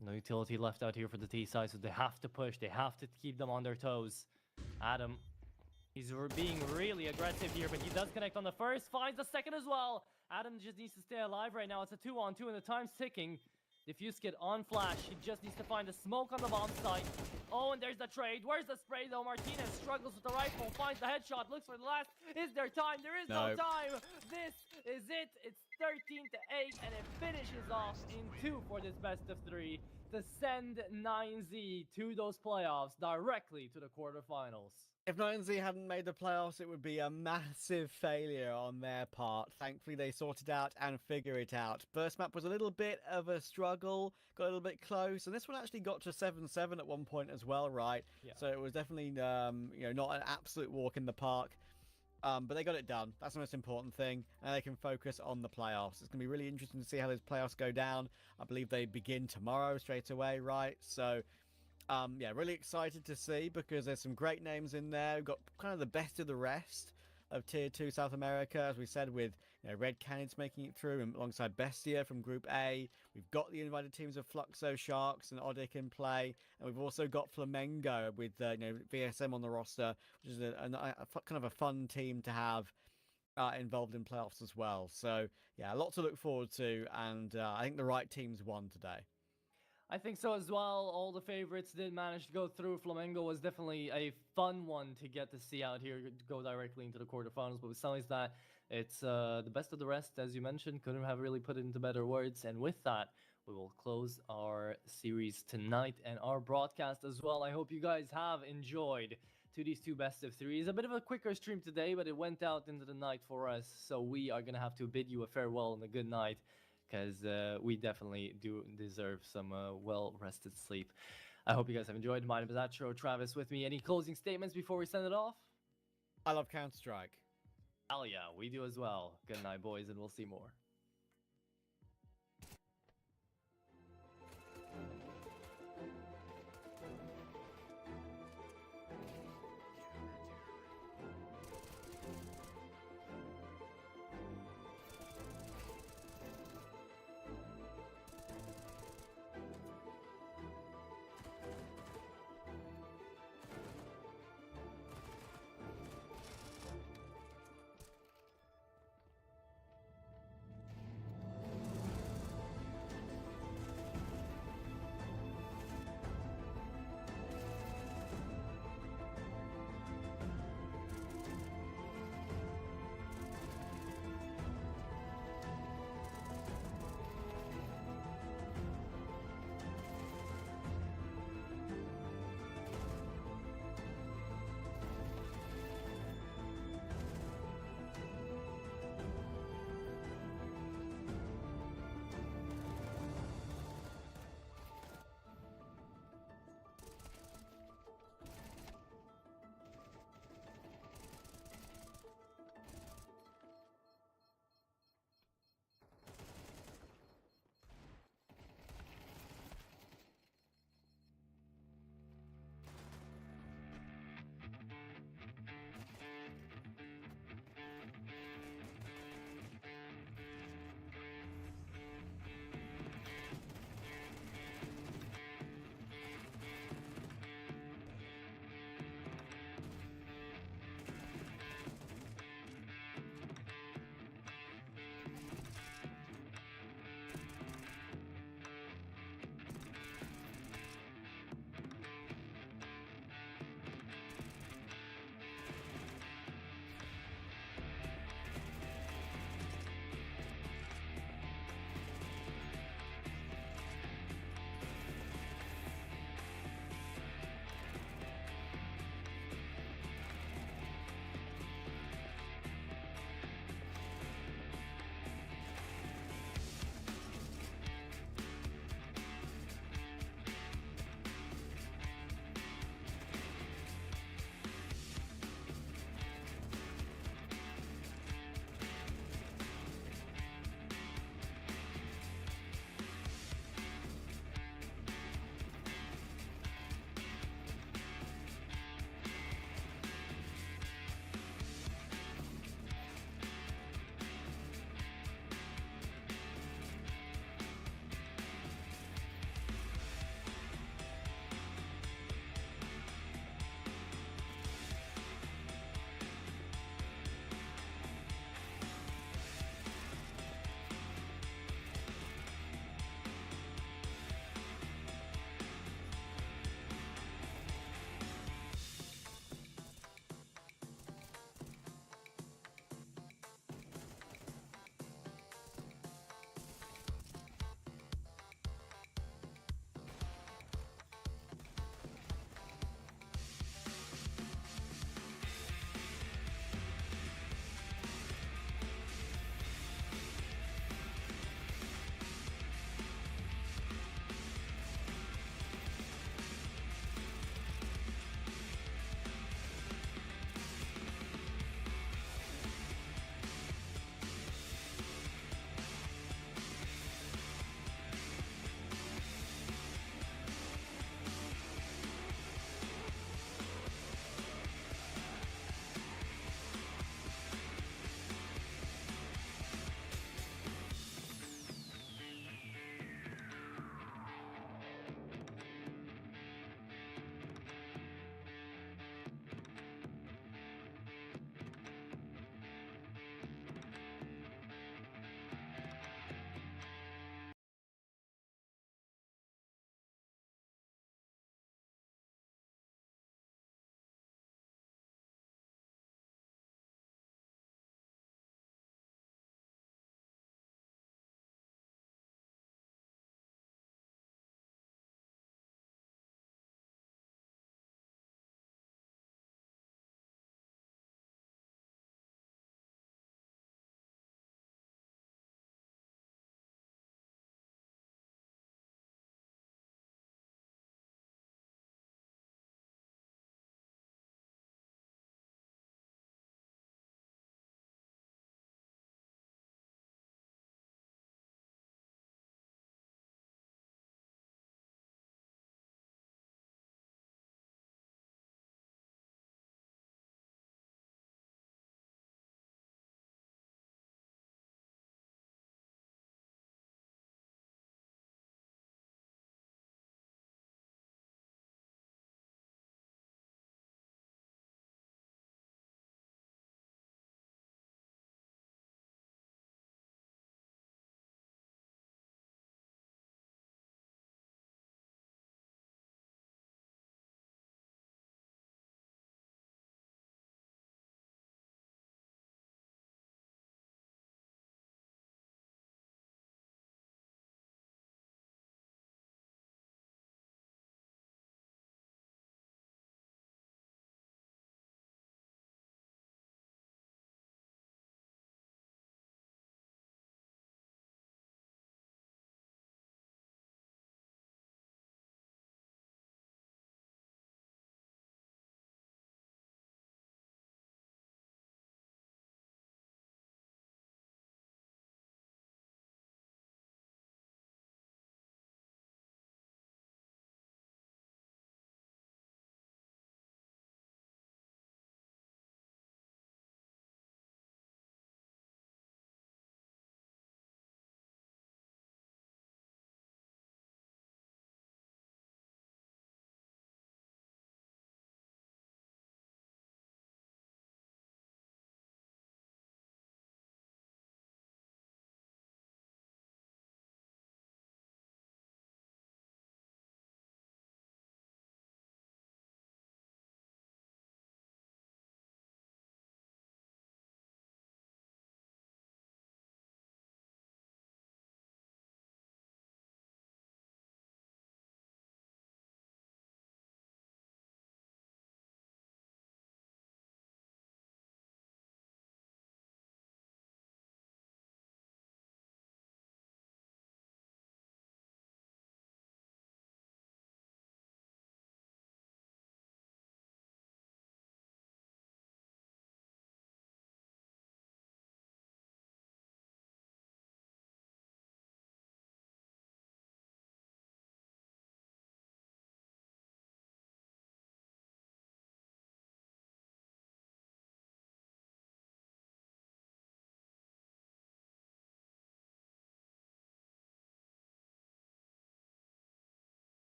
No utility left out here for the T side, so they have to push. They have to keep them on their toes. Adam, he's being really aggressive here, but he does connect on the first, finds the second as well. Adam just needs to stay alive right now. It's a 2-on-2 and the time's ticking. Diffuse kit on flash. He just needs to find the smoke on the bomb site. Oh, and there's the trade. Where's the spray though? Martinez struggles with the rifle, finds the headshot, looks for the last. Is there time? There is no time. This is it. It's 13 to 8, and it finishes off in 2 for this best of 3 to send 9Z to those playoffs directly to the quarterfinals. If 9Z hadn't made the playoffs, it would be a massive failure on their part. Thankfully, they sorted out and figured it out. First map was a little bit of a struggle, got a little bit close, and this one actually got to 7-7 at one point as well, right? Yeah. So it was definitely, not an absolute walk in the park. But they got it done. That's the most important thing, and they can focus on the playoffs. It's going to be really interesting to see how those playoffs go down. I believe they begin tomorrow straight away, right? So, yeah, really excited to see, because there's some great names in there. We've got kind of the best of the rest of Tier 2 South America, as we said, with Red Canids making it through, and alongside Bestia from Group A. We've got the invited teams of Fluxo Sharks and Odic in play, and we've also got Flamengo with VSM on the roster, which is a kind of a fun team to have involved in playoffs as well. So yeah, a lot to look forward to, and I think the right teams won today. I think so as well. All the favorites did manage to go through. Flamengo was definitely a fun one to get to see out here, to go directly into the quarterfinals. But besides that, it's the best of the rest, as you mentioned. Couldn't have really put it into better words. And with that, we will close our series tonight and our broadcast as well. I hope you guys have enjoyed to these 2 best of 3s. A bit of a quicker stream today, but it went out into the night for us. So we are going to have to bid you a farewell and a good night, because we definitely do deserve some well-rested sleep. I hope you guys have enjoyed. My name is Atro, Travis with me. Any closing statements before we send it off? I love Counter-Strike. Hell yeah, we do as well. Good night, boys, and we'll see more.